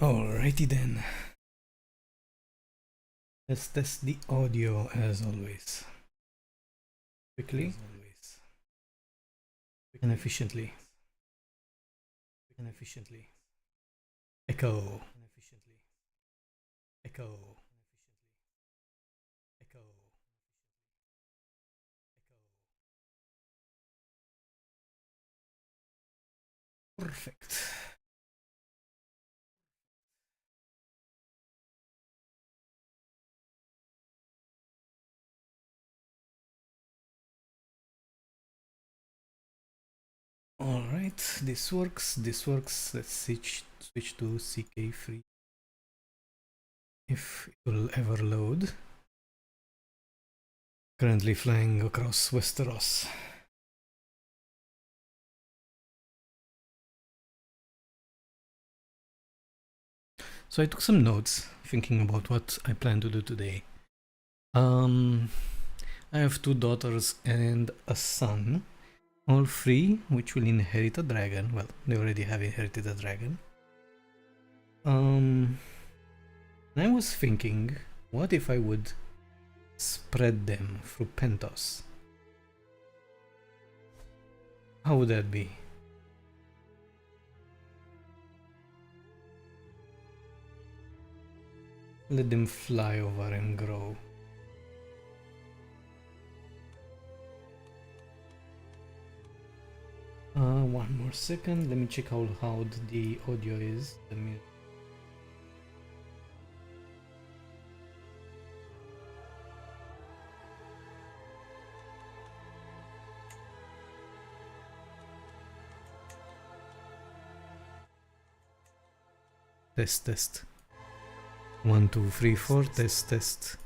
Alrighty then. Let's test the audio as always. Quickly and efficiently. Echo. Echo. Echo. Perfect. Alright, this works. Let's switch to CK3 if it will ever load. Currently flying across Westeros. So I took some notes thinking about what I plan to do today. I have 2 daughters and a son. All 3 which will inherit a dragon. Well, they already have inherited a dragon. I was thinking, what if I would spread them through Pentos? How would that be? Let them fly over and grow. One more second, let me check how loud the audio is. The music. Test. 1, 2, 3, 4, test.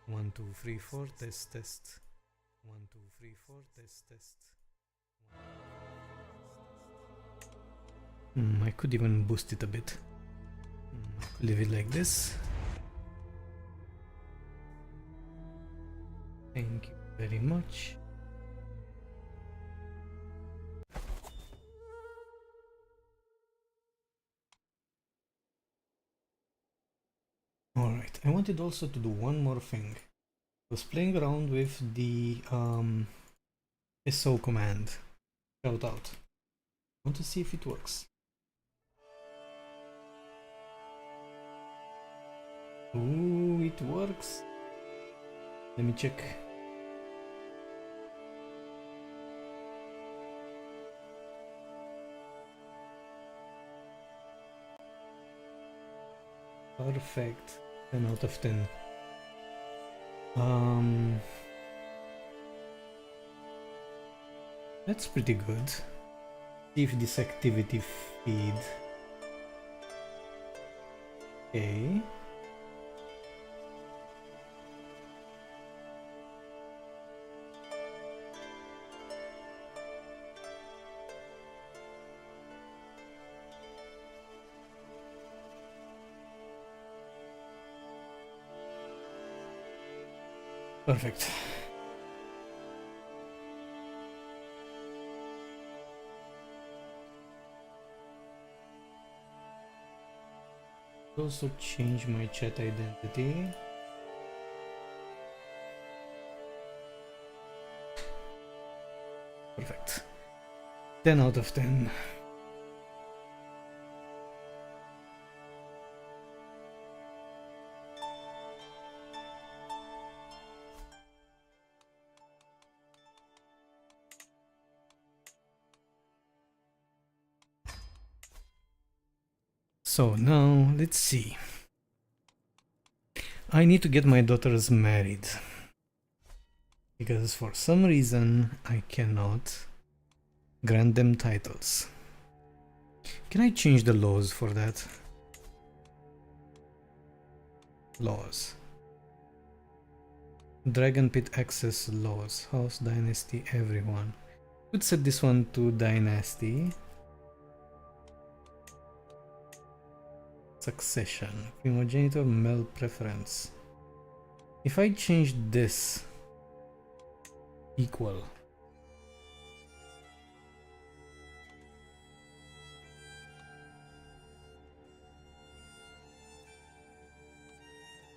1, 2, 3, 4, test. 1, 2, 3, 4, test. I could even boost it a bit. I could leave it like this. Thank you very much. Alright, I wanted also to do one more thing. I was playing around with the SO command. Shout out. I want to see if it works. Ooh, it works. Let me check. Perfect. 10 out of 10. That's pretty good. See if this activity feed. Okay. Perfect. Also change my chat identity. Perfect. 10 out of 10. So now let's see. I need to get my daughters married because for some reason I cannot grant them titles. Can I change the laws for that? Laws. Dragon Pit access laws. House, dynasty, everyone. Could set this one to dynasty. Succession. Primogenitor, male preference. If I change this equal.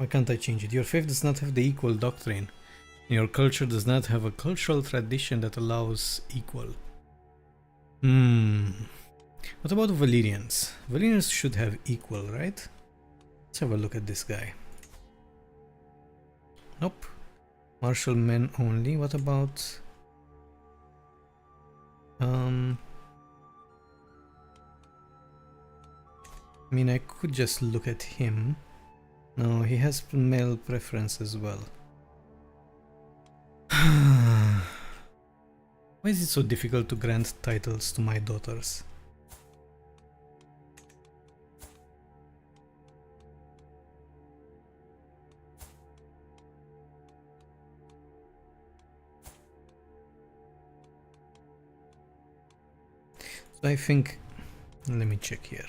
Why can't I change it? Your faith does not have the equal doctrine. Your culture does not have a cultural tradition that allows equal. What about Valyrians? Valyrians should have equal, right? Let's have a look at this guy. Nope. Martial men only. What about... I mean, I could just look at him. No, he has male preference as well. Why is it so difficult to grant titles to my daughters? So I think... Let me check here.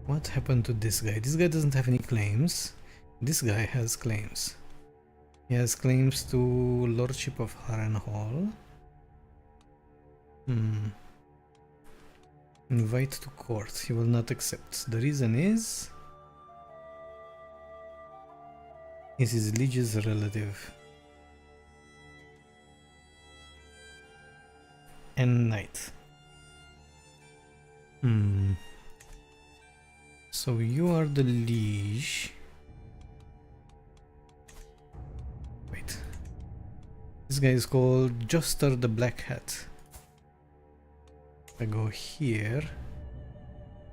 What happened to this guy? This guy doesn't have any claims. This guy has claims. He has claims to Lordship of Harrenhal. Invite to court. He will not accept. The reason is... he's his liege's relative. And knight. So you are the liege. Wait. This guy is called Joster the Black Hat. If I go here...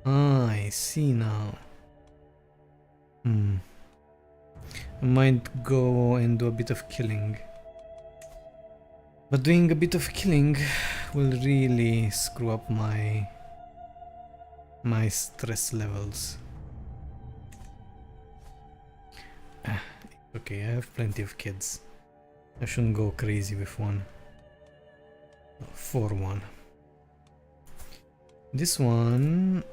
Ah, I see now. I might go and do a bit of killing. But doing a bit of killing will really screw up my stress levels. Okay, I have plenty of kids. I shouldn't go crazy with one. For one. This one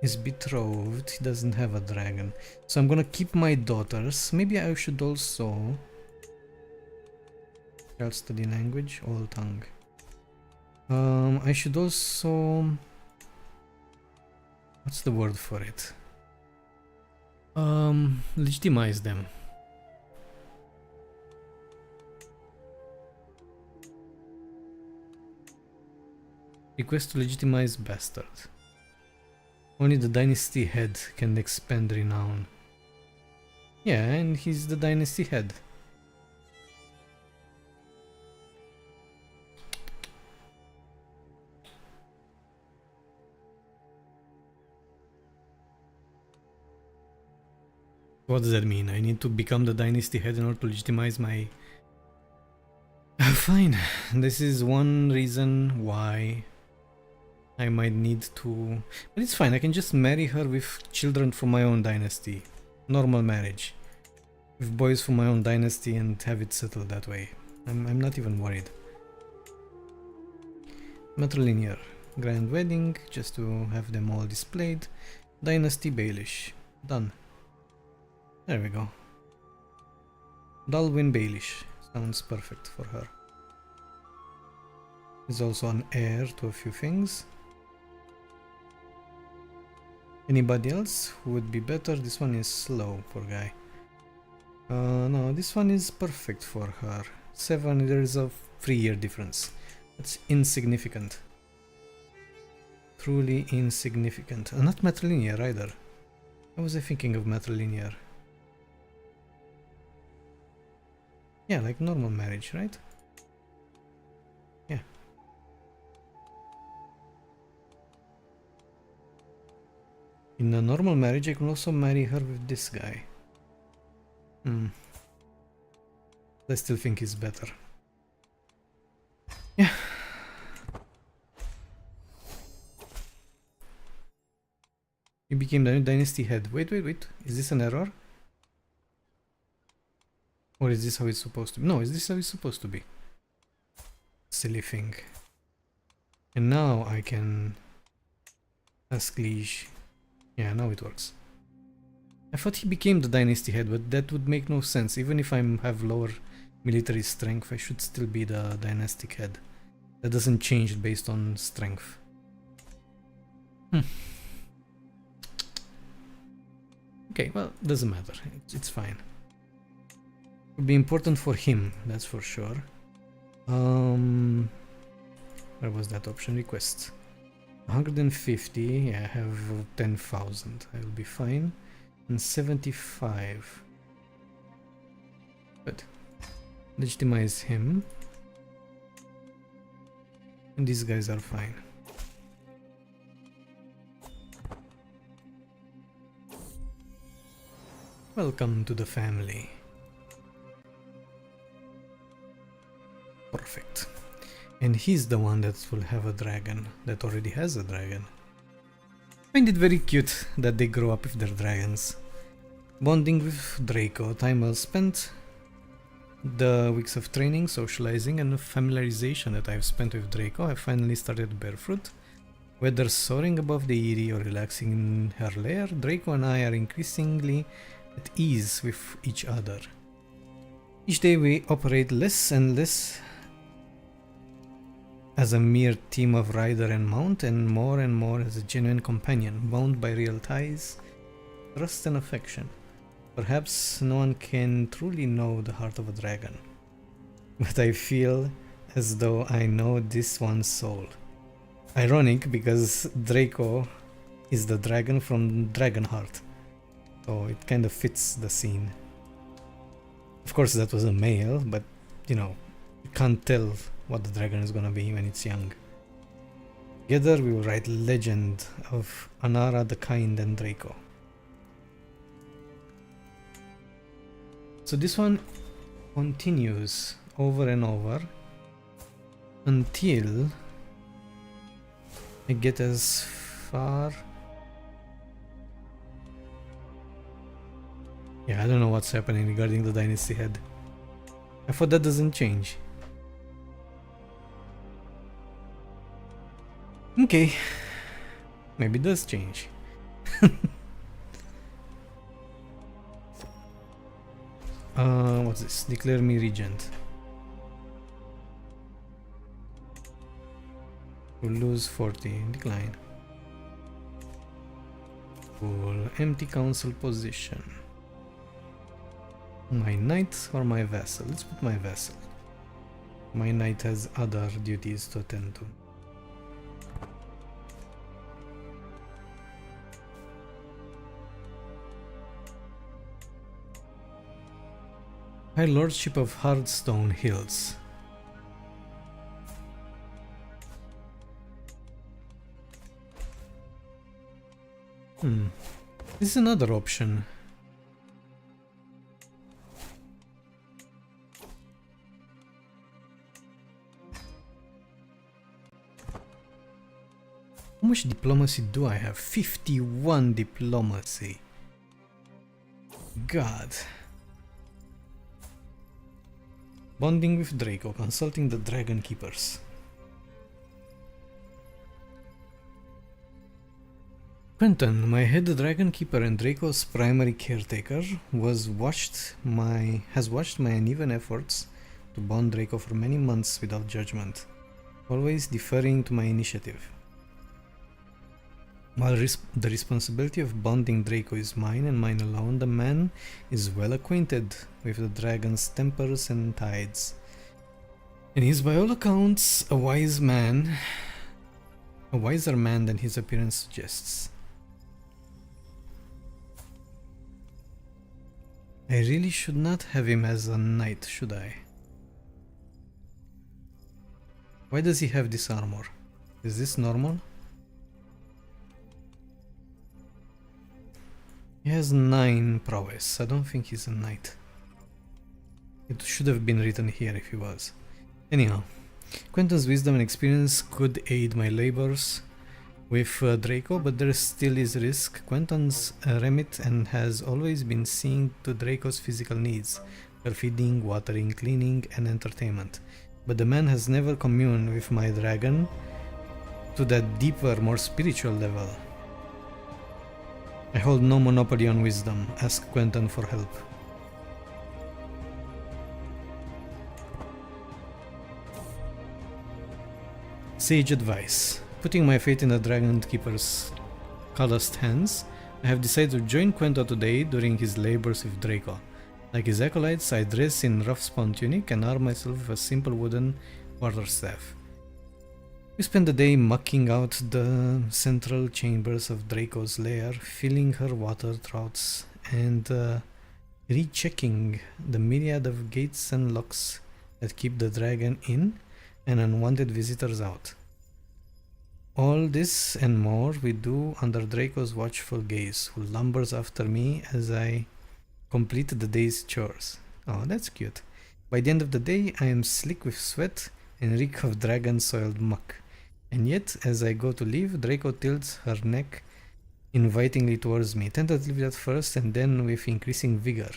is betrothed. He doesn't have a dragon. So I'm gonna keep my daughters. Maybe I should also... I'll study language, all tongue. I should also... What's the word for it? Legitimize them. Request to legitimize bastard. Only the dynasty head can expend renown. Yeah, and he's the dynasty head. What does that mean? I need to become the dynasty head in order to legitimize my... Fine. This is one reason why I might need to... But it's fine, I can just marry her with children from my own dynasty. Normal marriage. With boys from my own dynasty and have it settled that way. I'm not even worried. Matrilinear. Grand wedding, just to have them all displayed. Dynasty Baelish. Done. There we go. Dalwyn Baelish. Sounds perfect for her. He's also an heir to a few things. Anybody else who would be better? This one is slow, poor guy. No, this one is perfect for her. 7, there is a 3-year difference. That's insignificant. Truly insignificant. Not matrilinear either. Why was I thinking of matrilinear? Yeah, like normal marriage, right? Yeah. In a normal marriage, I can also marry her with this guy. I still think he's better. Yeah. You became the dynasty head. Wait. Is this an error? Or is this how it's supposed to be? No, is this how it's supposed to be? Silly thing. And now I can ask liege. Yeah, now it works. I thought he became the dynasty head, but that would make no sense. Even if I have lower military strength, I should still be the dynastic head. That doesn't change based on strength. Okay, well, doesn't matter. It's fine. It'll be important for him, that's for sure. Where was that option? Request. 150, yeah, I have 10,000. I will be fine. And 75. Good. Legitimize him. And these guys are fine. Welcome to the family. Perfect. And he's the one that will have a dragon, that already has a dragon. I find it very cute that they grow up with their dragons. Bonding with Draco, time well spent. The weeks of training, socializing and familiarization that I've spent with Draco have finally started to bear fruit. Whether soaring above the eyrie or relaxing in her lair, Draco and I are increasingly at ease with each other. Each day we operate less and less as a mere team of rider and mount, and more as a genuine companion, bound by real ties, trust and affection. Perhaps no one can truly know the heart of a dragon, but I feel as though I know this one's soul. Ironic, because Draco is the dragon from Dragonheart, so it kind of fits the scene. Of course that was a male, but you know, you can't tell what the dragon is gonna be when it's young. Together we will write legend of Anara the Kind and Draco. So this one continues over and over until I get as far. Yeah, I don't know what's happening regarding the dynasty head. I thought that doesn't change. Okay, maybe it does change. What's this? Declare me regent. We'll lose 40. Decline. Cool. Empty council position. My knight or my vassal? Let's put my vassal. My knight has other duties to attend to. High Lordship of Hardstone Hills. This is another option. How much diplomacy do I have? 51 diplomacy. God. Bonding with Draco, consulting the Dragon Keepers. Quentin, my head Dragon Keeper and Draco's primary caretaker, has watched my uneven efforts to bond Draco for many months without judgment, always deferring to my initiative. While the responsibility of bonding Draco is mine and mine alone, the man is well acquainted with the dragon's tempers and tides. And he is by all accounts a wiser man than his appearance suggests. I really should not have him as a knight, should I? Why does he have this armor? Is this normal? He has 9 prowess. I don't think he's a knight. It should have been written here if he was. Anyhow, Quentin's wisdom and experience could aid my labors with Draco, but there still is risk. Quentin's remit and has always been seeing to Draco's physical needs, her feeding, watering, cleaning, and entertainment. But the man has never communed with my dragon to that deeper, more spiritual level. I hold no monopoly on wisdom. Ask Quentin for help. Sage advice. Putting my faith in the Dragon Keeper's calloused hands, I have decided to join Quento today during his labors with Draco. Like his acolytes, I dress in rough spawn tunic and arm myself with a simple wooden quarterstaff. We spend the day mucking out the central chambers of Draco's lair, filling her water troughs, and rechecking the myriad of gates and locks that keep the dragon in and unwanted visitors out. All this and more we do under Draco's watchful gaze, who lumbers after me as I complete the day's chores. Oh, that's cute. By the end of the day, I am slick with sweat and reek of dragon-soiled muck. And yet, as I go to leave, Draco tilts her neck invitingly towards me, tentatively at first and then with increasing vigor.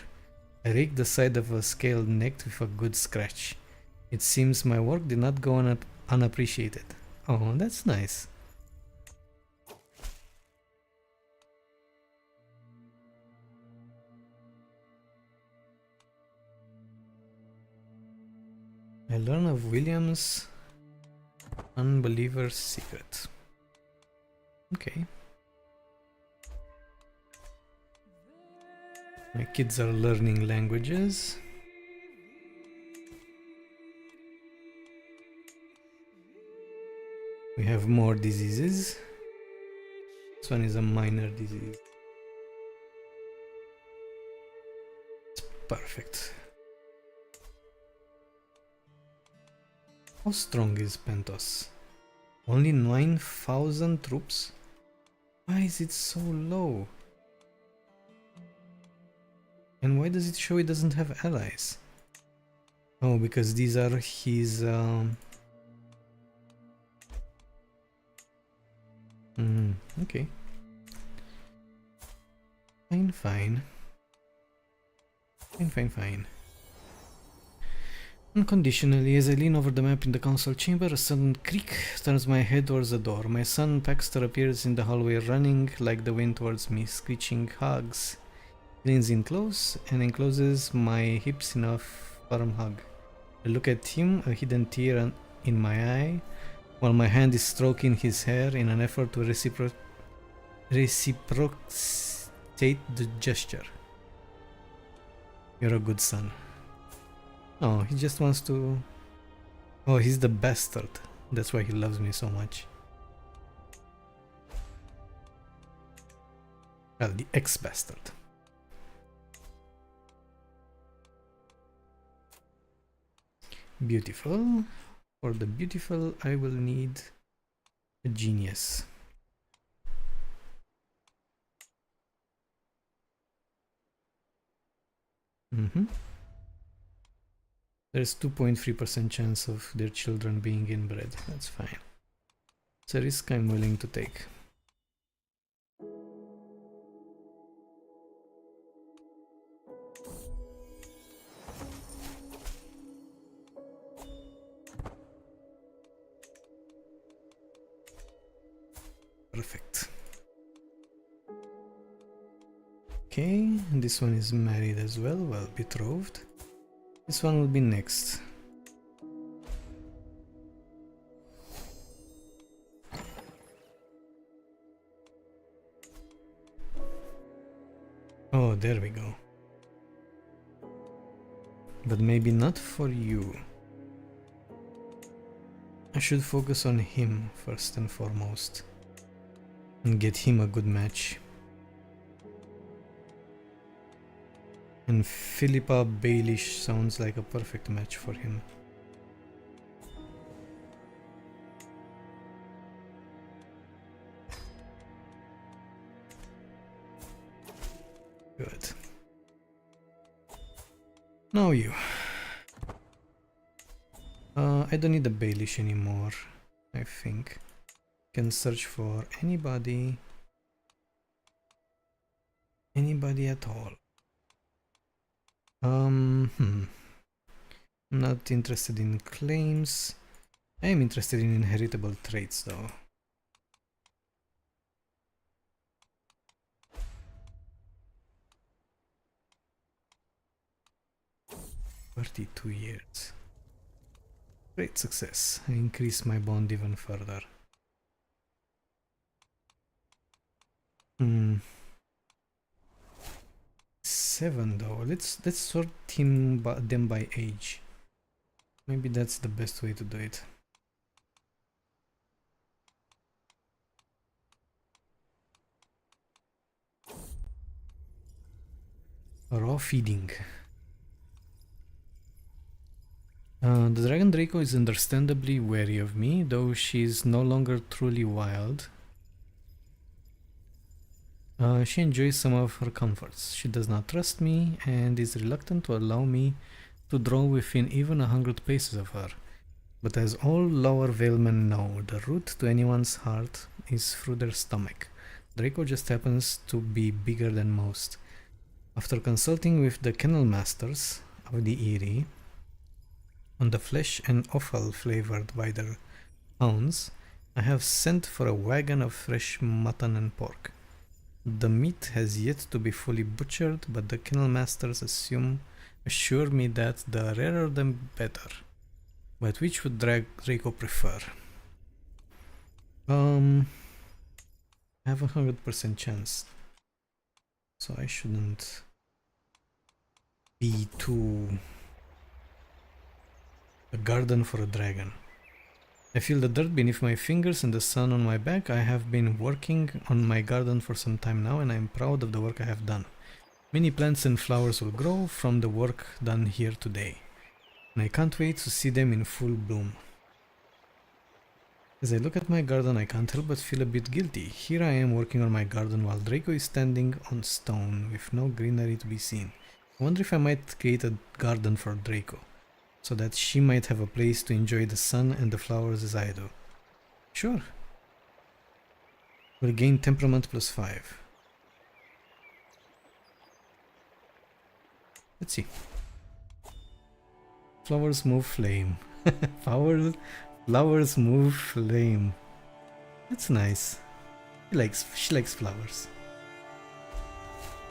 I rake the side of a scaled neck with a good scratch. It seems my work did not go unappreciated. Oh, that's nice. I learn of William's unbeliever's secret. Okay. My kids are learning languages. We have more diseases. This one is a minor disease. It's perfect. How strong is Pentos? Only 9,000 troops? Why is it so low? And why does it show it doesn't have allies? Oh, because these are his... okay. Fine. Unconditionally, as I lean over the map in the council chamber, a sudden creak turns my head towards the door. My son Paxter appears in the hallway, running like the wind towards me, screeching hugs. He leans in close and encloses my hips in a firm hug. I look at him, a hidden tear in my eye, while my hand is stroking his hair in an effort to reciprocate the gesture. You're a good son. Oh, he just wants to... Oh, he's the bastard. That's why he loves me so much. Well, the ex-bastard. Beautiful. For the beautiful, I will need a genius. There's 2.3% chance of their children being inbred. That's fine. It's a risk I'm willing to take. Perfect. Okay, this one is married as well, well betrothed. This one will be next. Oh, there we go. But maybe not for you. I should focus on him first and foremost. And get him a good match. And Philippa Baelish sounds like a perfect match for him. Good. Now you. I don't need a Baelish anymore, I think. Can search for anybody at all. Not interested in claims. I am interested in inheritable traits though. 32 years. Great success. I increase my bond even further. 7 though. Let's sort them by age. Maybe that's the best way to do it. Raw feeding. The Dragon Draco is understandably wary of me, though she is no longer truly wild. She enjoys some of her comforts. She does not trust me and is reluctant to allow me to draw within even 100 paces of her. But as all lower Valemen know, the route to anyone's heart is through their stomach. Draco just happens to be bigger than most. After consulting with the kennel masters of the Eyrie on the flesh and offal flavored by their hounds, I have sent for a wagon of fresh mutton and pork. The meat has yet to be fully butchered, but the kennel masters assure me that the rarer the better. But which would Draco prefer? I have a 100% chance, so I shouldn't be too a garden for a dragon. I feel the dirt beneath my fingers and the sun on my back. I have been working on my garden for some time now, and I am proud of the work I have done. Many plants and flowers will grow from the work done here today, and I can't wait to see them in full bloom. As I look at my garden, I can't help but feel a bit guilty. Here I am working on my garden while Draco is standing on stone with no greenery to be seen. I wonder if I might create a garden for Draco, so that she might have a place to enjoy the sun and the flowers as I do. Sure. Will gain temperament +5. Let's see. Flowers move flame. Flowers move flame. That's nice. She likes flowers.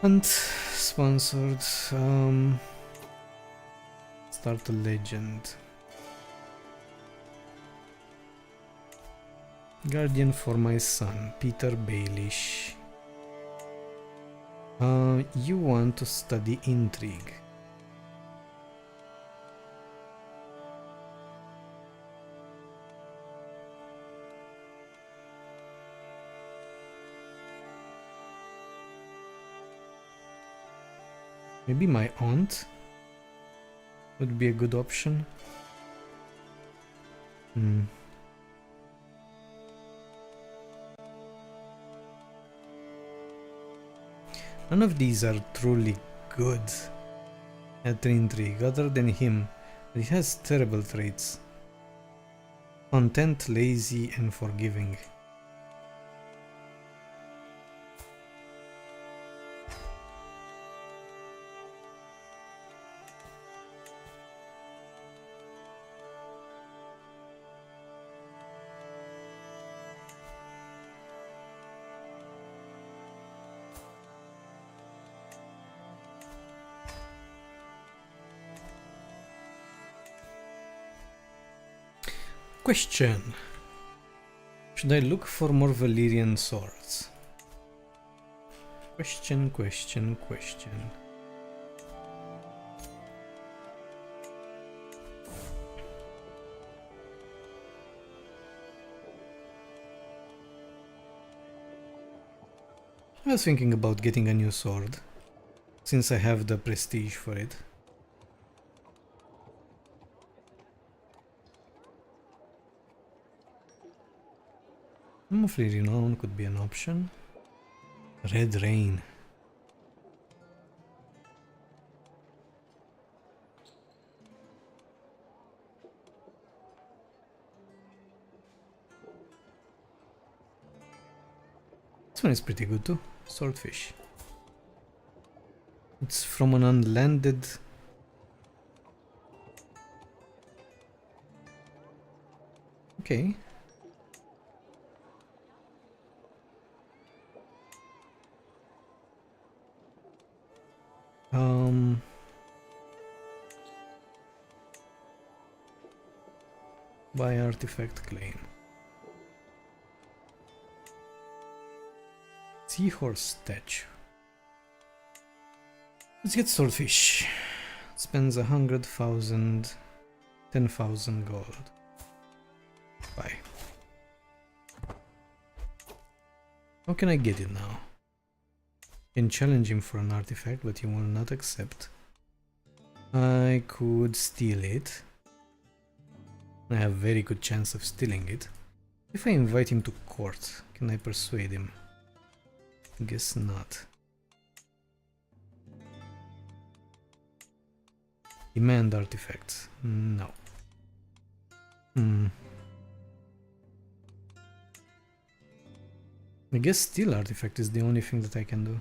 And sponsored. Start a legend. Guardian for my son, Petyr Baelish. You want to study intrigue. Maybe my aunt would be a good option. None of these are truly good at intrigue, other than him, but he has terrible traits. Content, lazy, and forgiving. Question. Should I look for more Valyrian swords? Question. I was thinking about getting a new sword, since I have the prestige for it. Monthly renown could be an option. Red Rain. This one is pretty good too. Swordfish. It's from an unlanded... Okay. By artifact claim. Seahorse statue. Let's get swordfish. Spends 100,000, 10,000 gold. Bye. How can I get it now? Can challenge him for an artifact, but he will not accept. I could steal it. I have a very good chance of stealing it. If I invite him to court, can I persuade him? Guess not. Demand artifacts. No. I guess steal artifact is the only thing that I can do.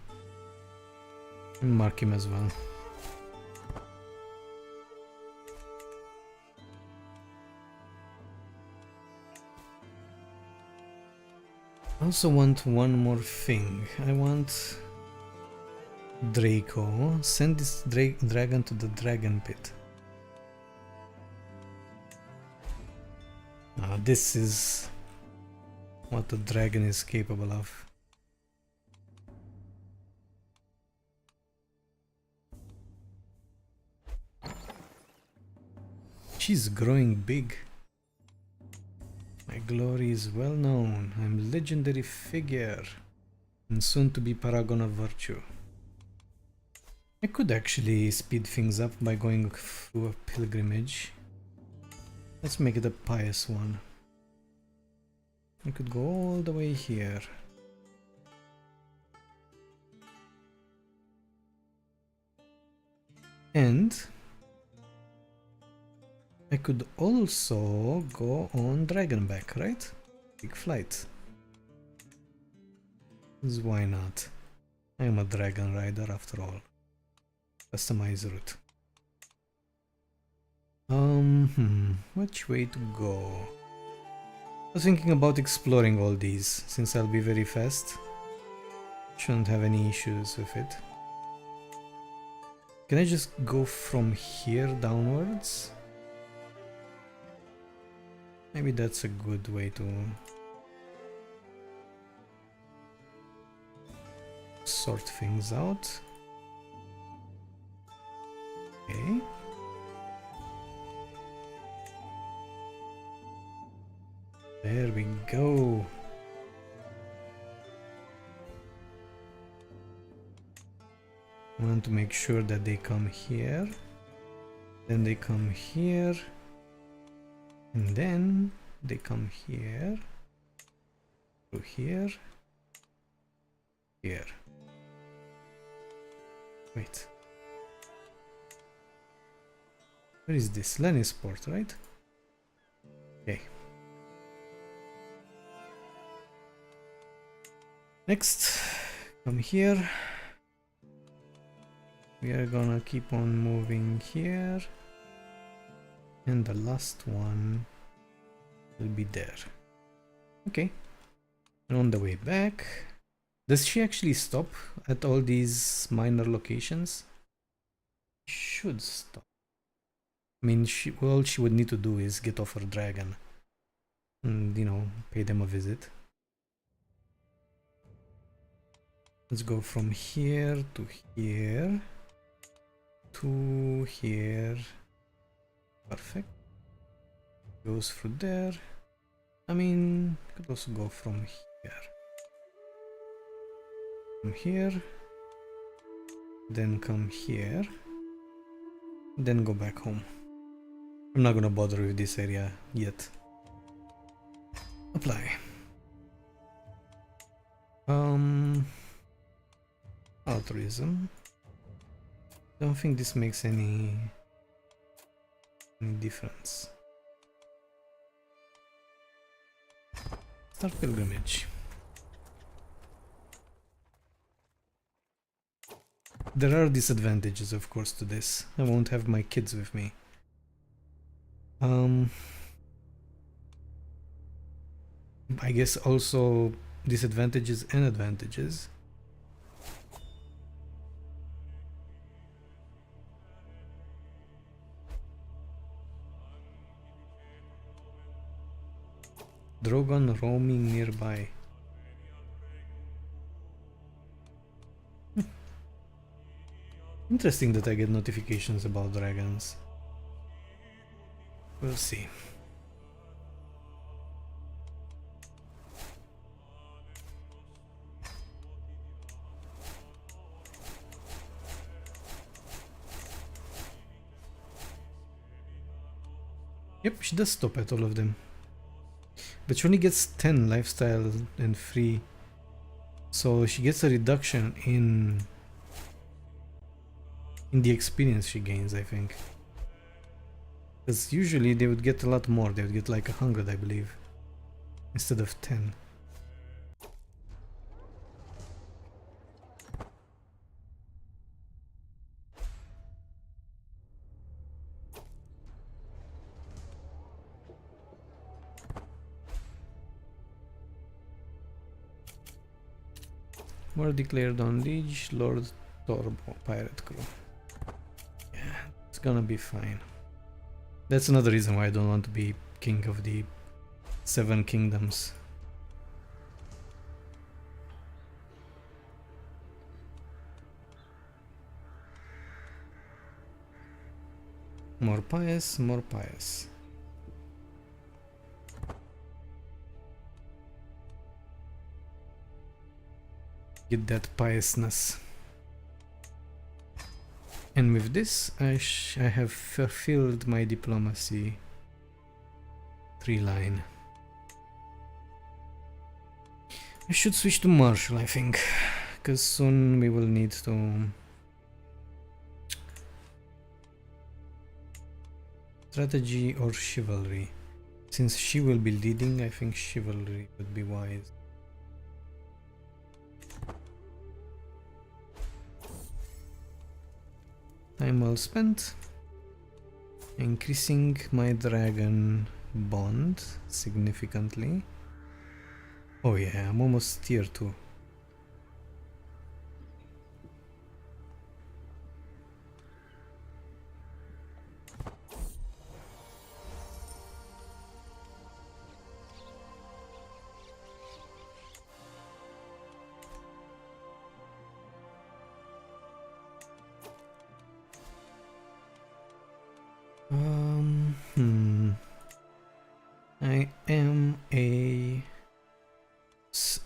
Mark him as well. I also want one more thing. I want Draco. Send this dragon to the dragon pit. This is what the dragon is capable of. She's growing big. My glory is well known. I'm legendary figure and soon to be paragon of virtue. I could actually speed things up by going through a pilgrimage. Let's make it a pious one. I could go all the way here. And I could also go on Dragonback, right? Big flight. Why not? I am a dragon rider after all. Customize route. Which way to go? I was thinking about exploring all these, since I'll be very fast. Shouldn't have any issues with it. Can I just go from here downwards? Maybe that's a good way to sort things out. Okay. There we go. I want to make sure that they come here, then they come here, and then they come here, to here, here. Wait. Where is this? Lannisport, right? Okay. Next, come here. We are gonna keep on moving here. And the last one will be there. Okay. And on the way back, does she actually stop at all these minor locations? Should stop. I mean, all she would need to do is get off her dragon and, you know, pay them a visit. Let's go from here to here to here. Perfect. Goes through there. I mean, could also go from here. From here. Then come here. Then go back home. I'm not gonna bother with this area yet. Apply. Altruism. Don't think this makes any difference. Start pilgrimage. There are disadvantages, of course, to this. I won't have my kids with me. I guess also disadvantages and advantages. Drogon roaming nearby. Interesting that I get notifications about dragons. We'll see. Yep, she does stop at all of them. But she only gets 10 lifestyle and free. So she gets a reduction in the experience she gains, I think. Because usually they would get a lot more. They would get like 100, I believe, instead of 10. More declared on Liege, Lord Torbo, Pirate Crew. Yeah, it's gonna be fine. That's another reason why I don't want to be king of the 7 kingdoms. More pious, more pious. Get that piousness. And with this, I have fulfilled my diplomacy 3 line. I should switch to martial, I think, because soon we will need to strategy or chivalry. Since she will be leading, I think chivalry would be wise. Time well spent. Increasing my dragon bond significantly. Oh yeah, I'm almost tier 2. I am a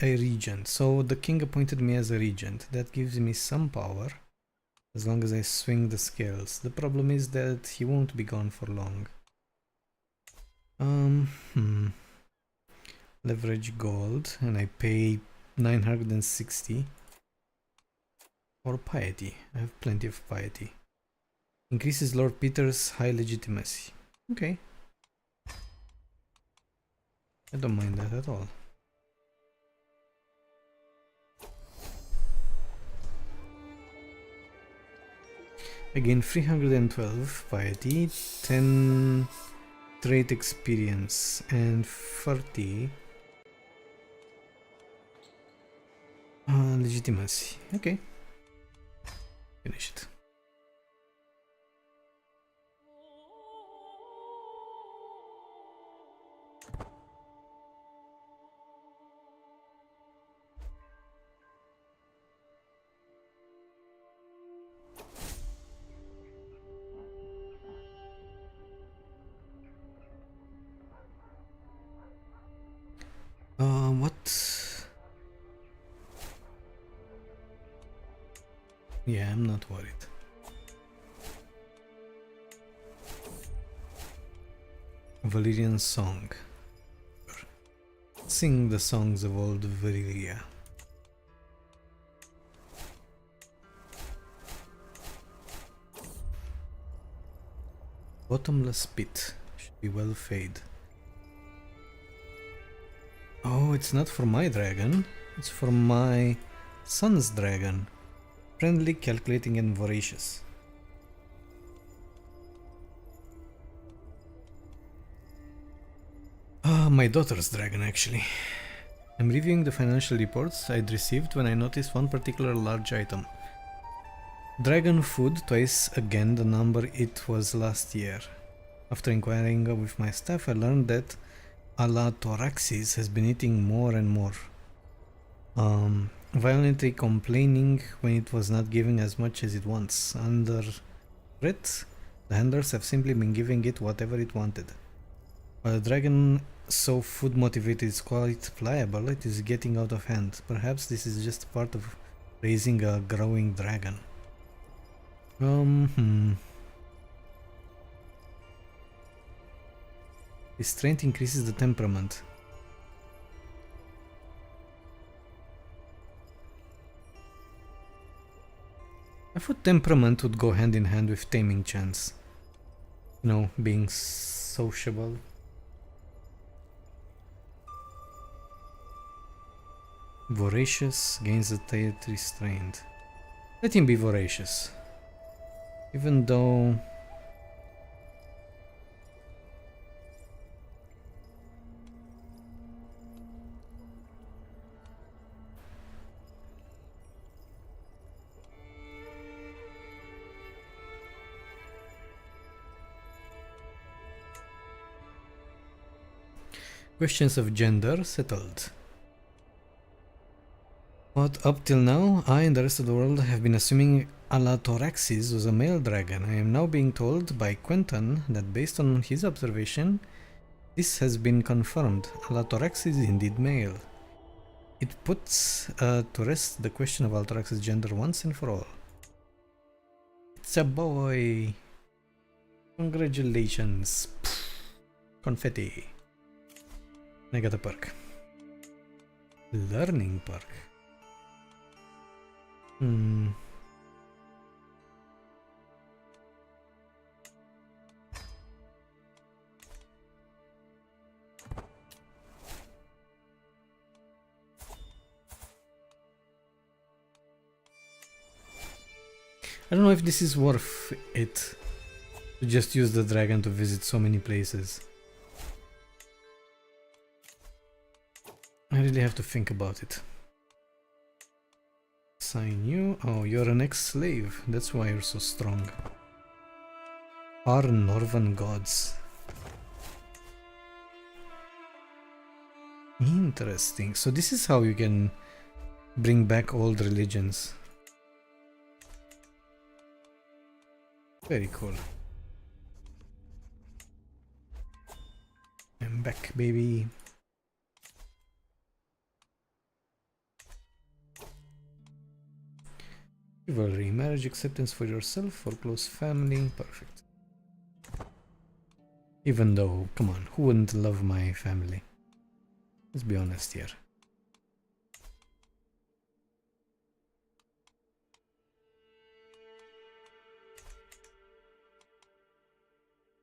regent, so the king appointed me as a regent. That gives me some power as long as I swing the scales. The problem is that he won't be gone for long. Leverage gold, and I pay 960 for piety. I have plenty of piety. Increases Lord Petyr's high legitimacy. Okay. I don't mind that at all. Again, 312 piety, 10 trait experience, and 30 legitimacy. Okay. Finish it. What? Yeah, I'm not worried. Valyrian song. Sing the songs of old Valyria. Bottomless pit. Should be well fed. Oh, it's not for my dragon. It's for my son's dragon. Friendly, calculating, and voracious. Ah, my daughter's dragon, actually. I'm reviewing the financial reports I'd received when I noticed one particular large item. Dragon food, twice again the number it was last year. After inquiring with my staff, I learned that Alatoraxis has been eating more and more. violently complaining when it was not giving as much as it wants. Under it, the handlers have simply been giving it whatever it wanted. While the dragon, so food motivated, is quite pliable, it is getting out of hand. Perhaps this is just part of raising a growing dragon. Restraint increases the temperament. I thought temperament would go hand in hand with taming chance. You know, being sociable. Voracious gains the trait restrained. Let him be voracious. Even though... Questions of gender settled. But up till now, I and the rest of the world have been assuming Alatoraxis was a male dragon. I am now being told by Quentin that based on his observation, this has been confirmed. Alatoraxis is indeed male. It puts to rest the question of Alatoraxis' gender once and for all. It's a boy! Congratulations! Confetti. I got a perk. Learning perk. I don't know if this is worth it to just use the dragon to visit so many places. I really have to think about it. Sign you. Oh, you're an ex-slave. That's why you're so strong. Our Northern gods. Interesting. So this is how you can bring back old religions. Very cool. I'm back, baby. Chivalry, marriage acceptance for yourself or close family. Perfect. Even though, come on, who wouldn't love my family? Let's be honest here.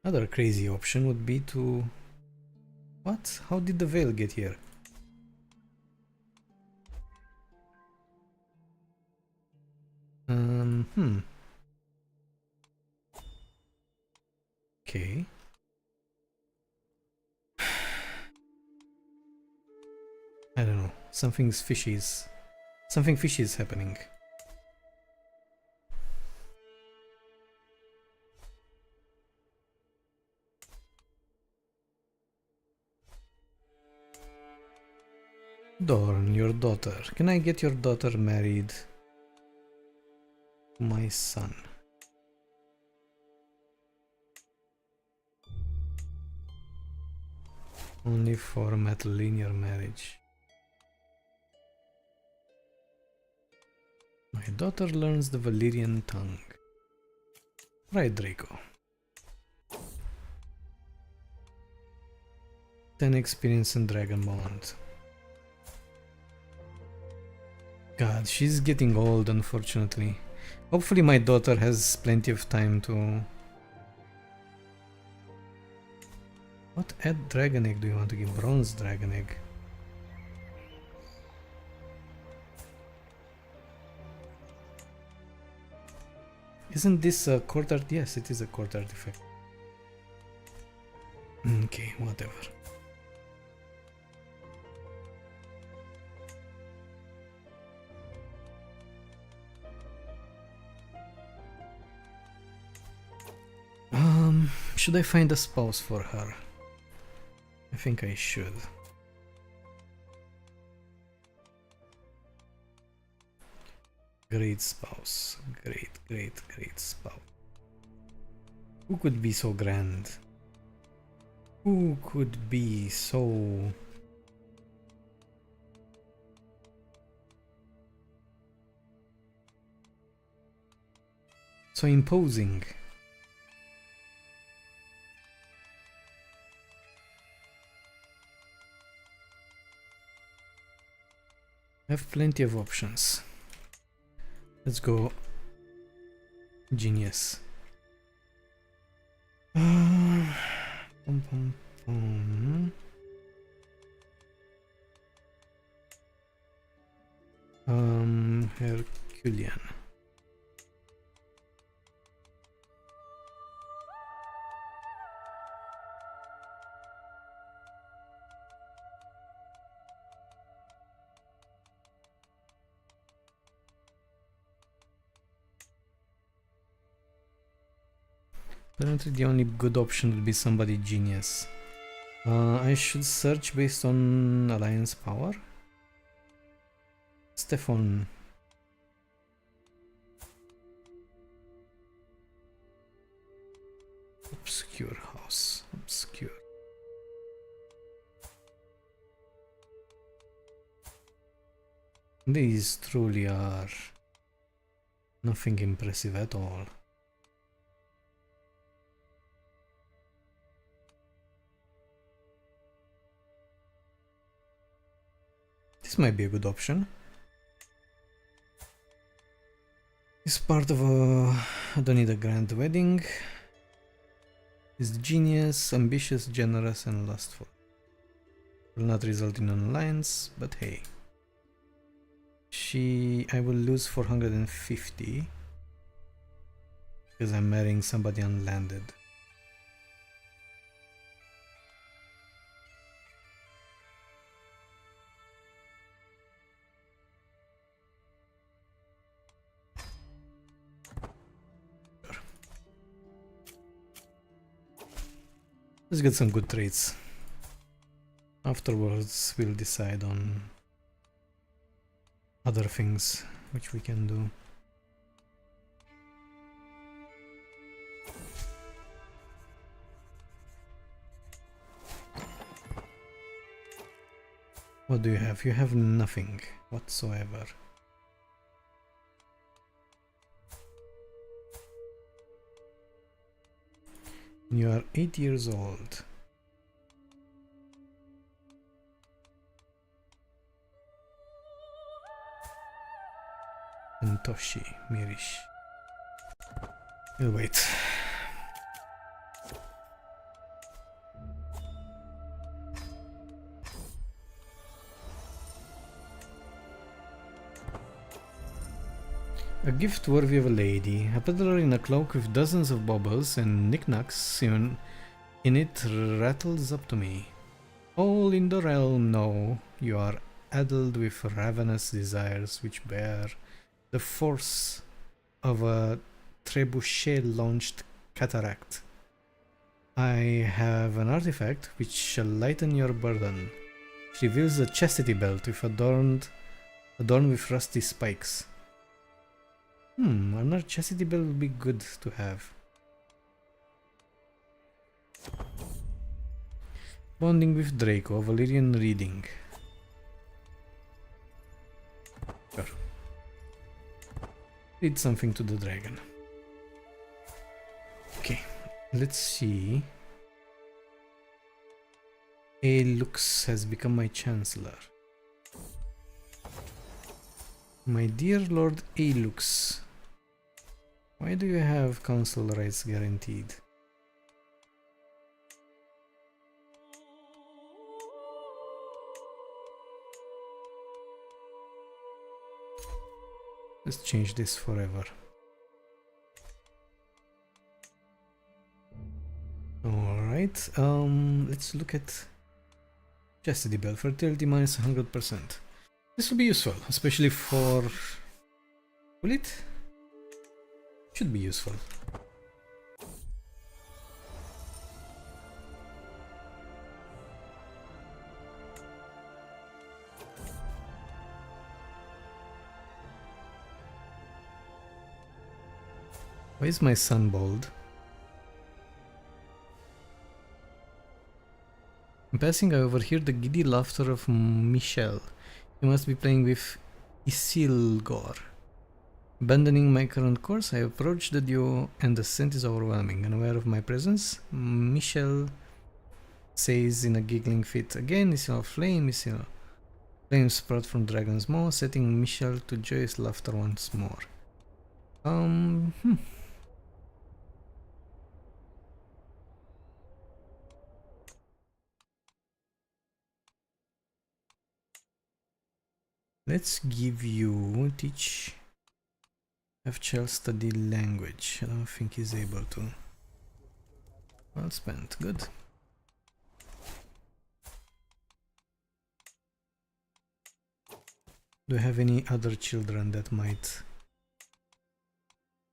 Another crazy option would be to... What? How did the veil get here? Okay. I don't know. Something fishy is happening. Dorn, your daughter. Can I get your daughter married to my son? Only for matrilineal marriage. My daughter learns the Valyrian tongue. Right, Draco. 10 experience in Dragon Bond. God, she's getting old, unfortunately. Hopefully my daughter has plenty of time to... What add dragon egg do you want to give? Bronze dragon egg. Isn't this a court art? Yes, it is a court artifact. Okay, whatever. Should I find a spouse for her? I think I should. Great spouse. Great spouse. Who could be so grand? Who could be so... so imposing? I have plenty of options. Let's go genius. Pum, pum, pum. Herculean. Apparently the only good option would be somebody genius. I should search based on alliance power. Stefan. Obscure house. Obscure. These truly are nothing impressive at all. This might be a good option. It's part of a... I don't need a grand wedding. Is genius, ambitious, generous and lustful. Will not result in an alliance, but hey. I will lose 450 because I'm marrying somebody unlanded. Let's get some good traits. Afterwards, we'll decide on other things which we can do. What do you have? You have nothing whatsoever. You are 8 years old. And Toshi, Mirish. We'll wait. A gift worthy of a lady, a peddler in a cloak with dozens of baubles and knickknacks in it rattles up to me. All in the realm know you are addled with ravenous desires which bear the force of a trebuchet-launched cataract. I have an artifact which shall lighten your burden. It reveals a chastity belt adorned with rusty spikes. Another chastity belt would be good to have. Bonding with Draco, Valyrian reading. Sure. Read something to the dragon. Okay, let's see. Alux has become my chancellor. My dear Lord Alux, why do you have council rights guaranteed? Let's change this forever. Alright, let's look at chastity belt. Fertility minus 100%. This will be useful, especially for... will it? Should be useful. Why is my son bald? In passing, I overhear the giddy laughter of Michelle. He must be playing with Isilgor. Abandoning my current course, I approach the duo and the scent is overwhelming. Unaware of my presence, Michelle says in a giggling fit, again, Isil flame, Isil. Flames sprout from Dragon's Maw, setting Michelle to joyous laughter once more. Let's give you teach. Have child study language. I don't think he's able to. Well spent. Good. Do you have any other children that might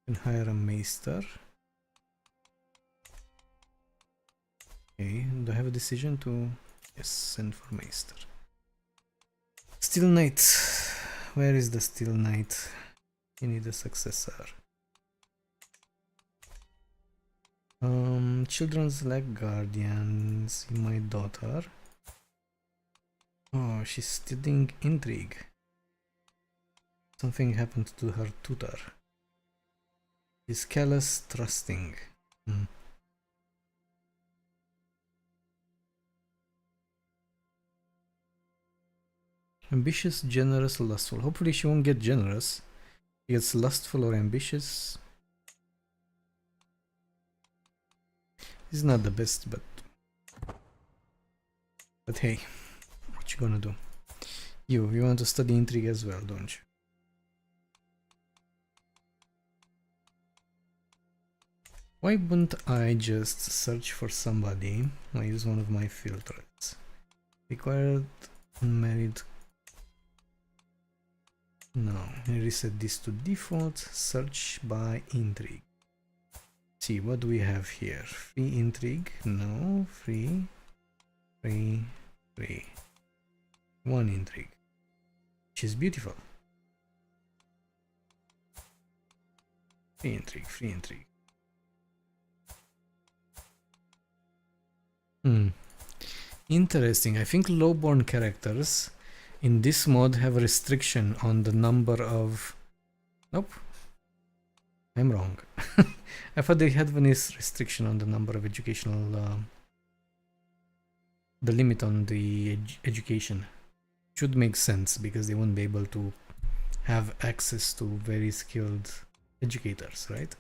can hire a maester? Okay. Do I have a decision to yes send for maester? Steel Knight. Where is the Steel Knight? You need a successor. Children's lack guardians. My daughter. Oh, she's studying intrigue. Something happened to her tutor. She's callous, trusting. Ambitious, generous, lustful. Hopefully she won't get generous. She gets lustful or ambitious. It's not the best, but hey, what you gonna do? You want to study intrigue as well, don't you? Why wouldn't I just search for somebody? I use one of my filters. Required unmarried. No, I reset this to default. Search by intrigue. See, what do we have here? Free intrigue? No, free. One intrigue. She's beautiful. Free intrigue. Interesting. I think lowborn characters in this mod have a restriction on the number of... Nope. I'm wrong. I thought they had this restriction on the number of educational... the limit on the education. Should make sense because they won't be able to have access to very skilled educators, right?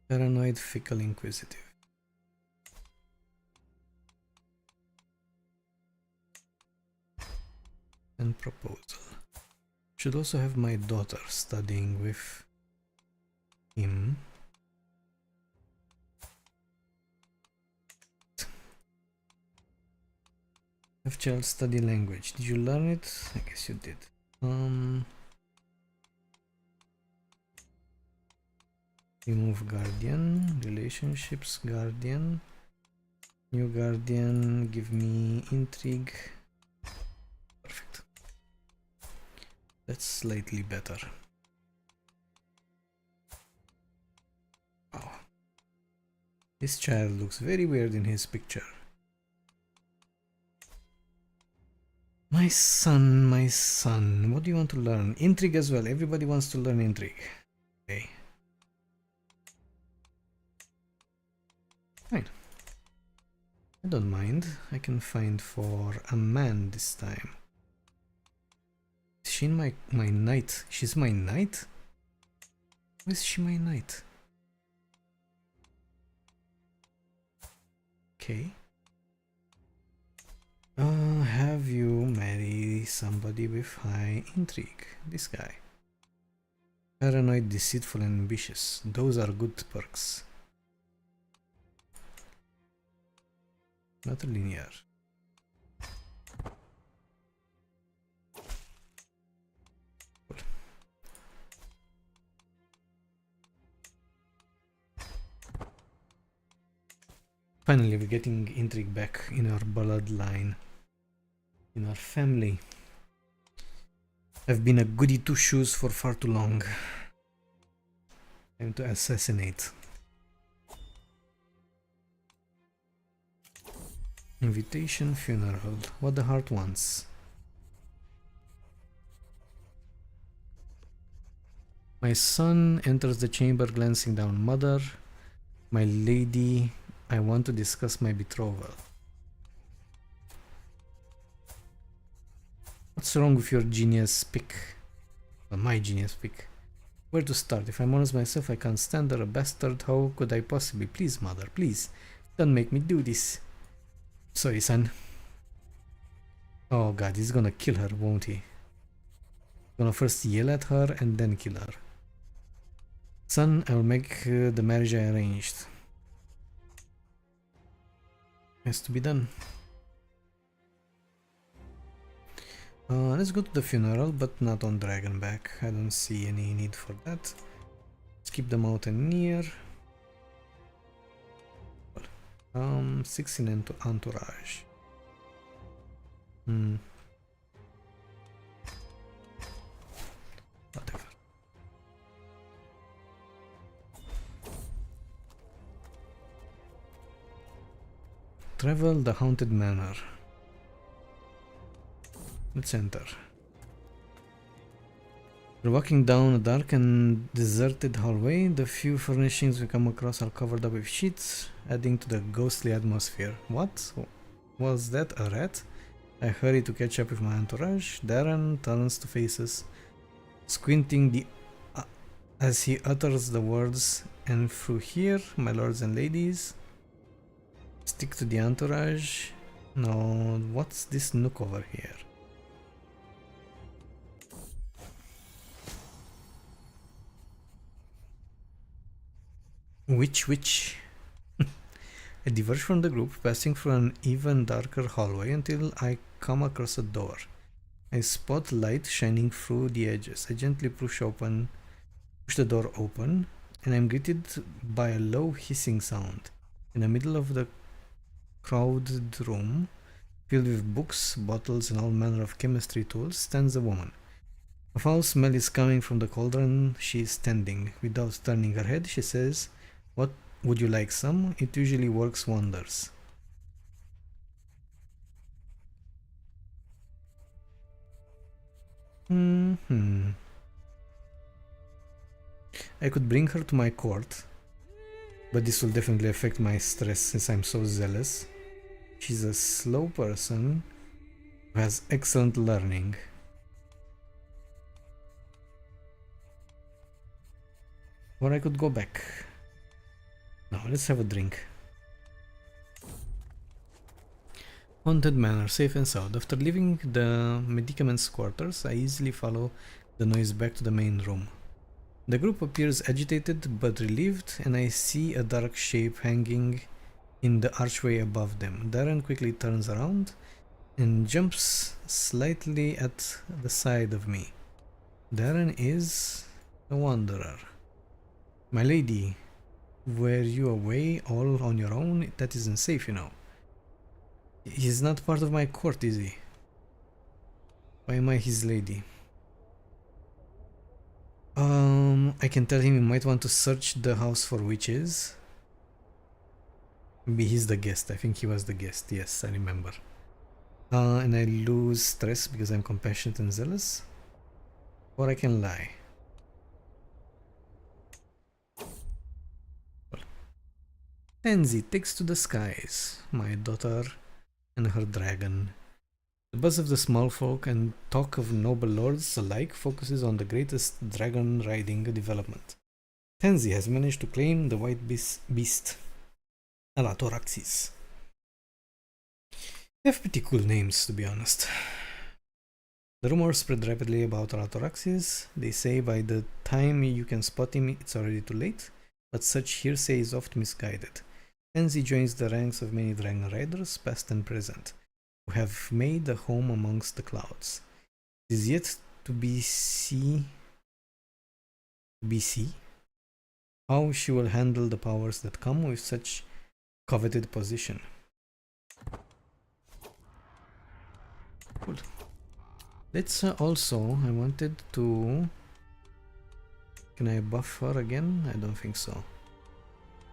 Paranoid, fickle, inquisitive. And proposal. Should also have my daughter studying with him. Have child study language. Did you learn it? I guess you did. Remove guardian, relationships, guardian, new guardian, give me intrigue. Perfect. That's slightly better. Wow. This child looks very weird in his picture. My son, what do you want to learn? Intrigue as well. Everybody wants to learn intrigue. Okay. Fine. I don't mind. I can find for a man this time. Is she my knight? She's my knight? Why is she my knight? Okay. Have you marry somebody with high intrigue? This guy. Paranoid, deceitful, and ambitious. Those are good perks. Not linear. Cool. Finally, we're getting intrigue back in our bloodline, in our family. I've been a goody two shoes for far too long. Time to assassinate. Invitation funeral. What the heart wants. My son enters the chamber glancing down. Mother, my lady, I want to discuss my betrothal. What's wrong with your genius pick? Well, my genius pick. Where to start? If I'm honest myself, I can't stand her, a bastard. How could I possibly? Please, mother, please. Don't make me do this. Sorry, son. Oh god, he's gonna kill her, won't he? Gonna first yell at her and then kill her. Son, I'll make the marriage I arranged. Has to be done. Let's go to the funeral, but not on Dragonback. I don't see any need for that. Let's keep the mountaineer. 16 entourage. Whatever. Travel the haunted manor. Let's enter. We're walking down a dark and deserted hallway. The few furnishings we come across are covered up with sheets, adding to the ghostly atmosphere. What? Was that a rat? I hurry to catch up with my entourage. Darren turns to face us, squinting as he utters the words, and through here, my lords and ladies. Stick to the entourage. Now, what's this nook over here? Which? I diverge from the group, passing through an even darker hallway until I come across a door. I spot light shining through the edges. I gently push the door open, and I'm greeted by a low hissing sound. In the middle of the crowded room, filled with books, bottles, and all manner of chemistry tools, stands a woman. A foul smell is coming from the cauldron she is standing. Without turning her head, she says, "What, would you like some? It usually works wonders." I could bring her to my court, but this will definitely affect my stress since I'm so zealous. She's a slow person who has excellent learning. Or I could go back. No, let's have a drink. Haunted Manor, safe and sound. After leaving the medicaments quarters, I easily follow the noise back to the main room. The group appears agitated but relieved, and I see a dark shape hanging in the archway above them. Darren quickly turns around and jumps slightly at the side of me. Darren is a wanderer. My lady, were you away all on your own? That isn't safe, you know. He's not part of my court, is he? Why am I his lady? I can tell him he might want to search the house for witches. Maybe he's the guest. I think he was the guest. Yes, I remember. And I lose stress because I'm compassionate and zealous. Or I can lie. Tansy takes to the skies, my daughter and her dragon. The buzz of the small folk and talk of noble lords alike focuses on the greatest dragon riding development. Tansy has managed to claim the white beast, Alatoraxis. They have pretty cool names, to be honest. The rumors spread rapidly about Alatoraxis. They say by the time you can spot him, it's already too late, but such hearsay is oft misguided. Tansy joins the ranks of many dragon riders, past and present, who have made a home amongst the clouds. It is yet to be see how she will handle the powers that come with such coveted position. Cool. Let's also, I wanted to... Can I buff her again? I don't think so.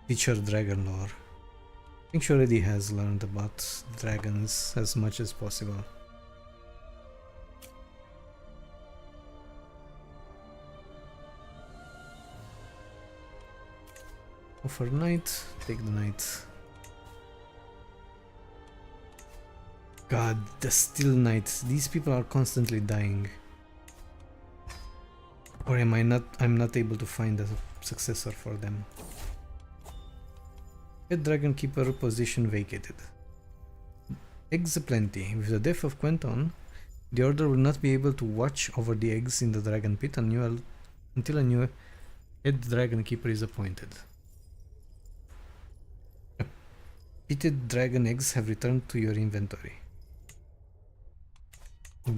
Teach her dragon lore. I think she already has learned about dragons as much as possible. Offer knight, take the knight. God, the still knights. These people are constantly dying. Or am I not? I'm not able to find a successor for them. Head Dragon Keeper position vacated. Eggs aplenty. With the death of Quentin, the Order will not be able to watch over the eggs in the Dragon Pit until a new Head Dragon Keeper is appointed. Pitted dragon eggs have returned to your inventory.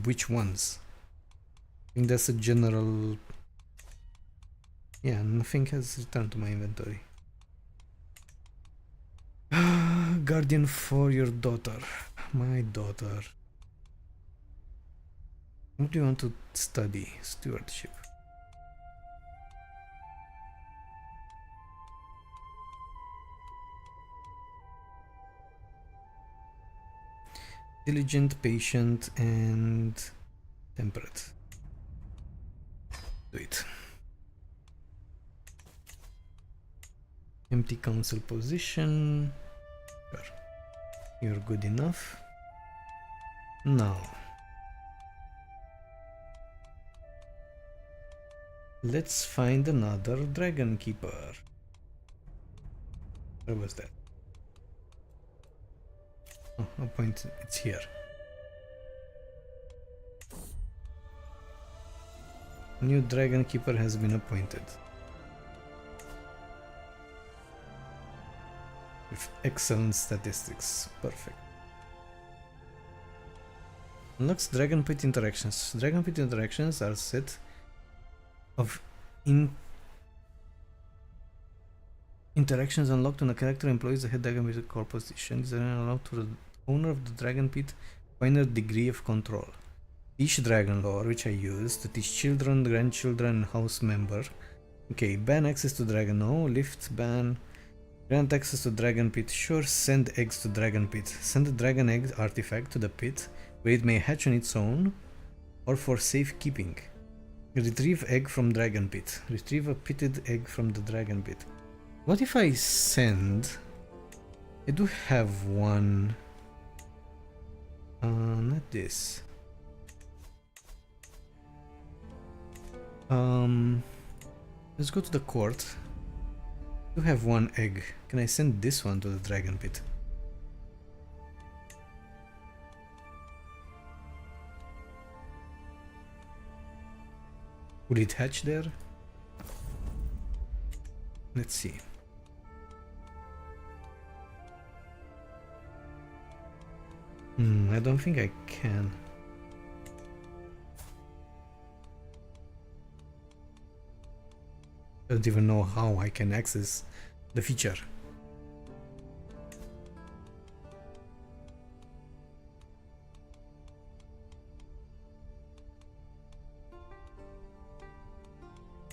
Which ones? I think that's a general... Yeah, nothing has returned to my inventory. Guardian for your daughter. My daughter. What do you want to study? Stewardship. Diligent, patient, and temperate. Do it. Empty council position. Sure. You're good enough. Now. Let's find another dragon keeper. Where was that? Oh, a point. It's here. New dragon keeper has been appointed. With excellent statistics. Perfect. Unlocks Dragon Pit interactions. Dragon Pit interactions are set of interactions unlocked when a character employs the head dragon with a core position. These are allowed to the owner of the Dragon Pit finer degree of control. Teach dragon lore, which I use to teach children, grandchildren, and house member. Okay, ban access to dragon. No, lift ban. Grant access to Dragon Pit. Sure, send eggs to Dragon Pit. Send a dragon egg artifact to the pit, where it may hatch on its own, or for safekeeping. Retrieve egg from Dragon Pit. Retrieve a pitted egg from the Dragon Pit. What if I send... I do have one... not this. Let's go to the court. You have one egg. Can I send this one to the Dragon Pit? Will it hatch there? Let's see. I don't think I can. I don't even know how I can access the feature.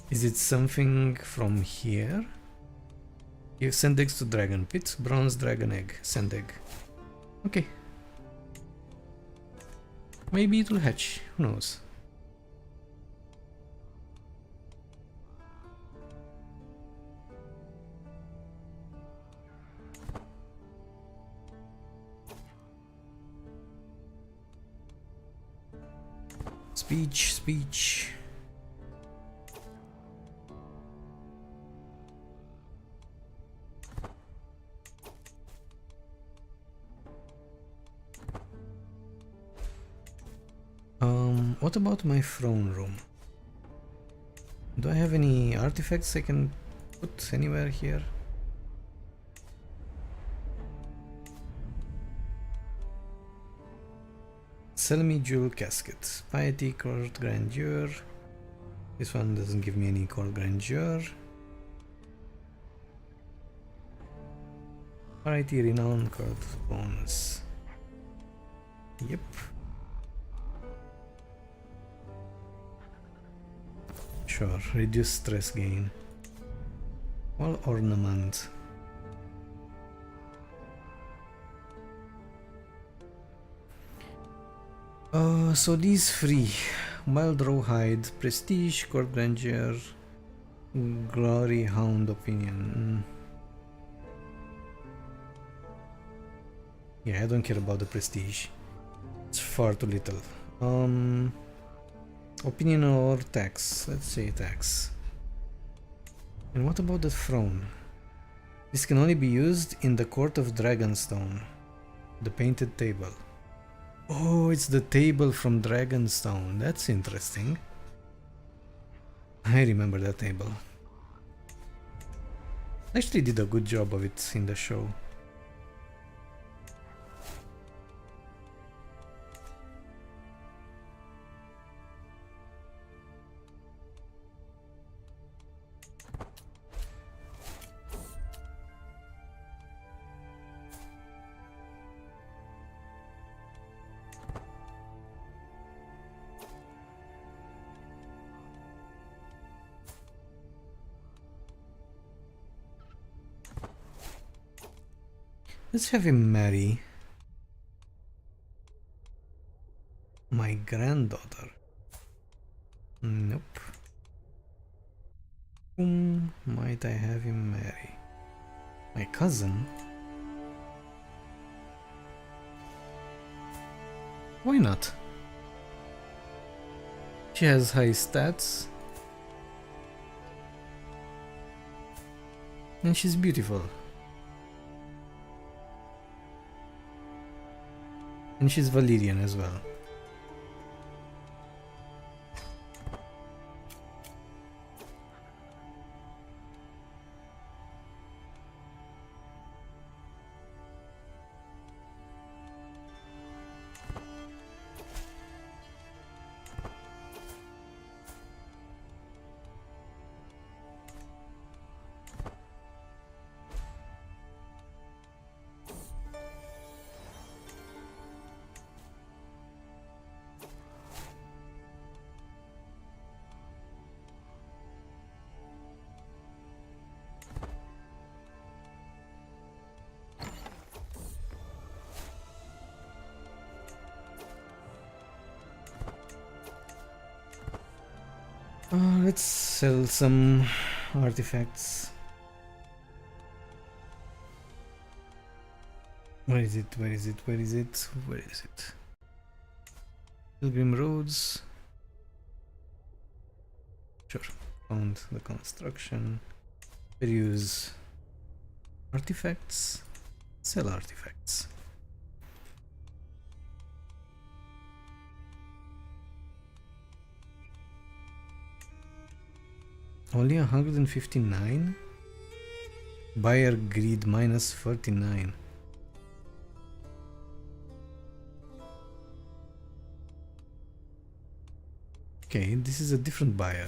Is it something from here? You send eggs to Dragon Pit, bronze dragon egg, send egg. Okay. Maybe it will hatch, who knows? Speech, speech. What about my throne room? Do I have any artifacts I can put anywhere here? Sell me jewel casket. Piety, court grandeur. This one doesn't give me any court grandeur. Variety, renown, card bonus. Yep. Sure, reduce stress gain. All ornament. So these free. Mild Rawhide, Prestige, Court Grandeur, Glory Hound Opinion. Yeah, I don't care about the Prestige. It's far too little. Opinion or tax? Let's say tax. And what about the throne? This can only be used in the Court of Dragonstone. The painted table. Oh, it's the table from Dragonstone. That's interesting. I remember that table. Actually did a good job of it in the show. Let's have him marry my granddaughter. Nope. Whom might I have him marry? My cousin? Why not? She has high stats. And she's beautiful. And she's Valyrian as well. Let's sell some artifacts. Where is it? Where is it? Where is it? Where is it? Pilgrim Roads. Sure. Found the construction. Use artifacts. Sell artifacts. Only 159? Buyer greed minus 49. Okay, this is a different buyer.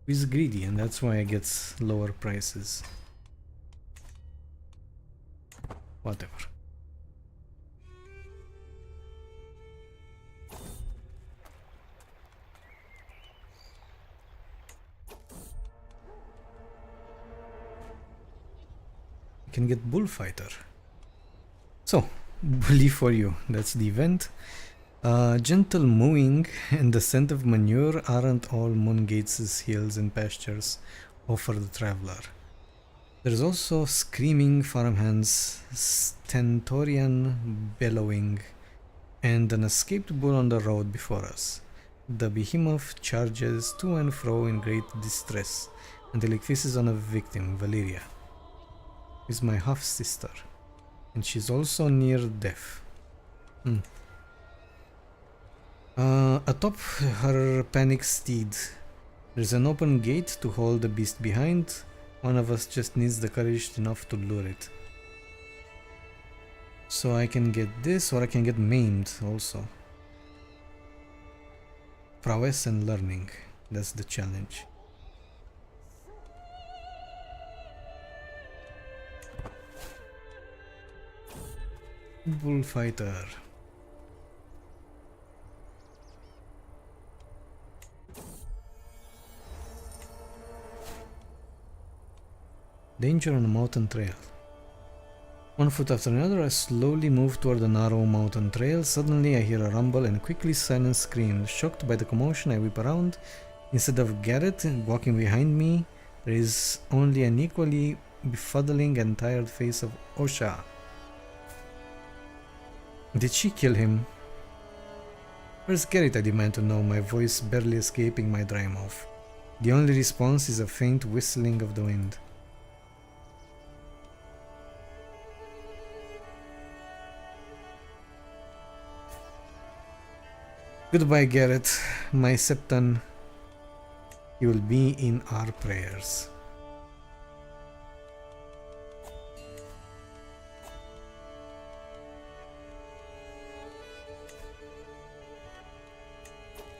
He's greedy and that's why I get lower prices. Whatever. Can get bullfighter. So, bully for you. That's the event. Gentle mowing and the scent of manure aren't all Moongates' hills and pastures offer the traveler. There's also screaming farmhands, stentorian bellowing, and an escaped bull on the road before us. The behemoth charges to and fro in great distress until it faces on a victim, Valyria. Is my half-sister, and she's also near death. Atop her panic steed, there's an open gate to hold the beast behind. One of us just needs the courage enough to lure it. So I can get this, or I can get maimed also. Prowess and learning, that's the challenge. Bullfighter. Danger on a mountain trail. One foot after another, I slowly move toward the narrow mountain trail. Suddenly, I hear a rumble and quickly silence screams. Shocked by the commotion, I whip around. Instead of Garrett walking behind me, there is only an equally befuddling and tired face of Osha. Did she kill him? Where's Garrett? I demand to know, my voice barely escaping my dry mouth. The only response is a faint whistling of the wind. Goodbye, Garrett, my Septon. You will be in our prayers.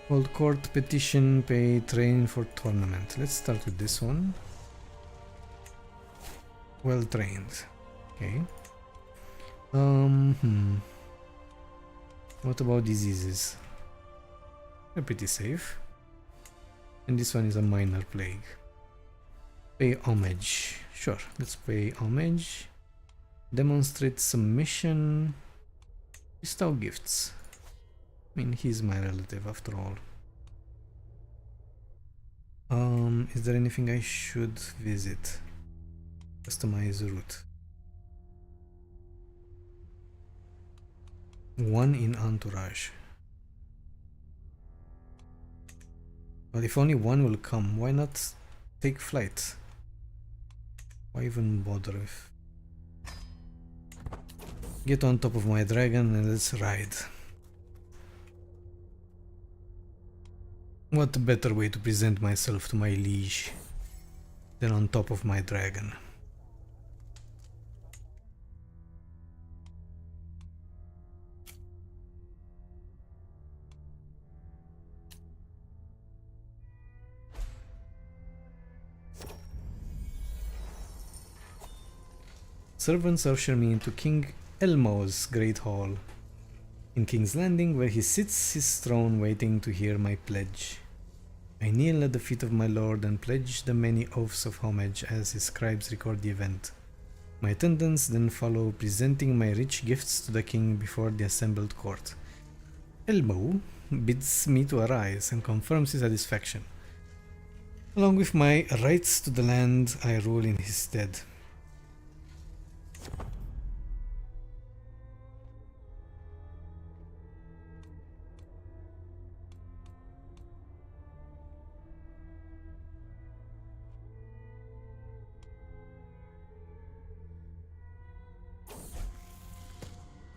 Hold court, petition, pay, train for tournament. Let's start with this one. Well trained. Okay. What about diseases? They're pretty safe. And this one is a minor plague. Pay homage. Sure, let's pay homage. Demonstrate submission. Bestow gifts. I mean, he's my relative after all. Is there anything I should visit? Customize route. One in entourage. Well, if only one will come, why not take flight? Why even bother if... Get on top of my dragon and let's ride. What better way to present myself to my liege than on top of my dragon? Servants usher me into King Elmo's great hall in King's Landing, where he sits his throne waiting to hear my pledge. I kneel at the feet of my lord and pledge the many oaths of homage as his scribes record the event. My attendants then follow, presenting my rich gifts to the king before the assembled court. Elmo bids me to arise and confirms his satisfaction. Along with my rights to the land, I rule in his stead.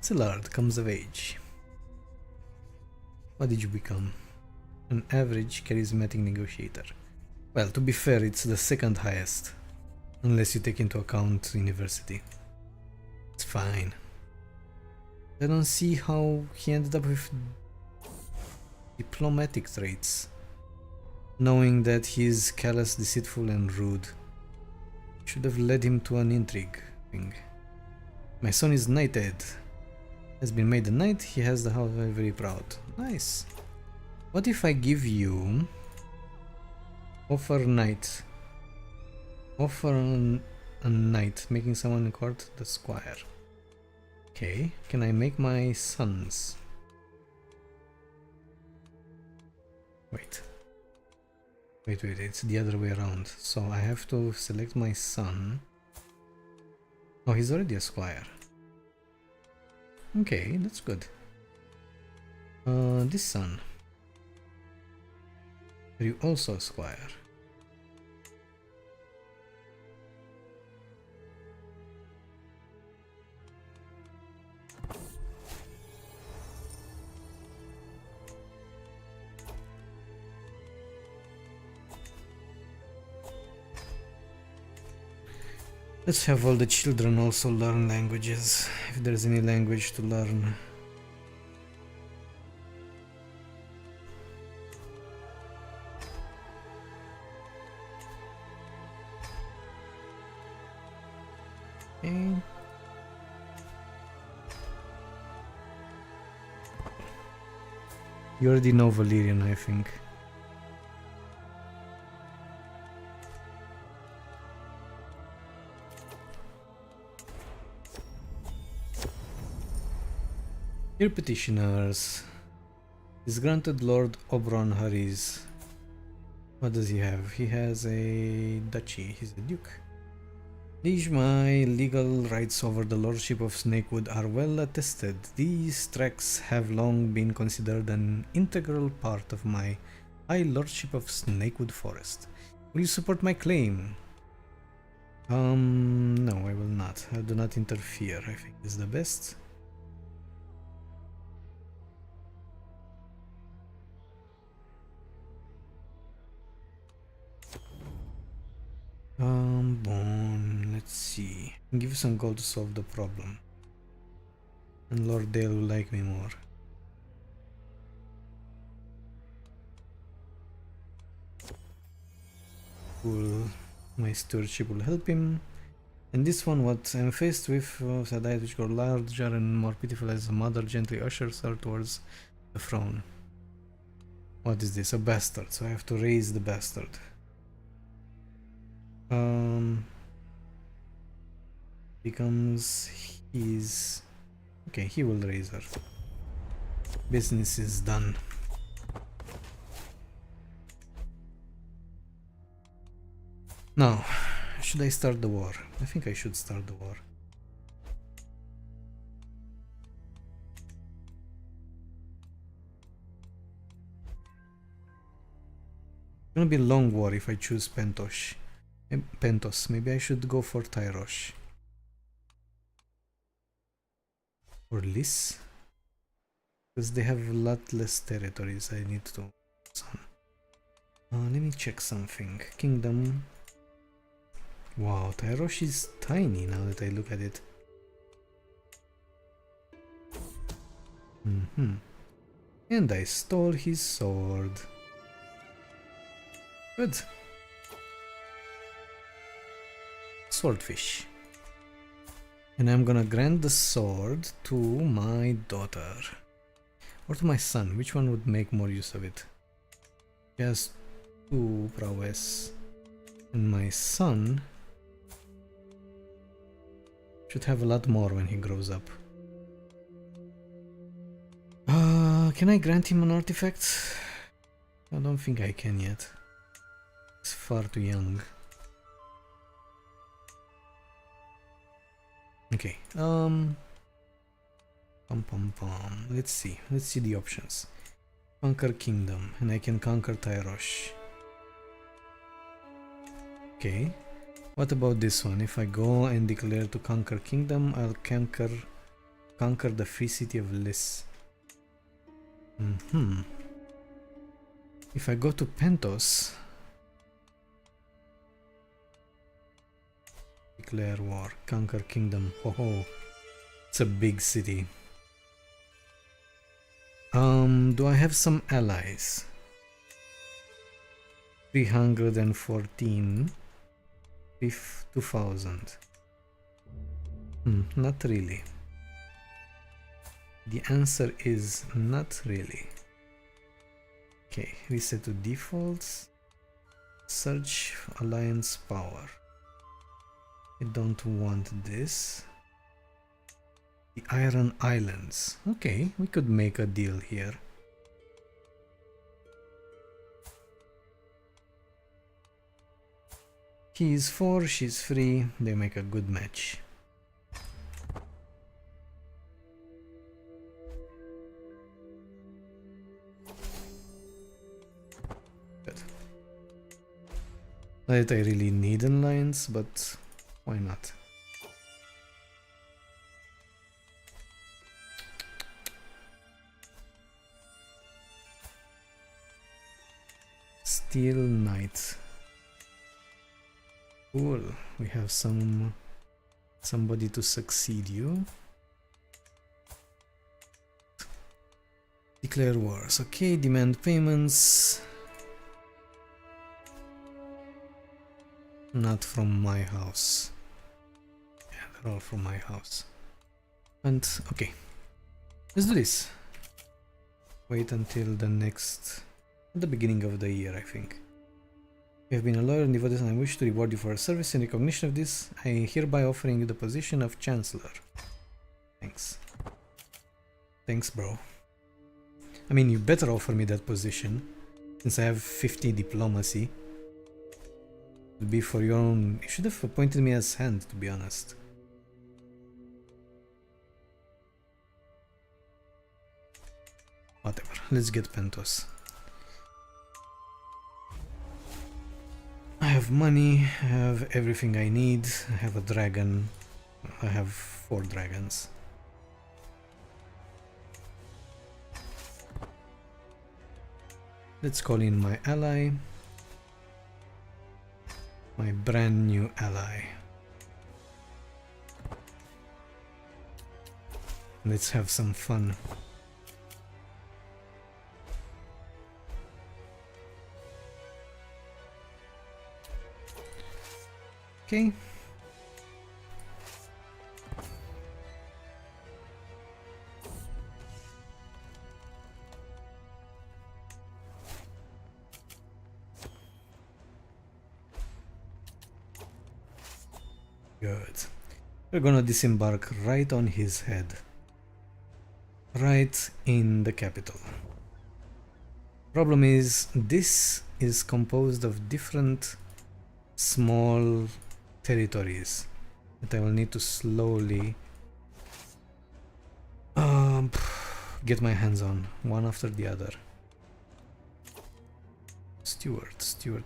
Szilard comes of age. What did you become? An average charismatic negotiator. Well, to be fair, it's the second highest. Unless you take into account university. It's fine. I don't see how he ended up with diplomatic traits. Knowing that he's callous, deceitful and rude. Should have led him to an intrigue thing. My son is knighted. Has been made a knight, he has the house very proud. Nice. What if I give you... Offer knight. Offer a knight, making someone in court the squire. Okay, can I make my sons? Wait, it's the other way around. So I have to select my son. Oh, he's already a squire. Okay, that's good. This son. Are you also a squire? Let's have all the children also learn languages, if there's any language to learn. Okay. You already know Valyrian, I think. Dear petitioners, is granted Lord Oberon Harris. What does he have? He has a duchy. He's a duke. Liege, my legal rights over the lordship of Snakewood are well attested. These tracts have long been considered an integral part of my high lordship of Snakewood Forest. Will you support my claim? No, I will not. I do not interfere. I think is the best. Let's see. Give some gold to solve the problem. And Lord Dale will like me more. Cool. My stewardship will help him. And this one, what I'm faced with, a diet which grow larger and more pitiful as a mother gently ushers her towards the throne. What is this? A bastard. So I have to raise the bastard. Becomes his... Okay, he will raise her. Business is done. Now, should I start the war? I think I should start the war. It's gonna be a long war if I choose Pentos. Maybe I should go for Tyrosh. Or Lys? Because they have a lot less territories I need to... let me check something. Kingdom. Wow, Tyrosh is tiny now that I look at it. And I stole his sword. Good. Swordfish. And I'm gonna grant the sword to my daughter. Or to my son. Which one would make more use of it? He has 2 prowess. And my son should have a lot more when he grows up. Can I grant him an artifact? I don't think I can yet. He's far too young. Okay, let's see the options. Conquer kingdom, and I can conquer Tyrosh. Okay, what about this one? If I go and declare to conquer kingdom, I'll conquer the free city of Lys. If I go to Pentos, declare war, conquer kingdom. Oh, it's a big city. Do I have some allies? 314. 2000. Not really. The answer is not really. Okay, reset to defaults. Search alliance power. I don't want this. The Iron Islands. Okay, we could make a deal here. He is 4, she's 3. They make a good match. Good. Not that I really need an alliance, but why not? Steel Knight. Cool. We have somebody to succeed you. Declare wars. Okay, demand payments. Not from my house. Yeah, they're all from my house. And okay, let's do this. wait until the beginning of the year, I think. You have been a loyal and devoted, and I wish to reward you for your service. In recognition of this, I am hereby offering you the position of Chancellor. Thanks. Thanks, bro. I mean, you better offer me that position, since I have 50 diplomacy. It'll be for your own... You should have appointed me as hand, to be honest. Whatever, let's get Pentos. I have money, I have everything I need, I have a dragon, I have 4 dragons. Let's call in my ally, my brand new ally. Let's have some fun. Okay. Good. We're gonna disembark right on his head. Right in the capital. Problem is, this is composed of different small territories that I will need to slowly get my hands on, one after the other. Steward. Sure.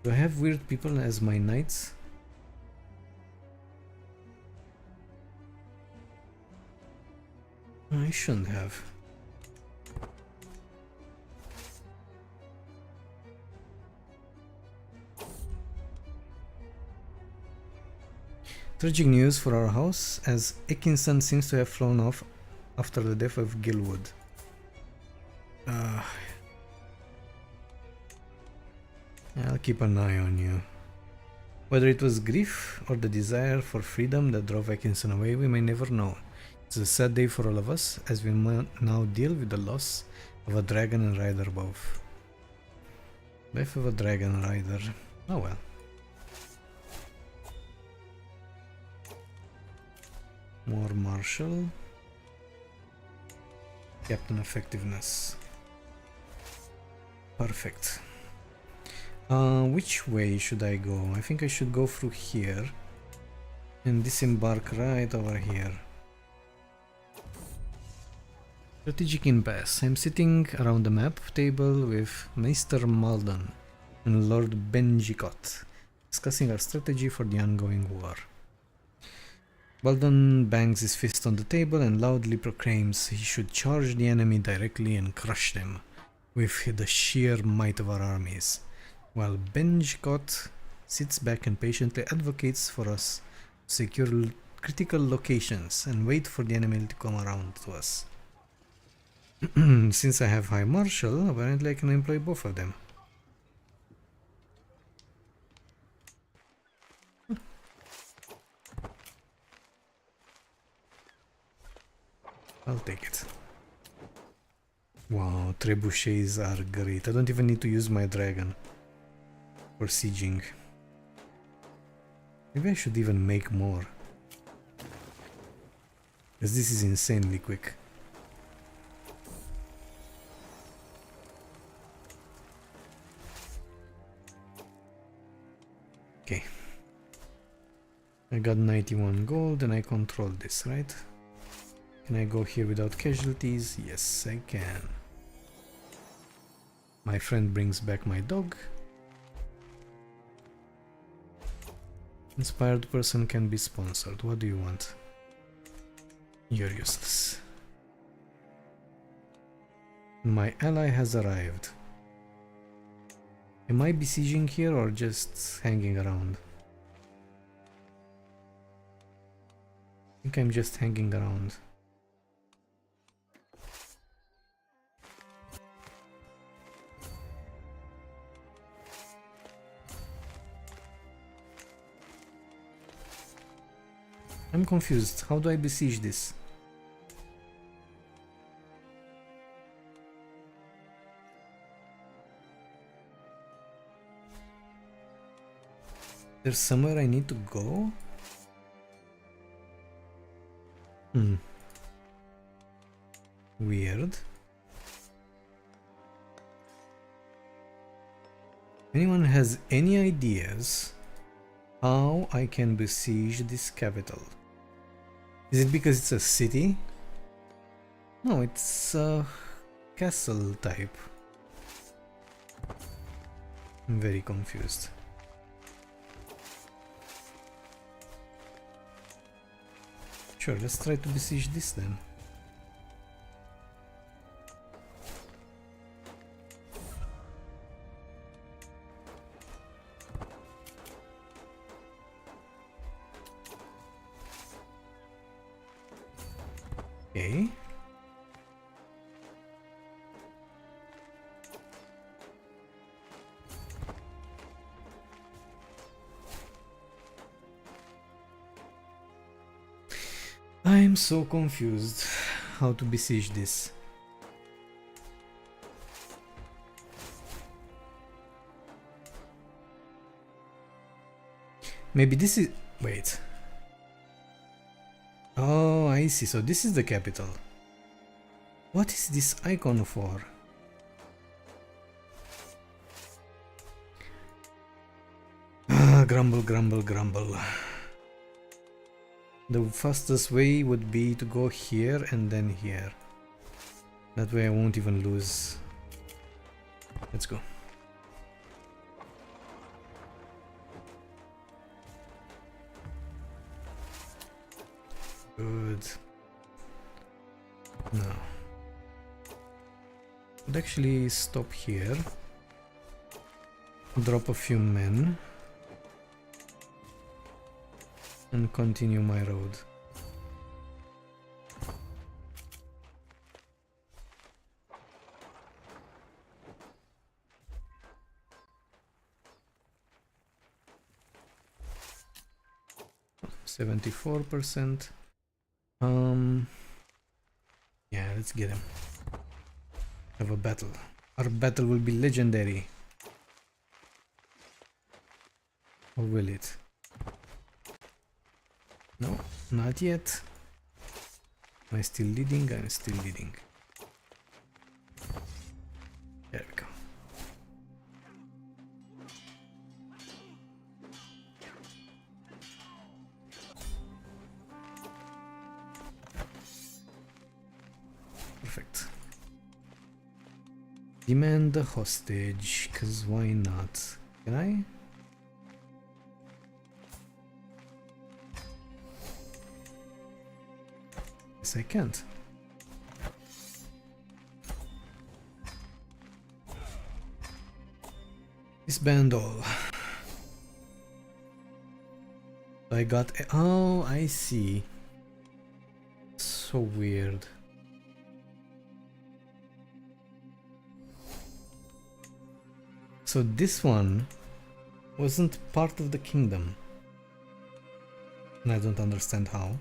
Do I have weird people as my knights? I shouldn't have. Tragic news for our house, as Ekinson seems to have flown off after the death of Gilwood. I'll keep an eye on you. Whether it was grief or the desire for freedom that drove Ekinson away, we may never know. It's a sad day for all of us, as we now deal with the loss of a dragon and rider both. Death of a dragon rider. Oh well. More martial. Captain effectiveness. Perfect. Which way should I go? I think I should go through here and disembark right over here. Strategic impasse. I'm sitting around the map table with Meister Malden and Lord Benjicot, discussing our strategy for the ongoing war. Malden bangs his fist on the table and loudly proclaims he should charge the enemy directly and crush them with the sheer might of our armies, while Benjicot sits back and patiently advocates for us to secure critical locations and wait for the enemy to come around to us. Since I have High Marshal, apparently I can employ both of them. I'll take it. Wow, trebuchets are great. I don't even need to use my dragon for sieging. Maybe I should even make more, because this is insanely quick. Okay. I got 91 gold and I control this, right? Can I go here without casualties? Yes, I can. My friend brings back my dog. Inspired person can be sponsored. What do you want? You're useless. My ally has arrived. Am I besieging here or just hanging around? I think I'm just hanging around. I'm confused. How do I besiege this? There's somewhere I need to go? Weird. Anyone has any ideas how I can besiege this capital? Is it because it's a city? No, it's a castle type. I'm very confused. Sure, let's try to besiege this then. Okay. I'm so confused how to besiege this. Maybe this is... wait. Oh, I see. So this is the capital. What is this icon for? Ah, grumble, grumble, grumble. The fastest way would be to go here and then here. That way I won't even lose. Let's go. Good. Now. I'd actually stop here. Drop a few men. And continue my road. %74%. Yeah, let's get him. Have a battle. Our battle will be legendary. Or will it? No, not yet. Am I still leading? I'm still leading. There we go. Perfect. Demand the hostage, cause why not? Can I? I can't. Disband all. I got. Oh, I see. So weird. So this one wasn't part of the kingdom. And I don't understand how.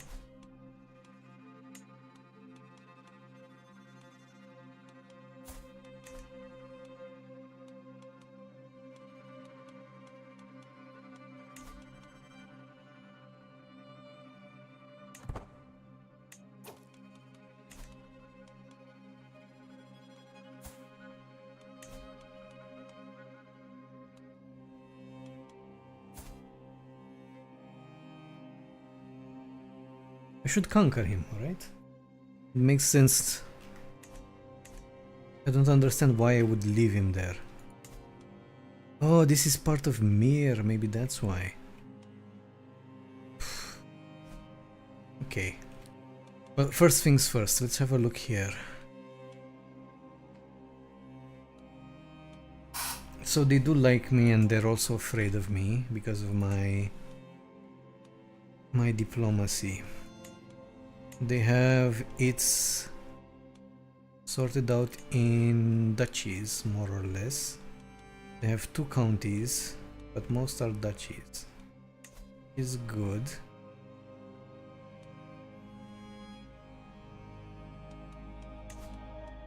I should conquer him, right? It makes sense. I don't understand why I would leave him there. Oh, this is part of Mir, maybe that's why. Okay. Well, first things first, let's have a look here. So they do like me and they're also afraid of me because of my diplomacy. They have its sorted out in duchies, more or less. They have 2 counties, but most are duchies. Is good.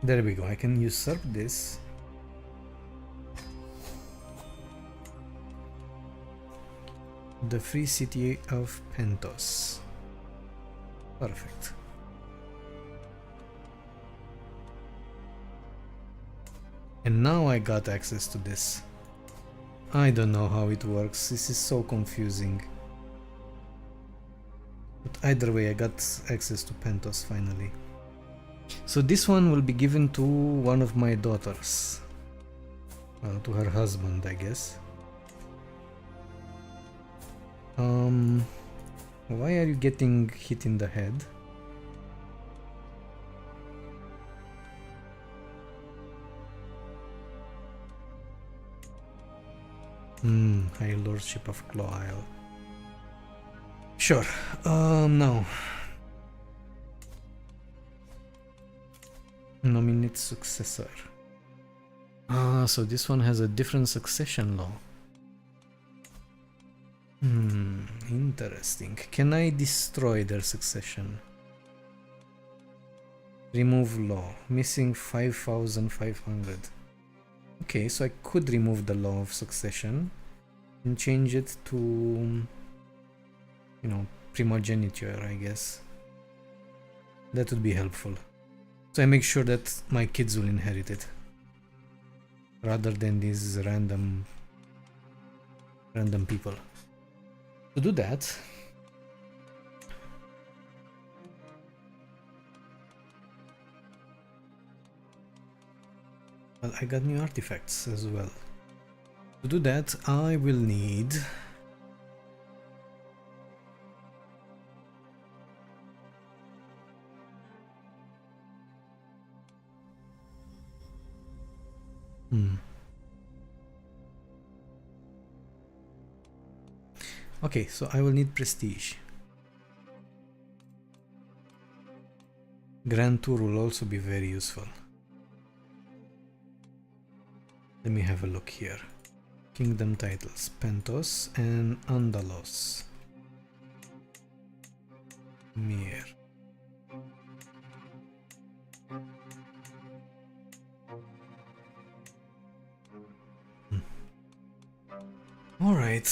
There we go, I can usurp this. The free city of Pentos. Perfect. And now I got access to this. I don't know how it works, this is so confusing. But either way, I got access to Pentos finally. So this one will be given to one of my daughters. Well, to her husband, I guess. Why are you getting hit in the head? High Lordship of Claw Isle. Sure. Now. Nominate successor. So this one has a different succession law. Interesting. Can I destroy their succession? Remove law. Missing 5,500. Okay, so I could remove the law of succession and change it to, you know, primogeniture, I guess. That would be helpful. So I make sure that my kids will inherit it, rather than these random people. To do that, well, I got new artifacts as well. To do that, I will need okay, so I will need prestige. Grand Tour will also be very useful. Let me have a look here. Kingdom titles, Pentos and Andalos. Mir. All right.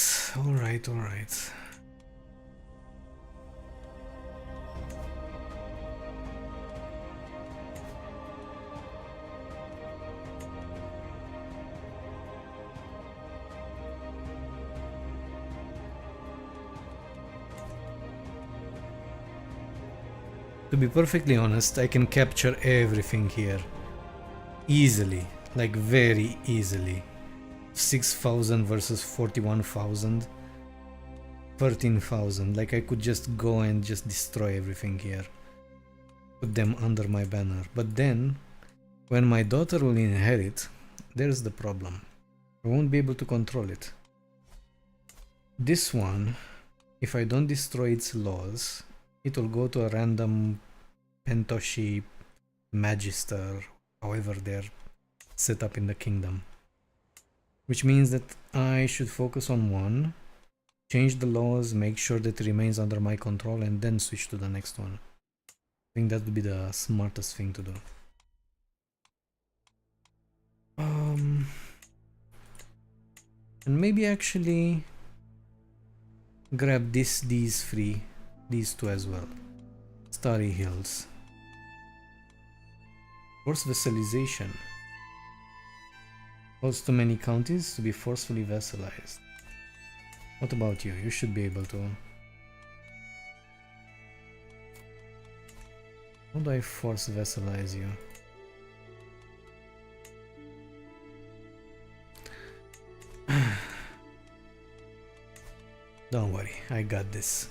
To be perfectly honest, I can capture everything here. Easily, like very easily. 6,000 versus 41,000. 13,000. Like I could just go and just destroy everything here. Put them under my banner. But then, when my daughter will inherit, there's the problem. I won't be able to control it. This one, if I don't destroy its laws, it will go to a random Pentoshi Magister, however they're set up in the kingdom. Which means that I should focus on one, change the laws, make sure that it remains under my control, and then switch to the next one. I think that would be the smartest thing to do. And maybe actually grab these two as well. Starry Hills. Forced vassalization. Holds too many counties to be forcefully vassalized. What about you? You should be able to. How do I force vassalize you? Don't worry, I got this.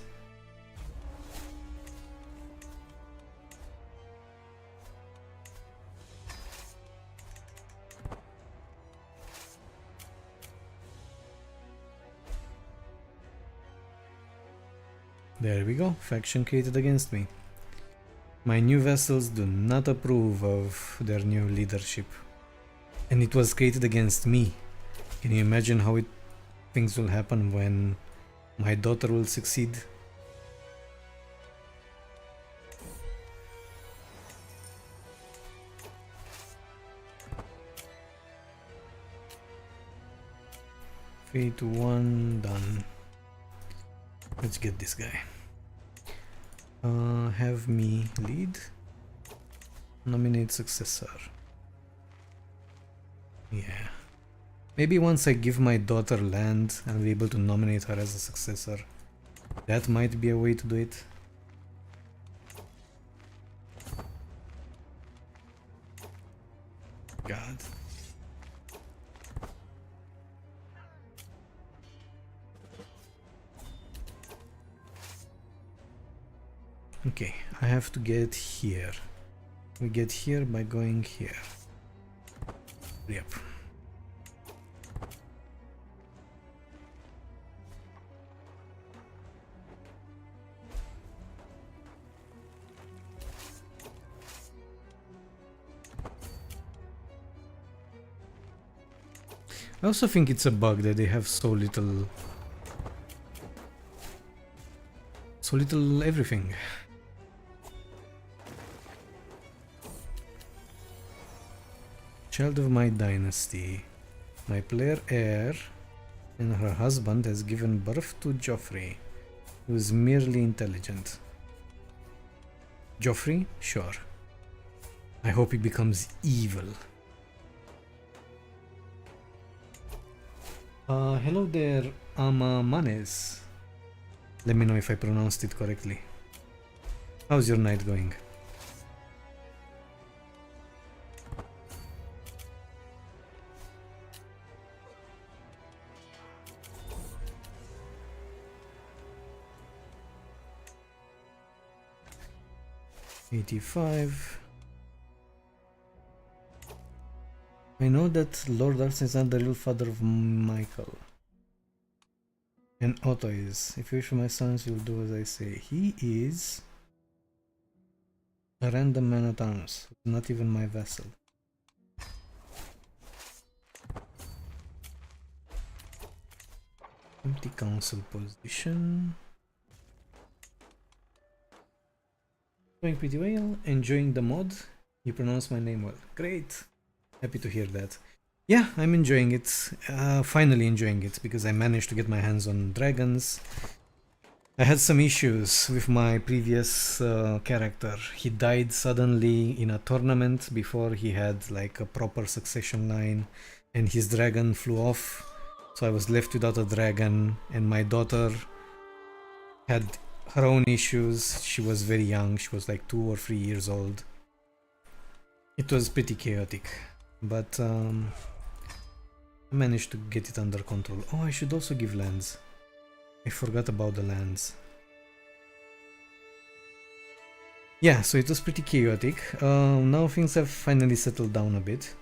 There we go, faction created against me. My new vassals do not approve of their new leadership. And it was created against me. Can you imagine how things will happen when my daughter will succeed? Fate 1 done. Let's get this guy. Have me lead. Nominate successor. Yeah. Maybe once I give my daughter land, I'll be able to nominate her as a successor. That might be a way to do it. God. Okay, I have to get here. We get here by going here. Yep. I also think it's a bug that they have so little everything. Child of my dynasty. My player heir and her husband has given birth to Joffrey, who is merely intelligent. Joffrey? Sure. I hope he becomes evil. Hello there, Manes. Let me know if I pronounced it correctly. How's your night going? $85. I know that Lord Arthur is not the real father of Michael. And Otto is. If you wish for my sons, you'll do as I say. He is a random man at arms, not even my vassal. Empty council position. Going pretty well. Enjoying the mod. You pronounce my name well. Great. Happy to hear that. Yeah, I'm enjoying it. Finally enjoying it because I managed to get my hands on dragons. I had some issues with my previous character. He died suddenly in a tournament before he had like a proper succession line, and his dragon flew off. So I was left without a dragon, and my daughter had her own issues. She was very young. She was like 2 or 3 years old. It was pretty chaotic, but I managed to get it under control. Oh, I should also give lands. I forgot about the lands. Yeah, so it was pretty chaotic. Now things have finally settled down a bit.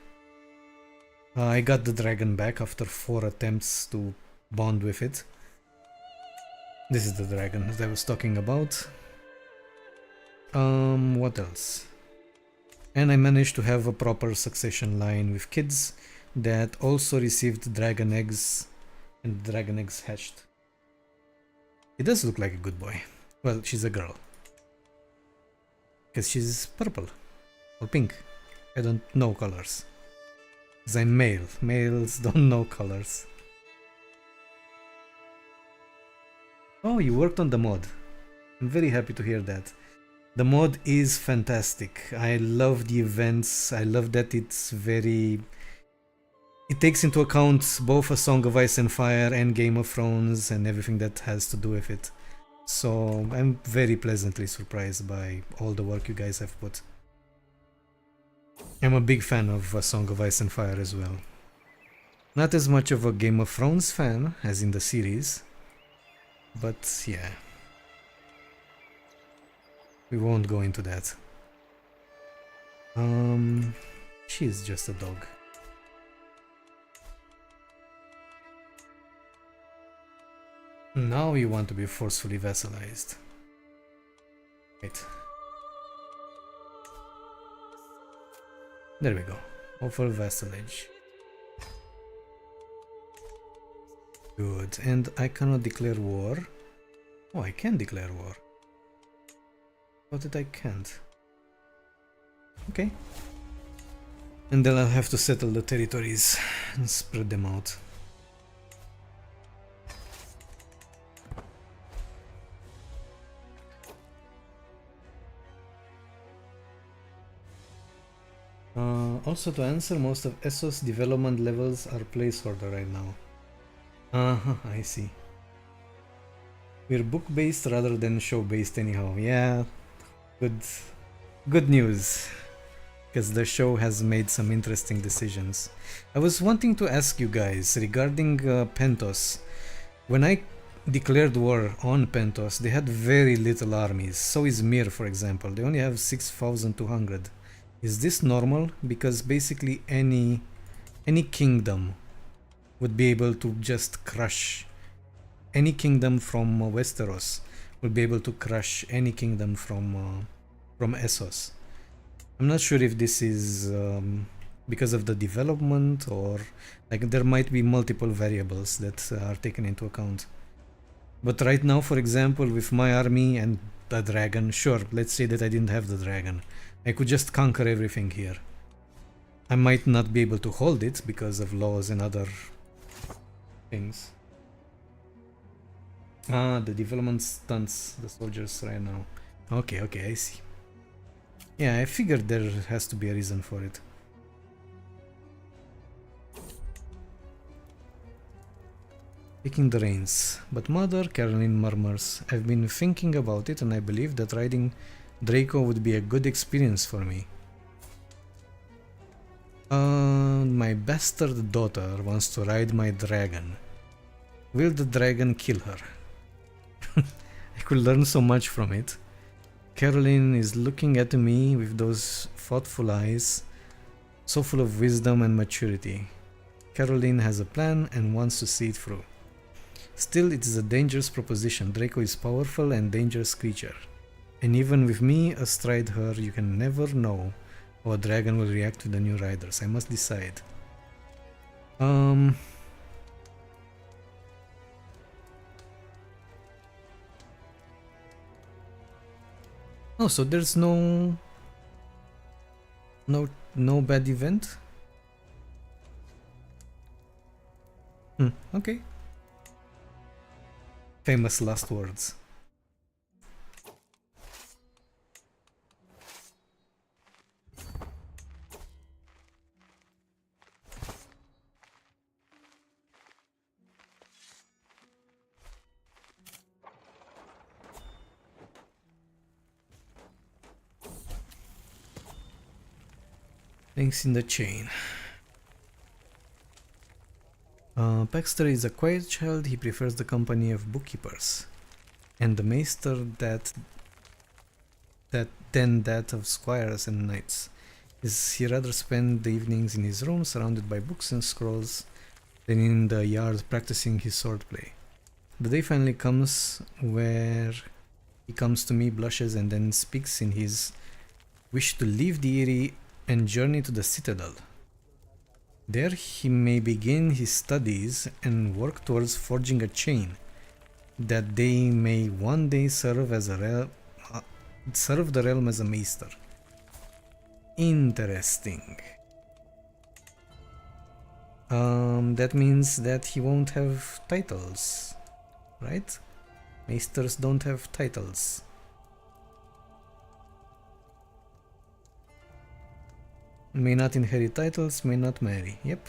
I got the dragon back after 4 attempts to bond with it. This is the dragon that I was talking about. What else? And I managed to have a proper succession line with kids that also received dragon eggs, and dragon eggs hatched. It does look like a good boy. Well, she's a girl. Because she's purple or pink. I don't know colors. Because I'm male. Males don't know colors. Oh, you worked on the mod. I'm very happy to hear that. The mod is fantastic. I love the events. I love that it's very... It takes into account both A Song of Ice and Fire and Game of Thrones and everything that has to do with it. So I'm very pleasantly surprised by all the work you guys have put. I'm a big fan of A Song of Ice and Fire as well. Not as much of a Game of Thrones fan as in the series, but yeah. We won't go into that. She's just a dog. Now you want to be forcefully vassalized. Right. There we go. Offer vassalage. Good. And I cannot declare war. Oh, I can declare war. Thought that I can't. Okay. And then I'll have to settle the territories and spread them out. Also to answer, most of Essos development levels are placeholder right now. Uh-huh, I see. We're book-based rather than show-based anyhow. Yeah, good news. Because the show has made some interesting decisions. I was wanting to ask you guys regarding Pentos. When I declared war on Pentos, they had very little armies. So is Mir, for example. They only have 6,200. Is this normal? Because basically any kingdom would be able to just crush any kingdom from Westeros would be able to crush any kingdom from Essos. I'm not sure if this is because of the development or like there might be multiple variables that are taken into account. But right now, for example, with my army and the dragon, sure, let's say that I didn't have the dragon. I could just conquer everything here. I might not be able to hold it because of laws and other things. Ah, the development stunts the soldiers right now. Okay, okay, I see. Yeah, I figured there has to be a reason for it. Taking the reins. But Mother, Caroline murmurs, I've been thinking about it and I believe that riding Draco would be a good experience for me. My bastard daughter wants to ride my dragon. Will the dragon kill her? I could learn so much from it. Caroline is looking at me with those thoughtful eyes, so full of wisdom and maturity. Caroline has a plan and wants to see it through. Still, it is a dangerous proposition. Draco is powerful and dangerous creature. And even with me astride her, you can never know how a dragon will react to the new riders. I must decide. Oh, so there's no bad event? Okay. Famous last words. Links in the chain. Baxter is a quiet child. He prefers the company of bookkeepers, and the maester than that of squires and knights. He rather spend the evenings in his room, surrounded by books and scrolls, than in the yard practicing his swordplay. The day finally comes where he comes to me, blushes, and then speaks in his wish to leave the Eyrie and journey to the Citadel. There he may begin his studies and work towards forging a chain that they may one day serve the realm as a maester. Interesting. That means that he won't have titles, right? Maesters don't have titles. May not inherit titles, may not marry. Yep.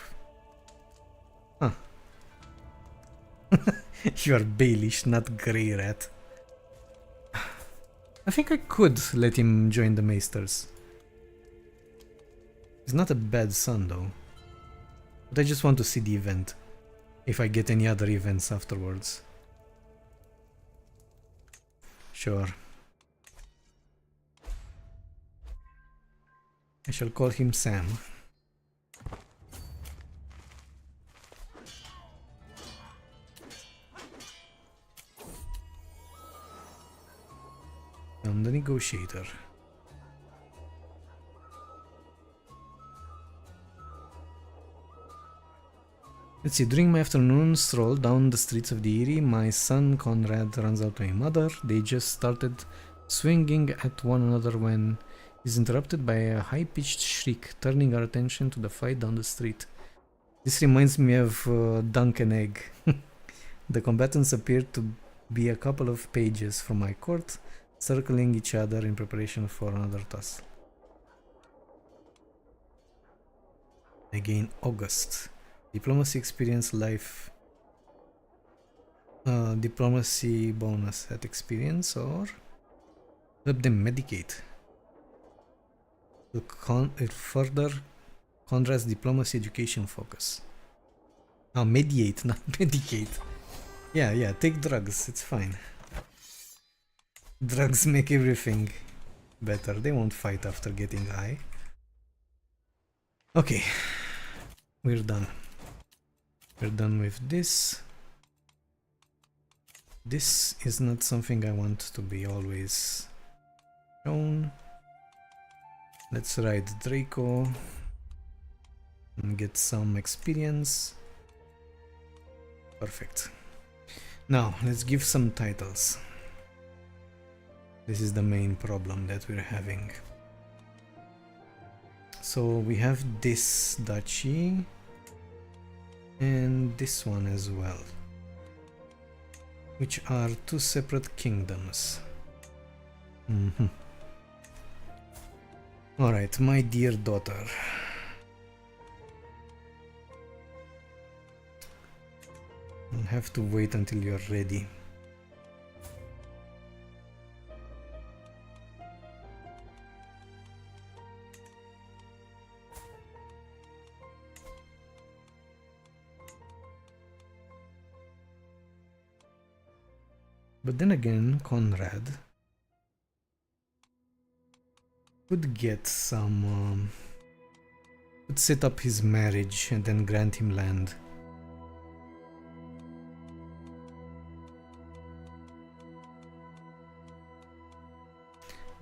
Huh. You are Baelish, not Grey Rat. I think I could let him join the Maesters. He's not a bad son though. But I just want to see the event. If I get any other events afterwards. Sure. I shall call him Sam. I'm the negotiator. Let's see, during my afternoon stroll down the streets of the Eyrie, my son Conrad runs out to my mother. They just started swinging at one another when he's interrupted by a high-pitched shriek, turning our attention to the fight down the street. This reminds me of Dunk and Egg. The combatants appear to be a couple of pages from my court, circling each other in preparation for another tussle. I gain August. Diplomacy experience life. Diplomacy bonus at experience or help them medicate. It further contrasts diplomacy education focus. Mediate, not medicate. Yeah, take drugs, it's fine. Drugs make everything better. They won't fight after getting high. Okay, we're done. We're done with this. This is not something I want to be always shown. Let's ride Draco and get some experience. Perfect. Now, let's give some titles. This is the main problem that we're having. So we have this duchy and this one as well, which are two separate kingdoms. Alright, my dear daughter. I'll have to wait until you're ready. But then again, Conrad could get some... could set up his marriage and then grant him land.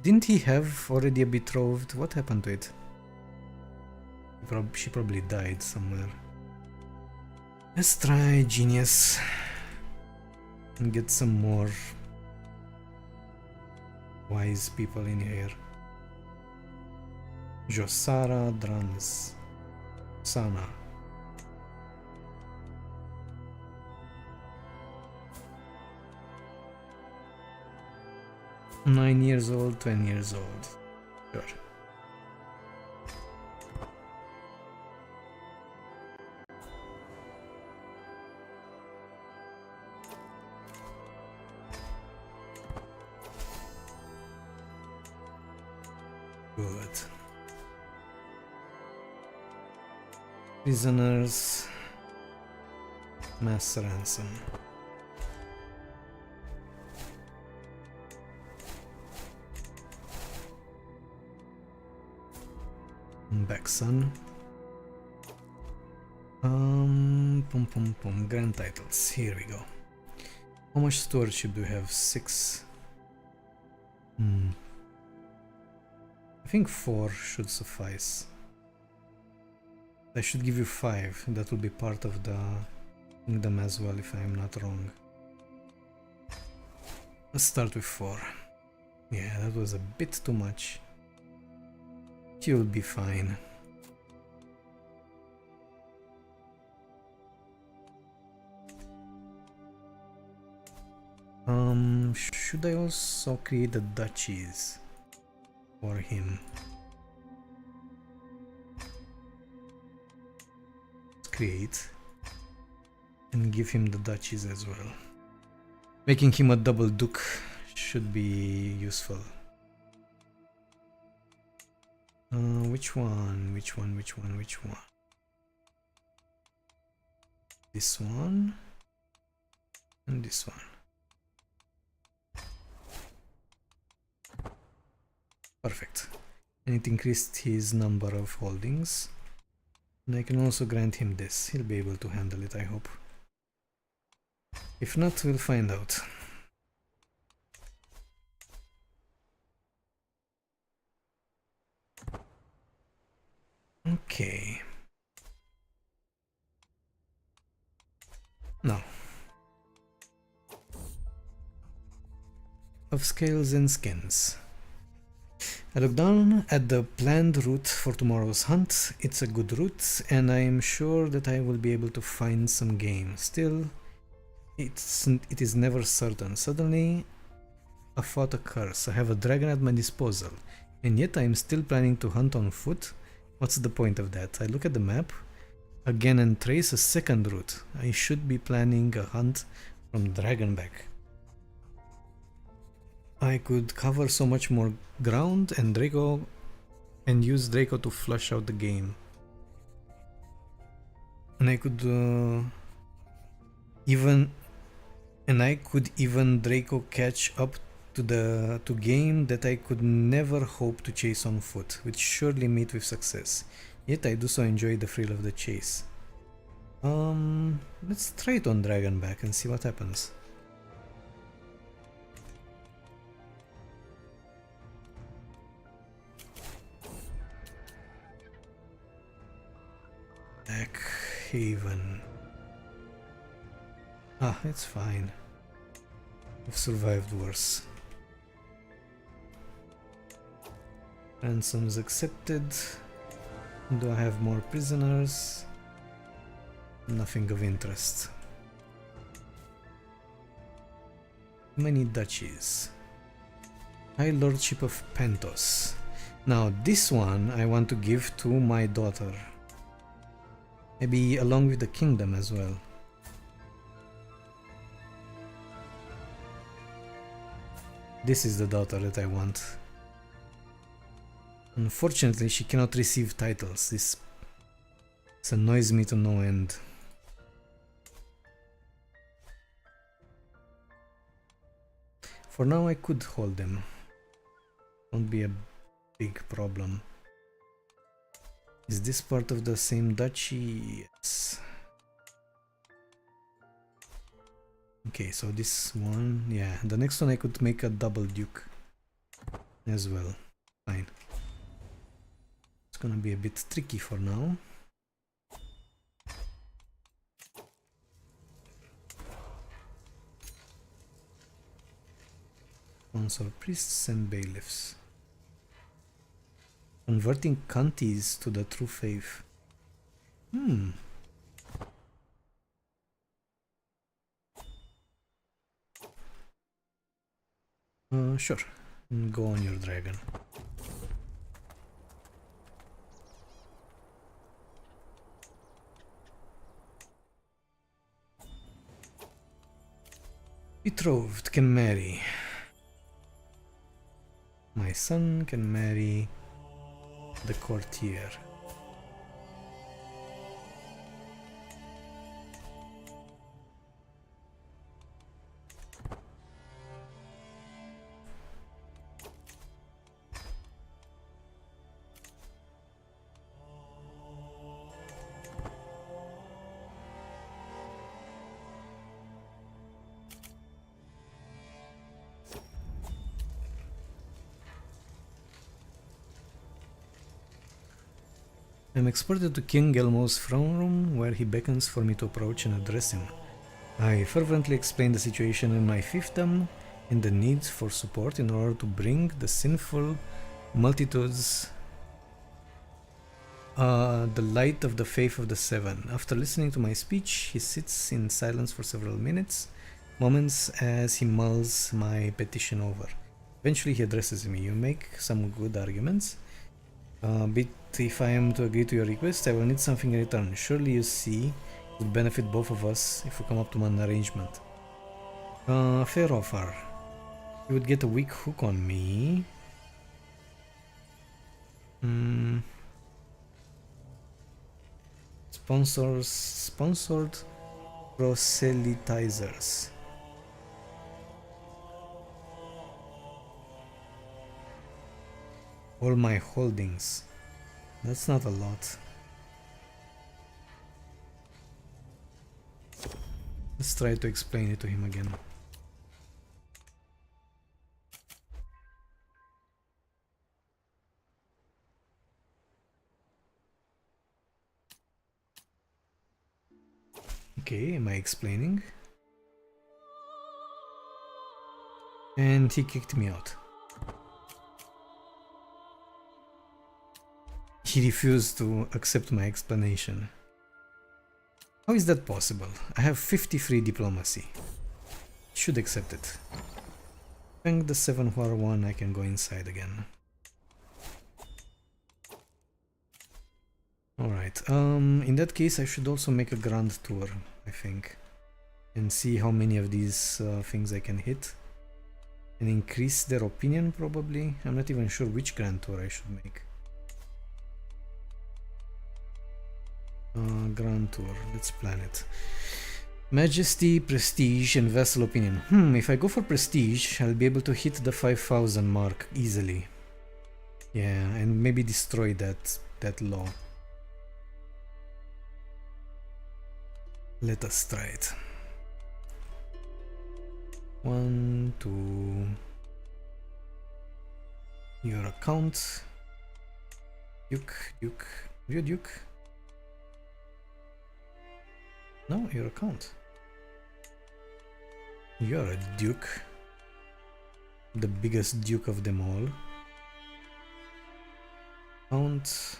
Didn't he have already a betrothed? What happened to it? She probably died somewhere. Let's try genius and get some more wise people in here. Josara Drans Sana. Nine years old, 20 years old. Sure. Good. Prisoners. Mass ransom. Back son. Grand titles. Here we go. How much stewardship do we have? 6. I think 4 should suffice. I should give you 5. That will be part of the kingdom as well, if I am not wrong. Let's start with 4. Yeah, that was a bit too much. You'll be fine. Should I also create the duchies for him? Let's create and give him the duchies as well. Making him a double duke should be useful. Which one? This one and this one. Perfect. And it increased his number of holdings. And I can also grant him this. He'll be able to handle it, I hope. If not, we'll find out. Okay. Now. Of scales and skins. I look down at the planned route for tomorrow's hunt. It's a good route, and I am sure that I will be able to find some game. Still, it is never certain. Suddenly, a thought occurs. I have a dragon at my disposal, and yet I am still planning to hunt on foot. What's the point of that? I look at the map again and trace a second route. I should be planning a hunt from Dragonback. I could cover so much more ground and use Draco to flush out the game. And I could even Draco catch up to game that I could never hope to chase on foot, which surely meet with success. Yet I do so enjoy the thrill of the chase. Let's try it on Dragonback and see what happens. Black Haven. Ah, it's fine. I've survived worse. Ransoms accepted. Do I have more prisoners? Nothing of interest. Many duchies. High Lordship of Pentos. Now this one I want to give to my daughter. Maybe along with the kingdom as well. This is the daughter that I want. Unfortunately, she cannot receive titles. This annoys me to no end. For now, I could hold them. Won't be a big problem. Is this part of the same duchy? Yes. Okay, so this one, yeah. The next one I could make a double duke as well. Fine. It's gonna be a bit tricky for now. Sponsor priests and bailiffs. Converting Kantis to the true faith. Sure. Go on your dragon. Betrothed can marry. My son can marry the courtier. I'm escorted to King Elmo's throne room, where he beckons for me to approach and address him. I fervently explain the situation in my fiefdom and the need for support in order to bring the sinful multitudes the light of the faith of the Seven. After listening to my speech, he sits in silence for several moments as he mulls my petition over. Eventually he addresses me. You make some good arguments. But if I am to agree to your request, I will need something in return. Surely you see, it would benefit both of us if we come up to an arrangement. Fair offer. You would get a weak hook on me. Sponsored proselytizers. All my holdings. That's not a lot. Let's try to explain it to him again. Okay, am I explaining? And he kicked me out. He refused to accept my explanation. How is that possible? I have 53 diplomacy. Should accept it. Thank the 7 who are 1, I can go inside again. Alright, in that case I should also make a grand tour, I think, and see how many of these things I can hit and increase their opinion probably. I'm not even sure which grand tour I should make. Grand tour, let's plan it. Majesty, prestige and vassal opinion. If I go for prestige I'll be able to hit the 5,000 mark easily. Yeah, and maybe destroy that law. Let us try it. 1, 2. Your account. Duke. Are you Duke? No, your account. You're a Duke. The biggest Duke of them all. Count.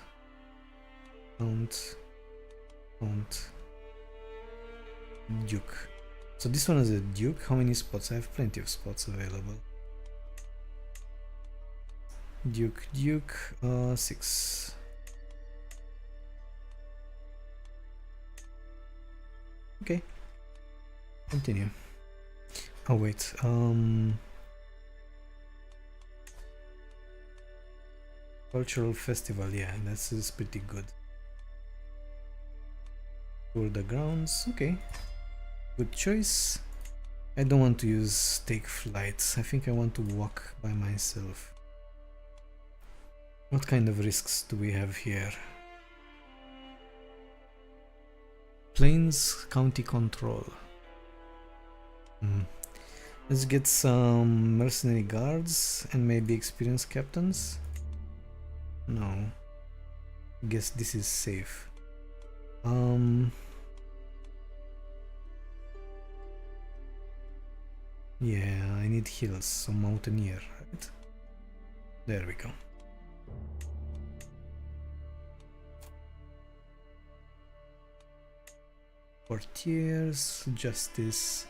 Duke. So this one is a Duke. How many spots? I have plenty of spots available. Duke, 6. Okay. Continue. Oh wait, cultural festival, yeah, that's pretty good. Tour the grounds, okay. Good choice. I don't want to use take flights. I think I want to walk by myself. What kind of risks do we have here? Plains County Control. Let's get some mercenary guards and maybe experienced captains. No. Guess this is safe. Yeah, I need hills, so mountaineer, right? There we go. Courtiers, justice.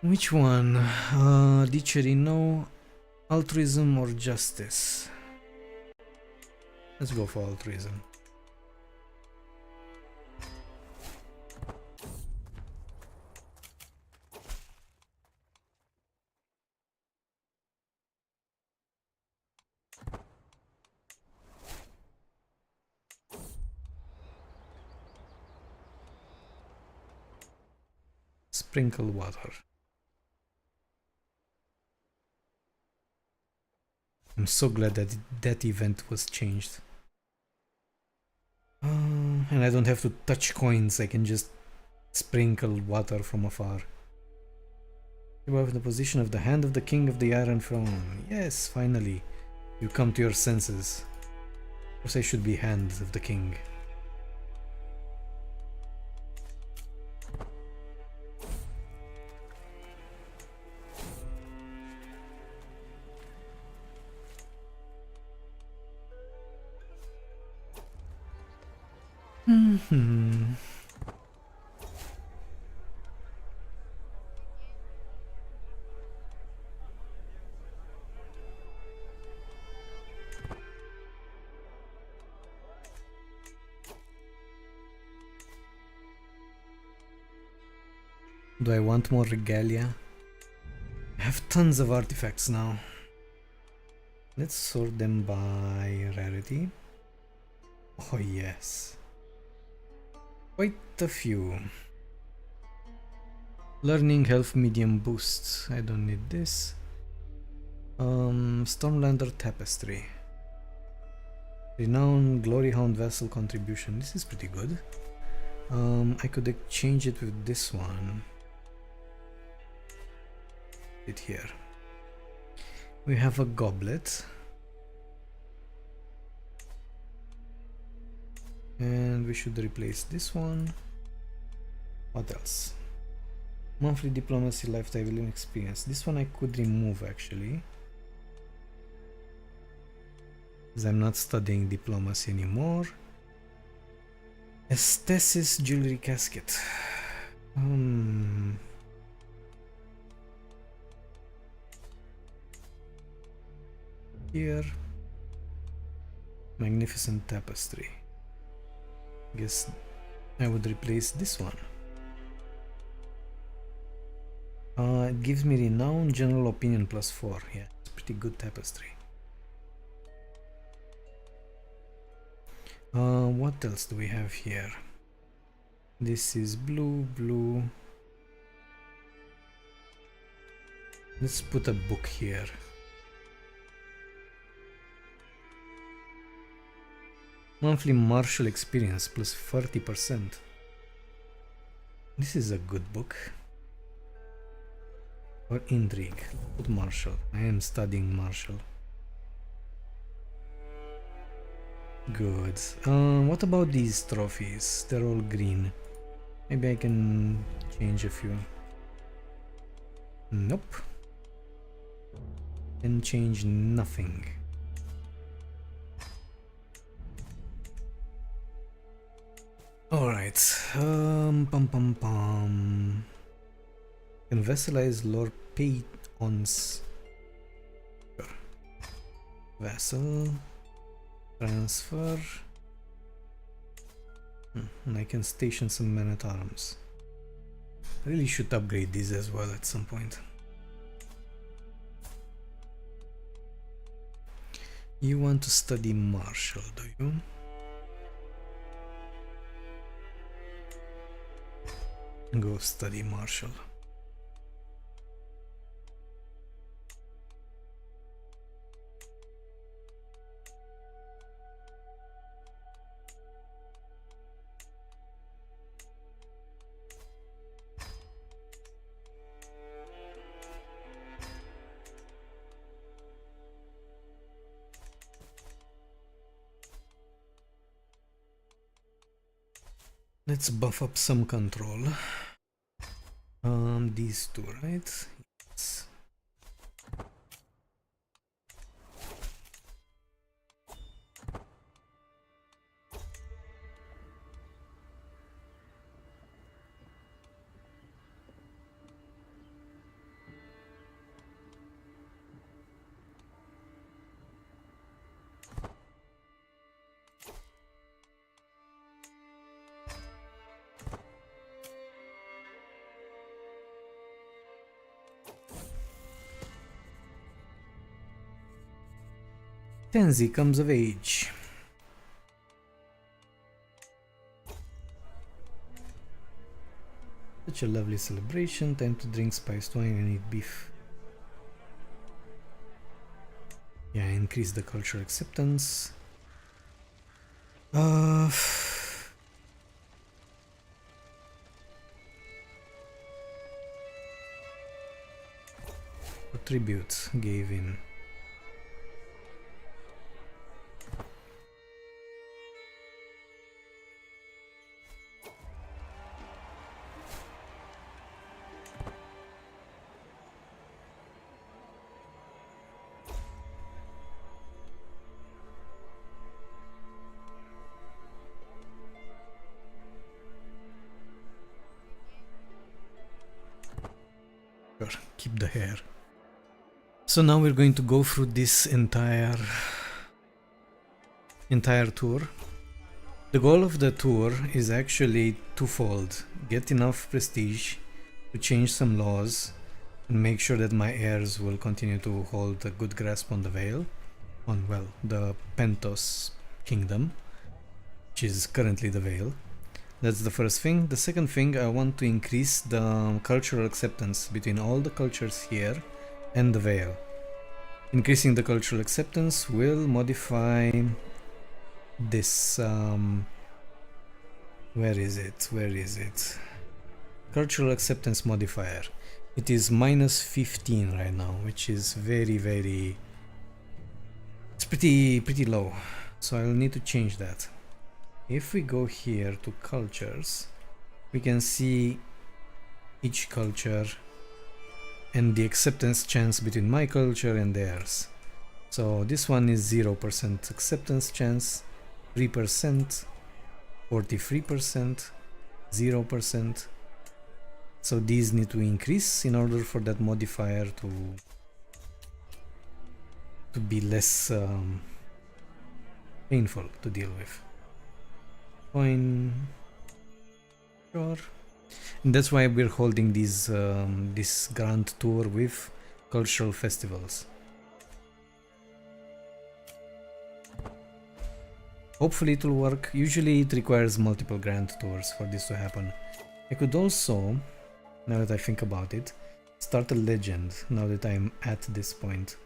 Which one? Ditchery, no. Altruism or justice? Let's go for altruism. Sprinkle water. I'm so glad that that event was changed. And I don't have to touch coins, I can just sprinkle water from afar. Above the position of the hand of the King of the Iron Throne. Yes, finally, you come to your senses. Of course I should be hand of the king. Do I want more regalia? I have tons of artifacts now. Let's sort them by rarity. Oh yes. Quite a few. Learning health medium boosts. I don't need this. Stormlander tapestry. Renown glory hound vassal contribution. This is pretty good. I could exchange it with this one. It here. We have a goblet. And we should replace this one. What else? Monthly diplomacy lifetime experience. This one I could remove actually, because I'm not studying diplomacy anymore. Aesthesis jewelry casket. Here. Magnificent tapestry. Guess I would replace this one. It gives me renown, general opinion +4. Yeah, it's pretty good tapestry. What else do we have here? This is blue. Let's put a book here. Monthly martial experience +30%. This is a good book. Or intrigue. Put martial. I am studying martial. Good. What about these trophies? They're all green. Maybe I can change a few. Nope. Can change nothing. Alright. Can vassalize Lord Payton's vassal. Transfer. And I can station some men at arms. I really should upgrade these as well at some point. You want to study martial, do you? Go study martial. Let's buff up some control. These two, right? Yes. Tenzi comes of age. Such a lovely celebration. Time to drink spiced wine and eat beef. Yeah, increase the cultural acceptance. Tribute gave in. Keep the hair. So now we're going to go through this entire tour. The goal of the tour is actually twofold. Get enough prestige to change some laws and make sure that my heirs will continue to hold a good grasp on the Vale, on, well, the Pentos kingdom, which is currently the Vale. That's the first thing. The second thing, I want to increase the cultural acceptance between all the cultures here and the Vale. Increasing the cultural acceptance will modify this, where is it? Cultural acceptance modifier. It is -15 right now, which is very, it's pretty low. So I'll need to change that. If we go here to cultures, we can see each culture and the acceptance chance between my culture and theirs. So this one is 0% acceptance chance, 3%, 43%, 0%. So these need to increase in order for that modifier to be less painful to deal with. Join. Sure. And that's why we're holding these this grand tour with cultural festivals. Hopefully it will work. Usually it requires multiple grand tours for this to happen. I could also, now that I think about it, start a legend now that I'm at this point.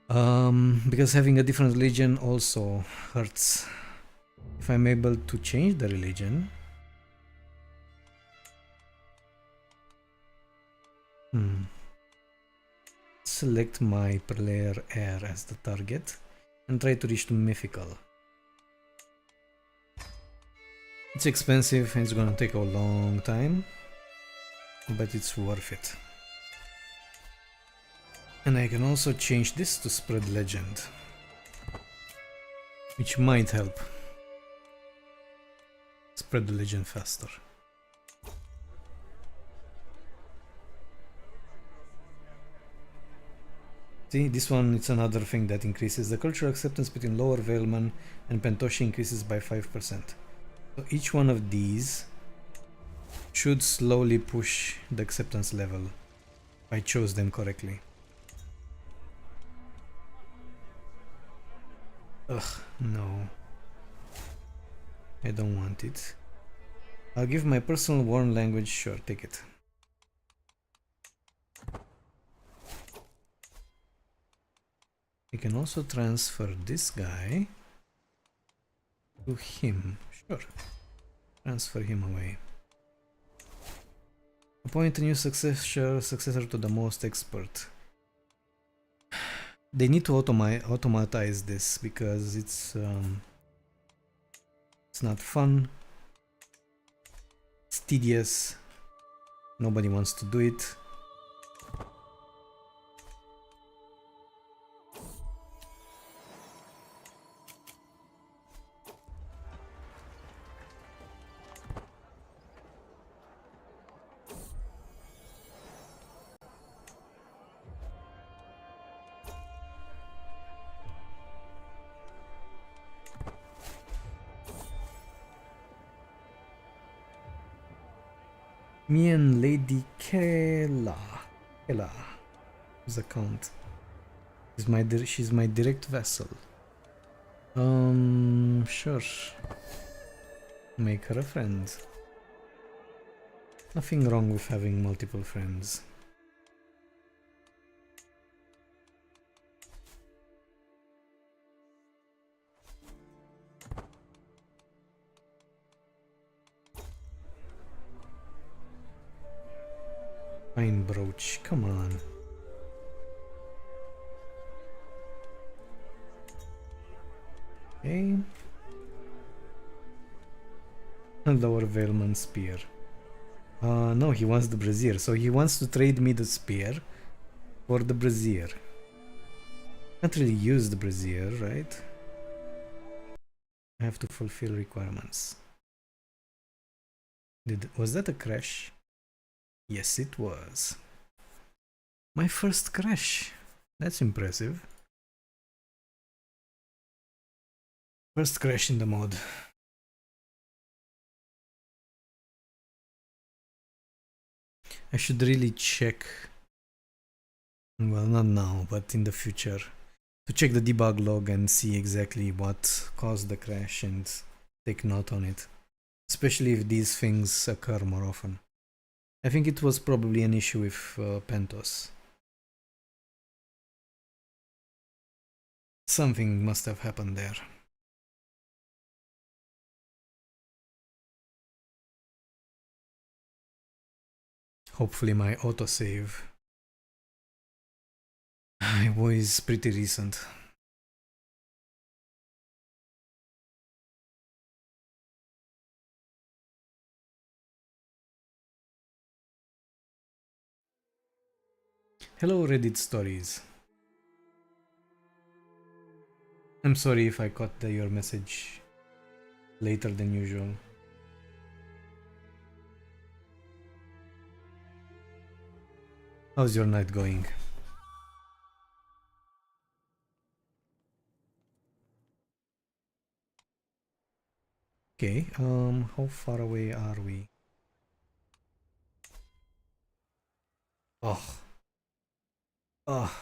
Because having a different religion also hurts. If I'm able to change the religion... Select my player heir as the target and try to reach to mythical. It's expensive and it's gonna take a long time, but it's worth it. And I can also change this to spread legend, which might help spread the legend faster. See, this one, it's another thing that increases the cultural acceptance between Lower Valeman and Pentoshi increases by 5%. So each one of these should slowly push the acceptance level if I chose them correctly. Ugh, no. I don't want it. I'll give my personal warm language, sure, take it. We can also transfer this guy to him, sure. Transfer him away. Appoint a new successor to the most expert. They need to automatize this because it's not fun. It's tedious. Nobody wants to do it. Me and Lady Kela. Whose account? She's my direct vassal. Sure. Make her a friend. Nothing wrong with having multiple friends. Fine brooch, come on. Okay. Lower Valeman spear. No, he wants the brazier, so he wants to trade me the spear for the brazier. Can't really use the brazier, right? I have to fulfill requirements. Was that a crash? Yes, it was. My first crash. That's impressive. First crash in the mod. I should really check. Well, not now, but in the future. To check the debug log and see exactly what caused the crash and take note on it. Especially if these things occur more often. I think it was probably an issue with Pentos. Something must have happened there. Hopefully my autosave was pretty recent. Hello Reddit stories. I'm sorry if I caught your message later than usual. How's your night going? Okay, how far away are we? Oh. Oh.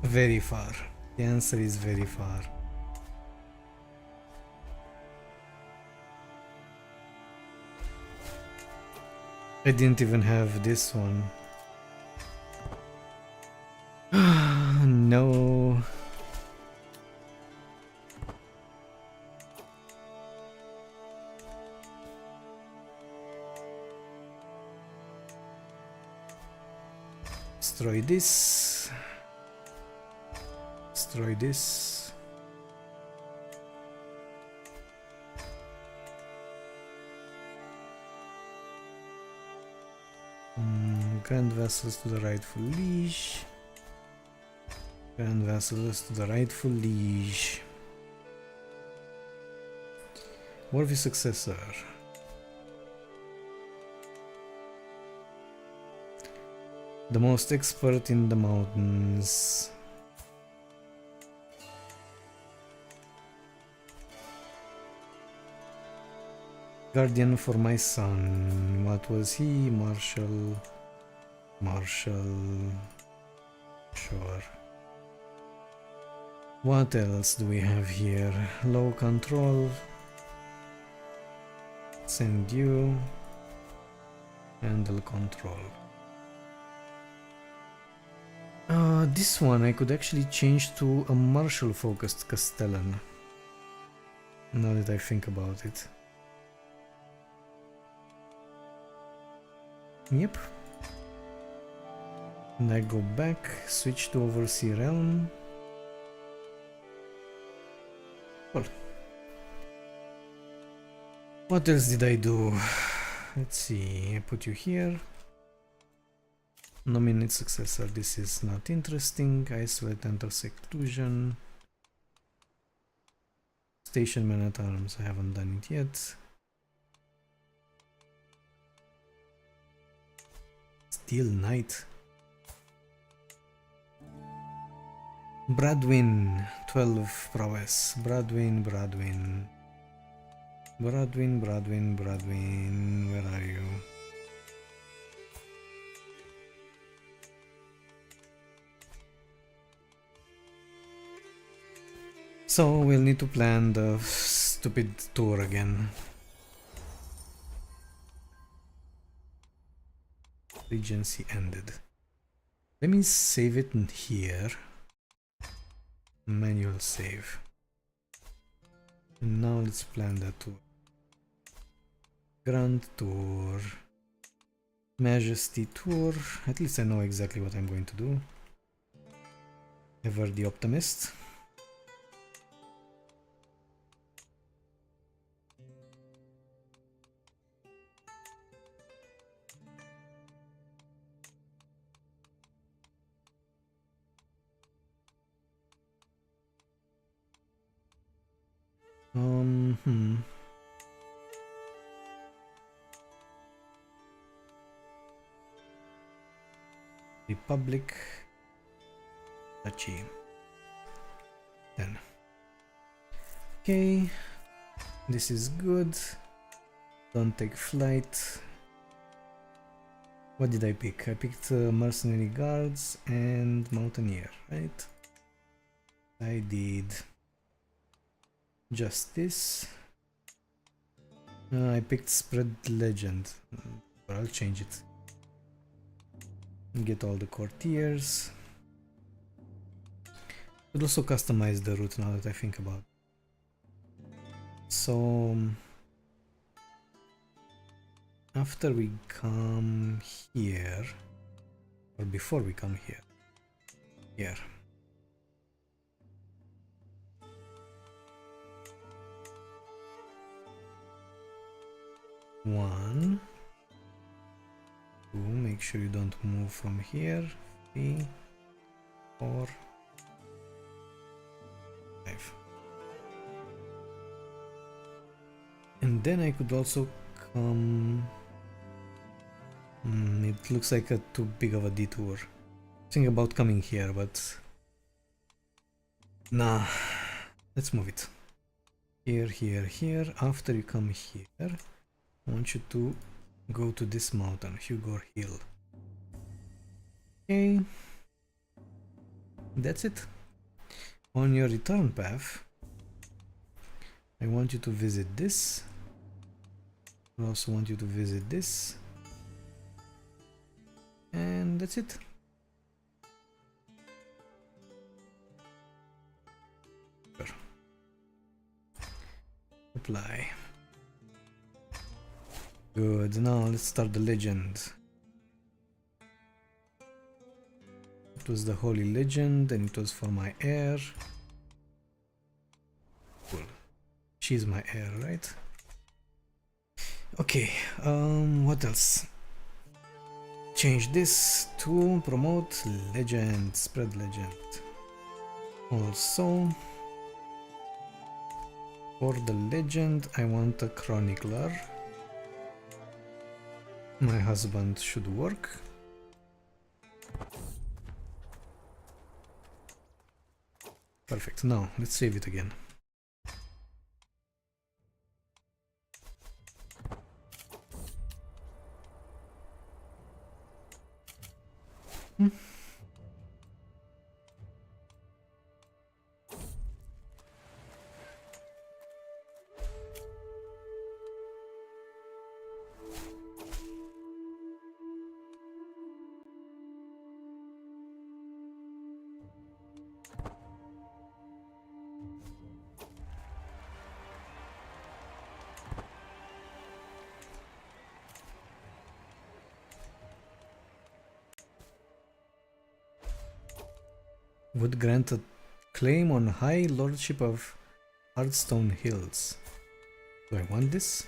Very far. The answer is very far. I didn't even have this one. No. Destroy this. Destroy this. Grand vassals to the rightful liege. Grand vassals to the rightful liege. Worthy successor. The most expert in the mountains. Guardian for my son. What was he? Marshal. Marshal. Sure. What else do we have here? Low control. Send you. Handle control. This one I could actually change to a martial focused Castellan. Now that I think about it. Yep. And I go back, switch to Oversea Realm. Well. What else did I do? Let's see, I put you here. Nominate successor, this is not interesting. Isolate, enter seclusion. Station man at arms, I haven't done it yet. Steel Knight. Bradwin, 12 prowess. Bradwin. Bradwin, where are you? So we'll need to plan the stupid tour again. Regency ended. Let me save it in here. Manual save. And now let's plan that tour. Grand Tour. Majesty Tour. At least I know exactly what I'm going to do. Ever the Optimist. Republic. Duchy. 10. Okay. This is good. Don't take flight. What did I pick? I picked Mercenary Guards and Mountaineer, right? I did. Justice. I picked Spread Legend, but I'll change it. Get all the courtiers. Could also customize the route now that I think about it. So after we come here, or before we come here. One, two, make sure you don't move from here. 3, 4, 5. And then I could also come. It looks like a too big of a detour. Think about coming here, but nah, let's move it. Here, here, here. After you come here, I want you to go to this mountain, Hugor Hill. Okay. That's it. On your return path, I want you to visit this. I also want you to visit this. And that's it. Sure. Apply. Good, now let's start the legend. It was the holy legend and it was for my heir. Cool. She's my heir, right? Okay, what else? Change this to promote legend, spread legend. Also, for the legend, I want a chronicler. My husband should work. Perfect. Now, let's save it again. Would grant a claim on high lordship of Hardstone Hills. Do I want this?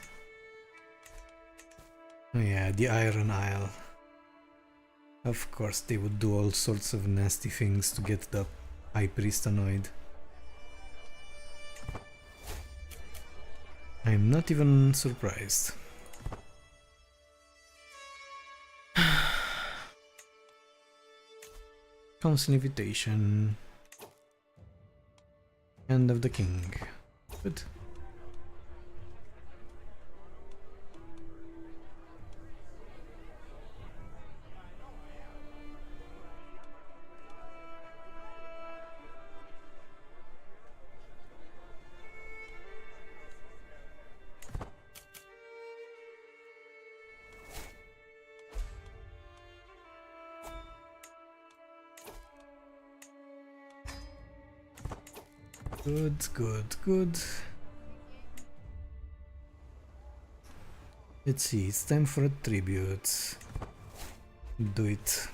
Oh yeah, the Iron Isle. Of course, they would do all sorts of nasty things to get the High Priest annoyed. I'm not even surprised. Council invitation. Hand of the King. Good. Good, good, good. Let's see, it's time for a tribute. Do it.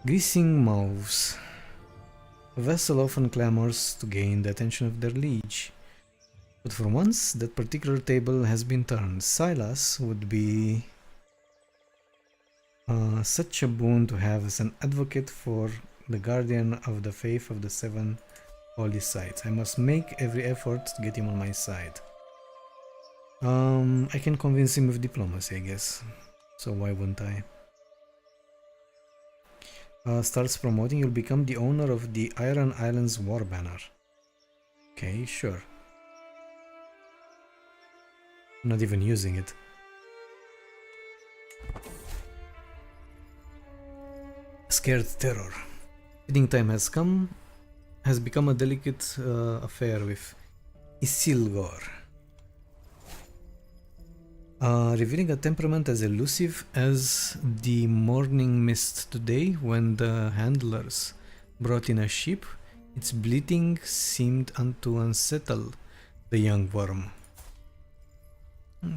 Greasing mouths. A vessel often clamors to gain the attention of their liege. But for once, that particular table has been turned. Silas would be such a boon to have as an advocate for the guardian of the faith of the 7 holy sites. I must make every effort to get him on my side. I can convince him with diplomacy, I guess. So why wouldn't I? Starts promoting, you'll become the owner of the Iron Islands War Banner. Okay, sure. I'm not even using it. Scared terror. Feeding time has become a delicate affair with Isilgor. Revealing a temperament as elusive as the morning mist today when the handlers brought in a sheep, its bleating seemed to unsettle the young worm.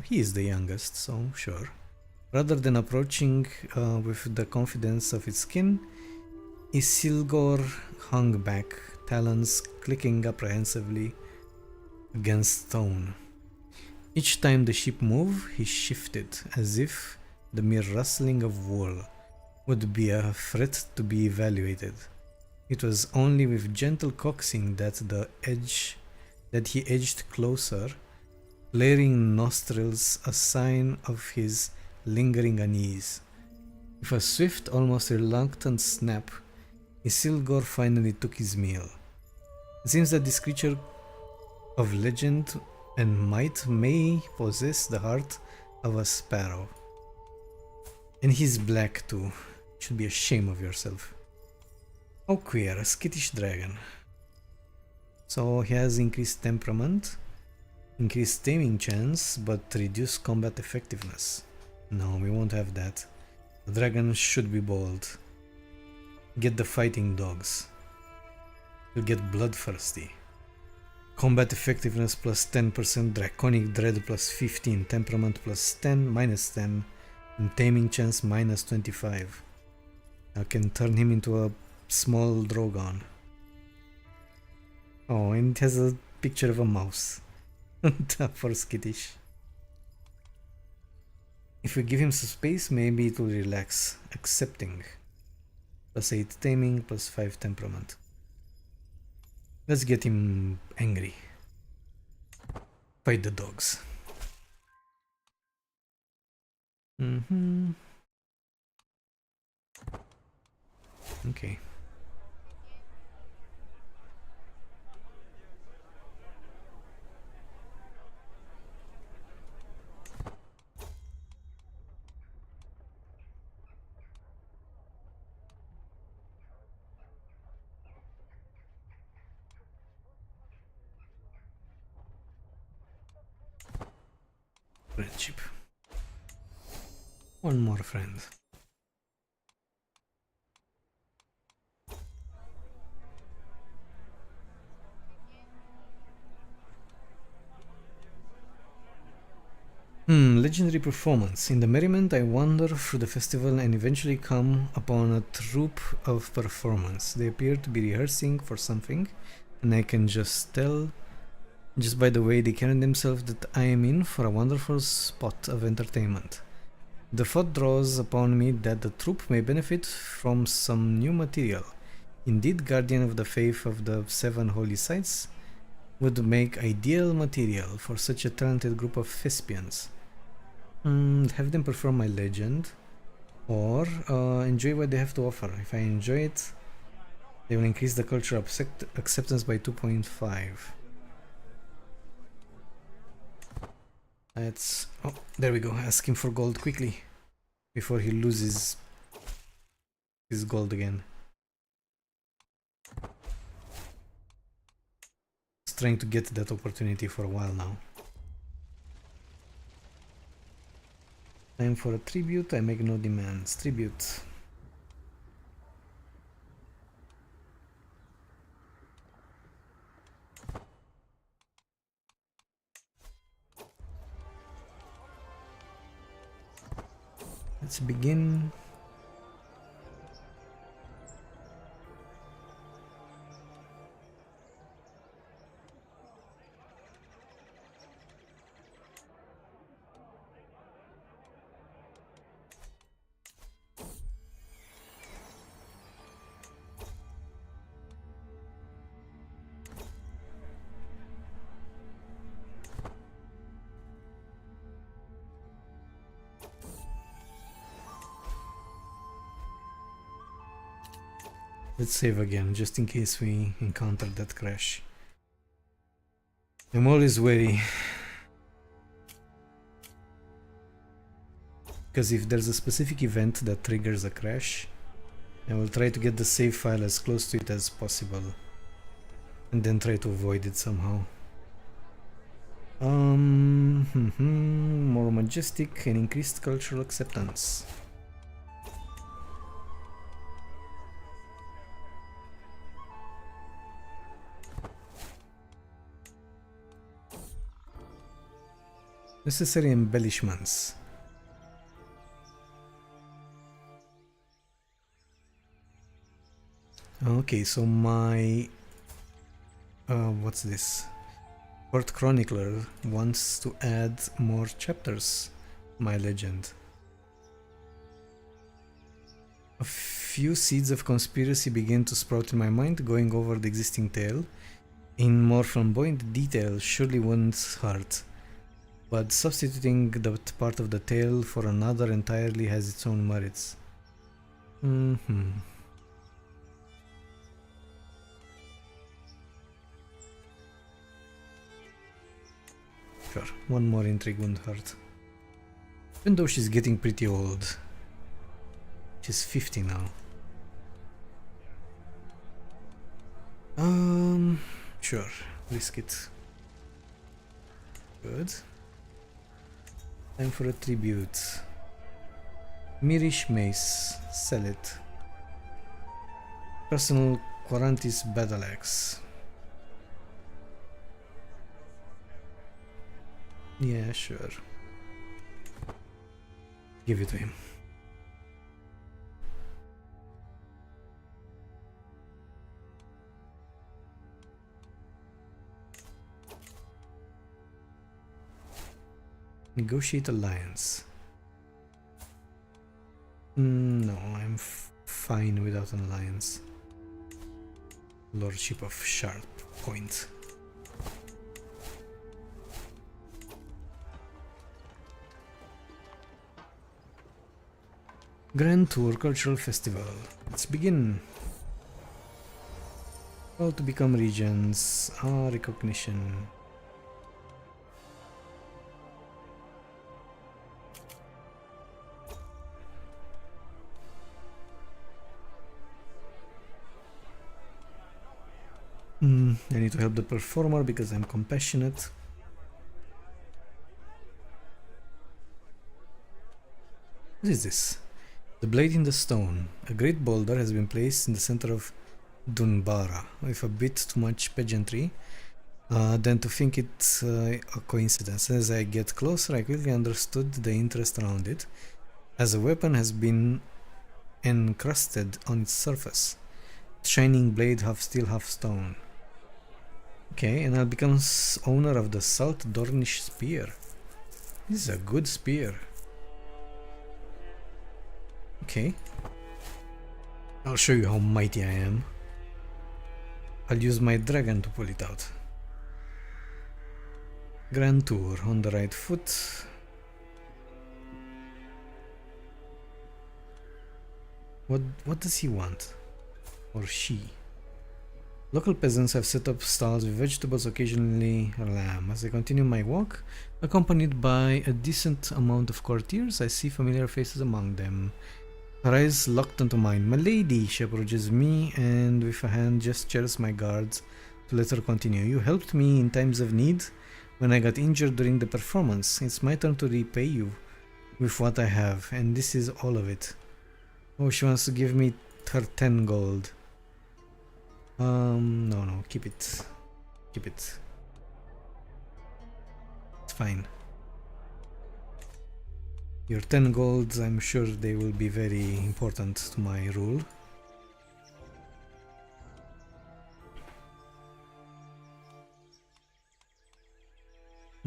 He is the youngest, so sure. Rather than approaching with the confidence of its skin, Isilgor hung back, talons clicking apprehensively against stone. Each time the ship moved, he shifted, as if the mere rustling of wool would be a threat to be evaluated. It was only with gentle coaxing that he edged closer, flaring nostrils a sign of his lingering unease. With a swift, almost reluctant snap, Isildur finally took his meal. It seems that this creature of legend and might may possess the heart of a sparrow. And he's black too. Should be ashamed of yourself. Oh queer, a skittish dragon. So he has increased temperament, increased taming chance, but reduced combat effectiveness. No, we won't have that. The dragon should be bold. Get the fighting dogs. You'll get bloodthirsty. Combat effectiveness plus 10%, draconic dread plus 15, temperament plus 10, minus 10, and taming chance minus 25. I can turn him into a small drogon. Oh, and it has a picture of a mouse. For skittish. If we give him some space, maybe it will relax. Accepting. Plus 8 taming, plus 5 temperament. Let's get him angry. Fight the dogs. Okay. Friendship. One more friend. Legendary performance. In the merriment, I wander through the festival and eventually come upon a troupe of performance. They appear to be rehearsing for something, and I can just tell, just by the way they carry themselves, that I am in for a wonderful spot of entertainment. The thought draws upon me that the troupe may benefit from some new material. Indeed, Guardian of the Faith of the Seven Holy Sites would make ideal material for such a talented group of thespians. Have them perform my legend, or enjoy what they have to offer. If I enjoy it, they will increase the cultural acceptance by 2.5. Let's... oh, there we go. Ask him for gold quickly before he loses his gold again. He's trying to get that opportunity for a while now. Time for a tribute. I make no demands. Tribute. Let's begin. Let's save again, just in case we encounter that crash. I'm always wary, because if there's a specific event that triggers a crash, I will try to get the save file as close to it as possible, and then try to avoid it somehow. More majestic and increased cultural acceptance. Necessary embellishments. Okay, so my what's this? Court Chronicler wants to add more chapters to my legend. A few seeds of conspiracy begin to sprout in my mind, going over the existing tale. In more flamboyant detail surely wouldn't hurt, but substituting that part of the tale for another entirely has its own merits. Mm-hmm. Sure, one more intrigue wouldn't hurt. Even though she's getting pretty old. She's 50 now. Sure, risk it. Good. Time for a tribute. Mirish Mace, sell it. Personal Quarantis Battle Axe. Yeah, sure. Give it to him. Negotiate alliance. No, I'm fine without an alliance. Lordship of Sharp Point. Grand Tour Cultural Festival. Let's begin. All to become regions. Recognition. I need to help the performer because I'm compassionate. What is this? The blade in the stone. A great boulder has been placed in the center of Dunbara, with a bit too much pageantry than to think it a coincidence. As I get closer, I quickly understood the interest around it, as a weapon has been encrusted on its surface. Shining blade, half steel, half stone. Okay, and I'll become owner of the Salt Dornish Spear. This is a good spear. Okay. I'll show you how mighty I am. I'll use my dragon to pull it out. Grand Tour on the right foot. What does he want? Or she? Local peasants have set up stalls with vegetables, occasionally lamb. As I continue my walk, accompanied by a decent amount of courtiers, I see familiar faces among them. Her eyes locked onto mine. "My lady," she approaches me and with a hand gestures my guards to let her continue. "You helped me in times of need when I got injured during the performance. It's my turn to repay you with what I have, and this is all of it." Oh, she wants to give me her 10 gold. No, keep it. Keep it. It's fine. Your 10 golds, I'm sure they will be very important to my rule.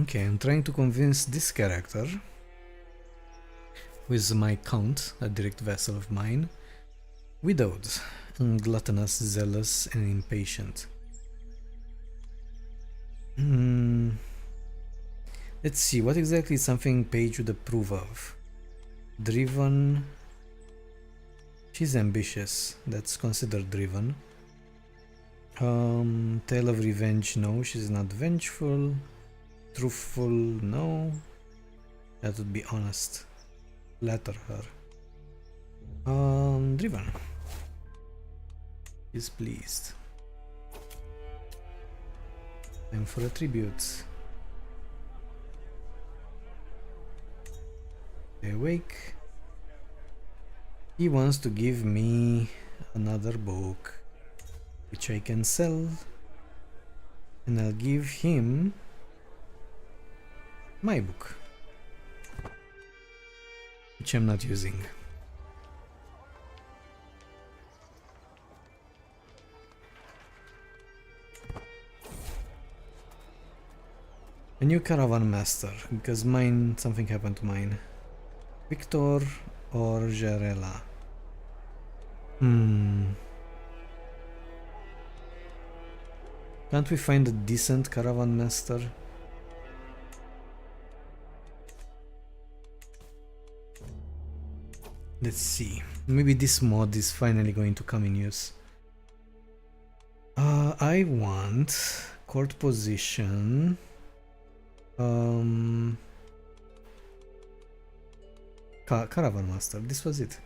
Okay, I'm trying to convince this character, who is my count, a direct vassal of mine, widowed, gluttonous, zealous, and impatient. Let's see, what exactly is something Paige would approve of? Driven. She's ambitious, that's considered driven. Tale of revenge, no, she's not vengeful. Truthful, no. That would be honest. Flatter her. Driven. Is pleased. Time for a tribute. Awake. He wants to give me another book, which I can sell, and I'll give him my book, which I'm not using. A new caravan master, because mine, something happened to mine. Victor or Jarella? Can't we find a decent caravan master? Let's see. Maybe this mod is finally going to come in use. I want court position. Caravan master. This was it.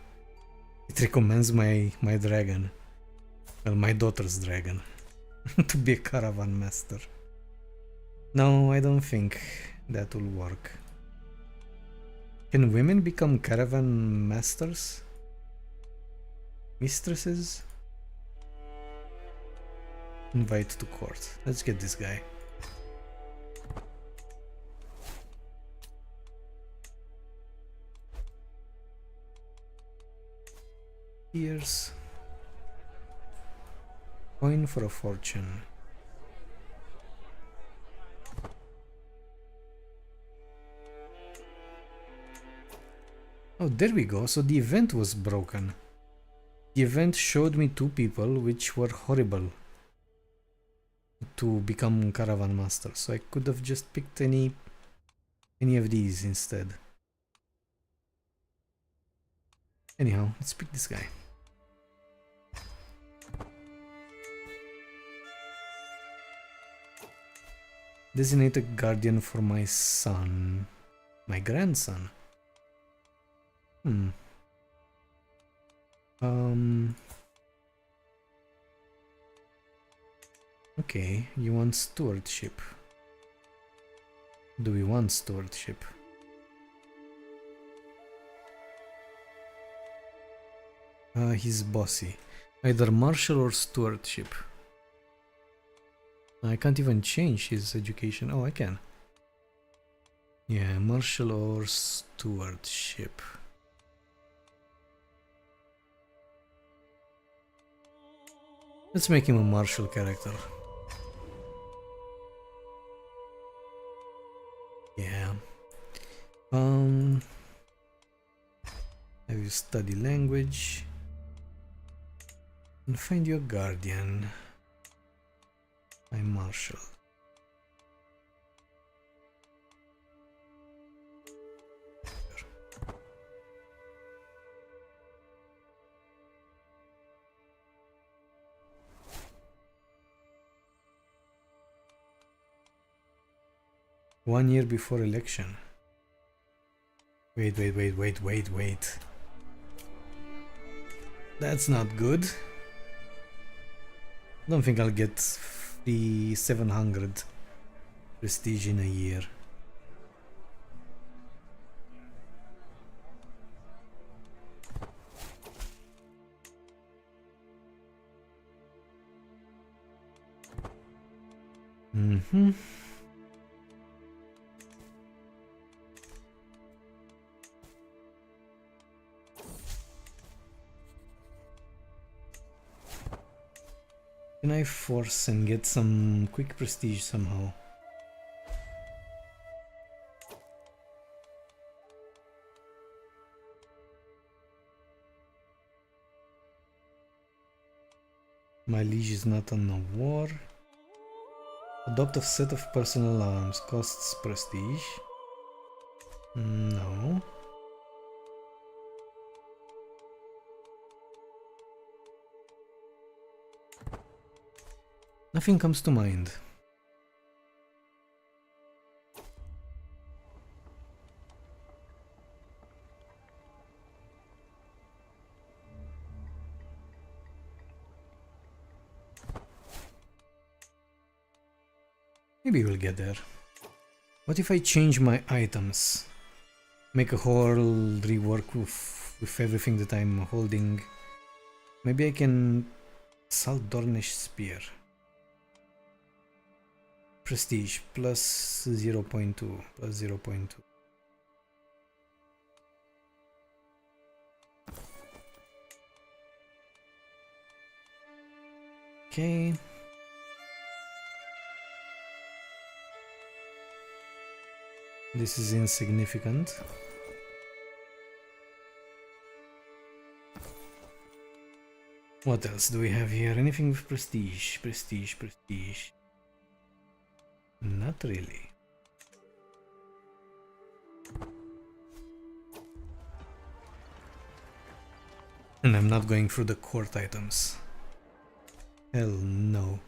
It recommends my dragon, well, my daughter's dragon, to be a caravan master. No, I don't think that will work. Can women become caravan masters? Mistresses? Invite to court. Let's get this guy. Here's coin for a fortune. Oh, there we go. So the event was broken. The event showed me two people which were horrible to become caravan masters. So I could have just picked any of these instead. Anyhow, let's pick this guy. Designate a guardian for my son. My grandson. Okay, you want stewardship. Do we want stewardship? He's bossy. Either martial or stewardship. I can't even change his education. Oh, I can. Yeah, martial or stewardship. Let's make him a martial character. Yeah. Have you study language and find your guardian. I'm martial. One year before election. Wait. That's not good. I don't think I'll get the 700 prestige in a year. Can I force and get some quick prestige somehow? My liege is not on a war. Adopt a set of personal arms. Costs prestige. No. Nothing comes to mind. Maybe we'll get there. What if I change my items? Make a whole rework with everything that I'm holding. Maybe I can Salt Dornish Spear. Prestige plus 0.2 plus 0.2. Okay. This is insignificant. What else do we have here? Anything with prestige? Prestige. Not really. And I'm not going through the court items. Hell no.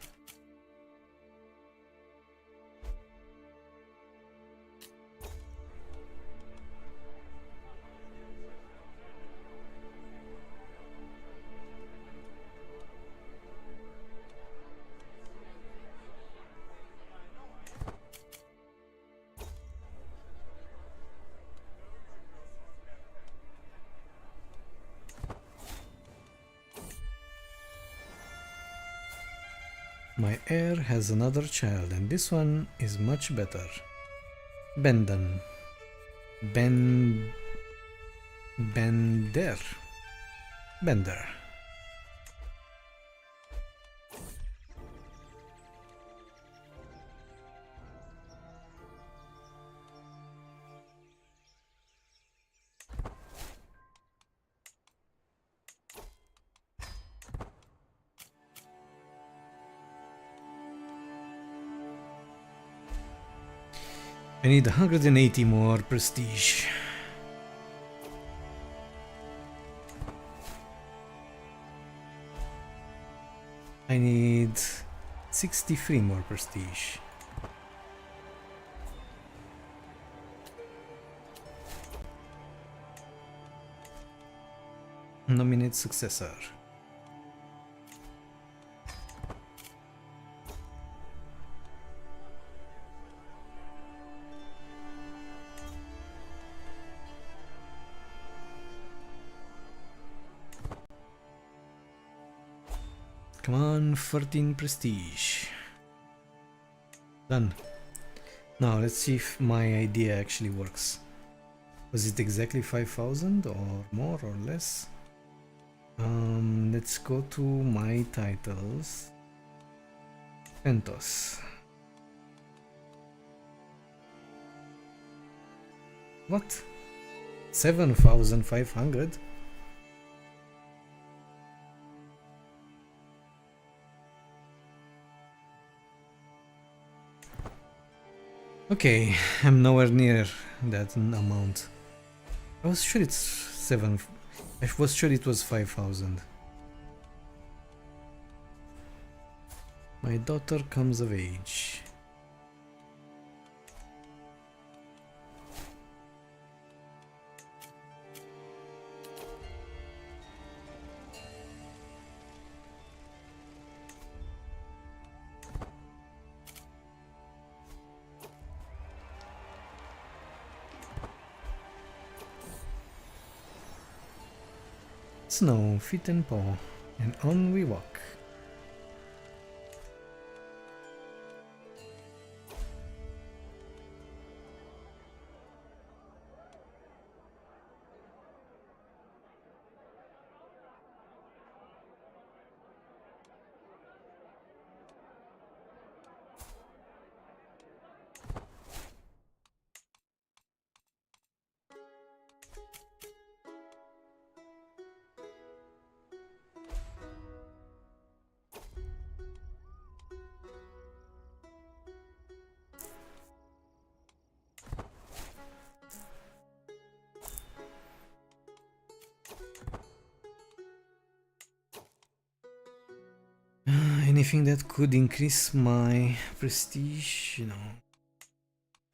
My heir has another child, and this one is much better. Bender. Bender. I need 180 more prestige. I need 63 more prestige. Nominate successor. Come on, 14 prestige. Done. Now let's see if my idea actually works. Was it exactly 5,000 or more or less? Let's go to my titles. Pentos. What? 7,500? Okay, I'm nowhere near that amount. I was sure it's 7. I was sure it was 5,000. My daughter comes of age. Snow, feet and paw, and on we walk. Anything that could increase my prestige, you know,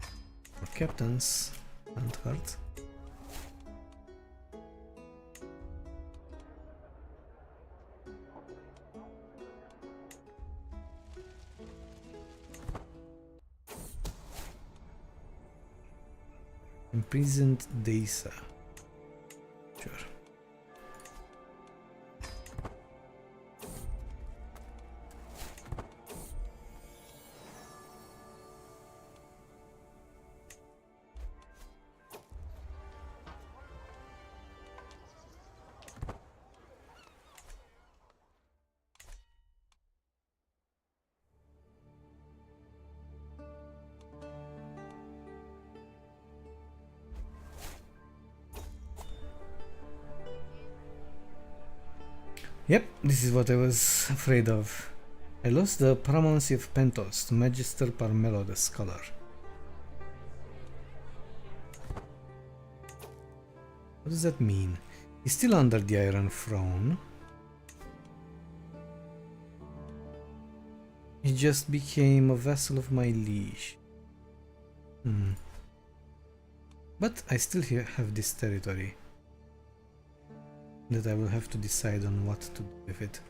for captains, can't hurt. Imprisoned Deisa. Sure. Yep, this is what I was afraid of. I lost the paramountcy of Pentos to Magister Parmelo the Scholar. What does that mean? He's still under the Iron Throne. He just became a vassal of my liege. But I still have this territory that I will have to decide on what to do with it.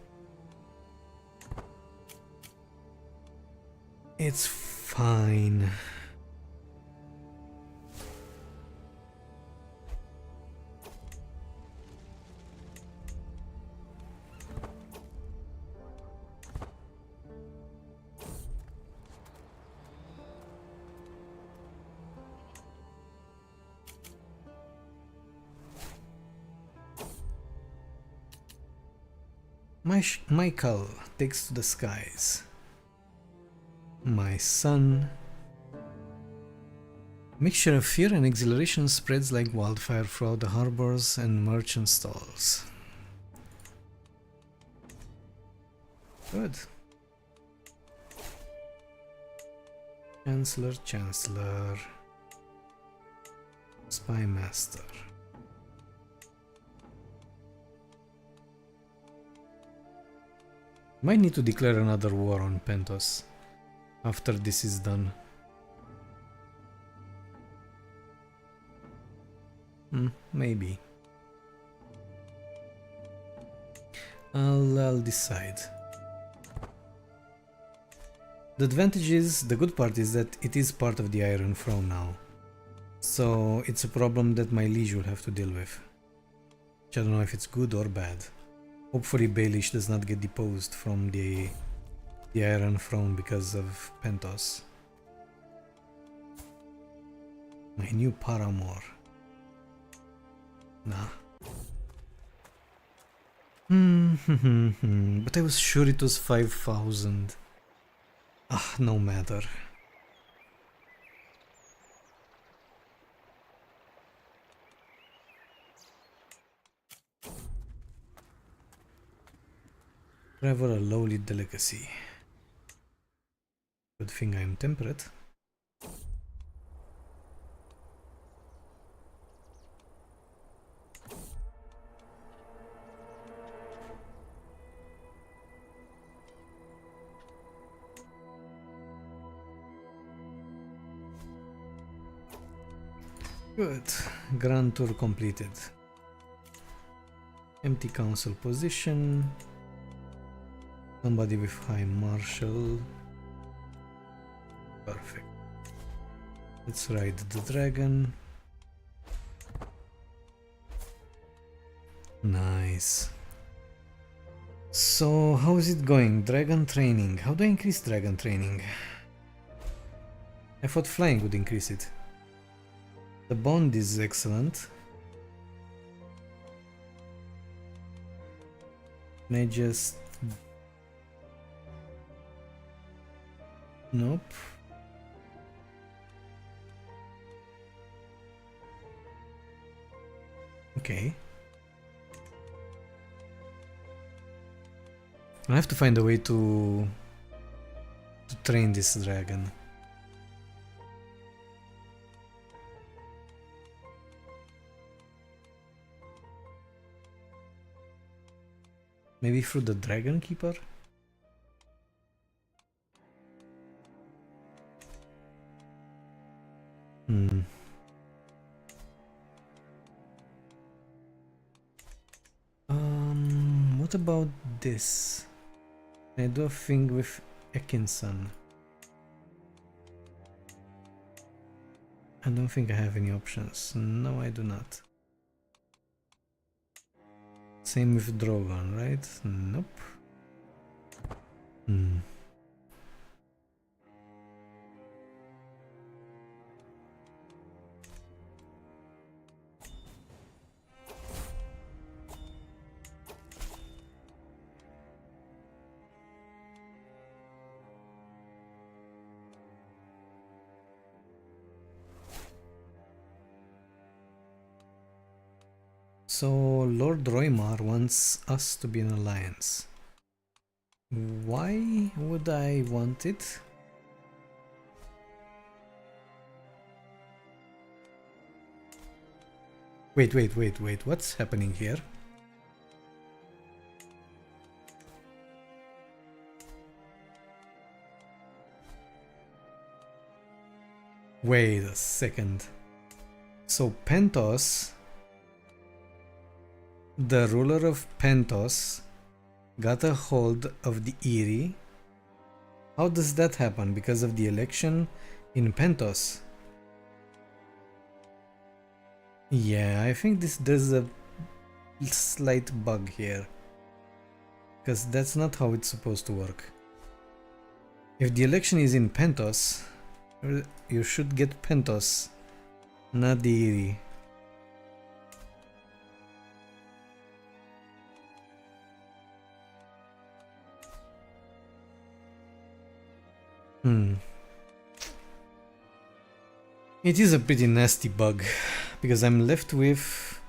It's fine. Michael takes to the skies. My son. Mixture of fear and exhilaration spreads like wildfire throughout the harbors and merchant stalls. Good. Chancellor. Spy Master. Might need to declare another war on Pentos after this is done. Maybe. I'll decide. The good part is that it is part of the Iron Throne now. So it's a problem that my liege will have to deal with. Which I don't know if it's good or bad. Hopefully Baelish does not get deposed from the Iron Throne because of Pentos. My new paramour. Nah. But I was sure it was 5,000. No matter. Travel a lowly delicacy. Good thing I'm temperate. Good. Grand tour completed. Empty council position. Somebody with high marshal. Perfect. Let's ride the dragon. Nice. So, how is it going? Dragon training. How do I increase dragon training? I thought flying would increase it. The bond is excellent. Can I just... Nope. Okay. I have to find a way to train this dragon. Maybe through the Dragon Keeper? What about this? I do a thing with Ekinson. I don't think I have any options. No, I do not. Same with Drogon, right? Nope. So Lord Roymar wants us to be in alliance. Why would I want it? Wait, wait, wait, wait. What's happening here? Wait a second. So Pentos, the ruler of Pentos, got a hold of the Eyrie. How does that happen? Because of the election in Pentos? Yeah, I think there's a slight bug here. Because that's not how it's supposed to work. If the election is in Pentos, you should get Pentos, not the Eyrie. It is a pretty nasty bug, because I'm left with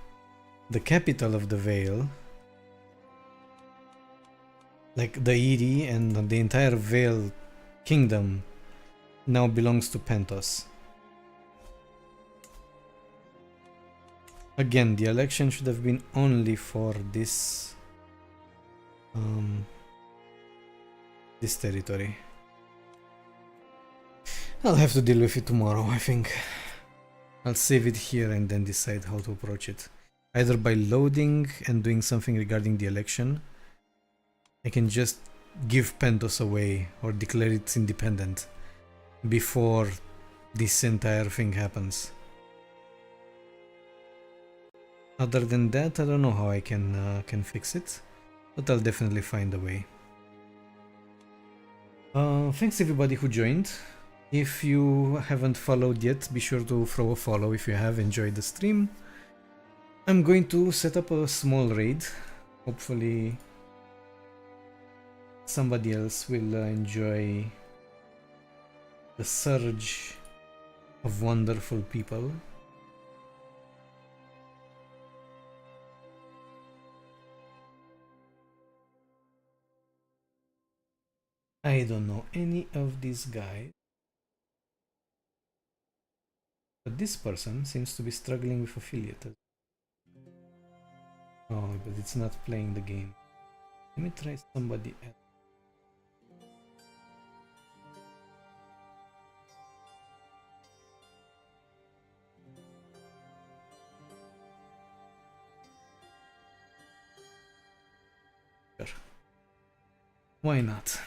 the capital of the Vale, like the Eyrie, and the entire Vale kingdom now belongs to Pentos. Again, the election should have been only for this this territory. I'll have to deal with it tomorrow, I think. I'll save it here and then decide how to approach it. Either by loading and doing something regarding the election. I can just give Pentos away or declare it independent before this entire thing happens. Other than that, I don't know how I can fix it, but I'll definitely find a way. Thanks everybody who joined. If you haven't followed yet, be sure to throw a follow if you have enjoyed the stream. I'm going to set up a small raid. Hopefully somebody else will enjoy the surge of wonderful people. I don't know any of these guys, but this person seems to be struggling with affiliate. Oh, but it's not playing the game. Let me try somebody else. Sure. Why not?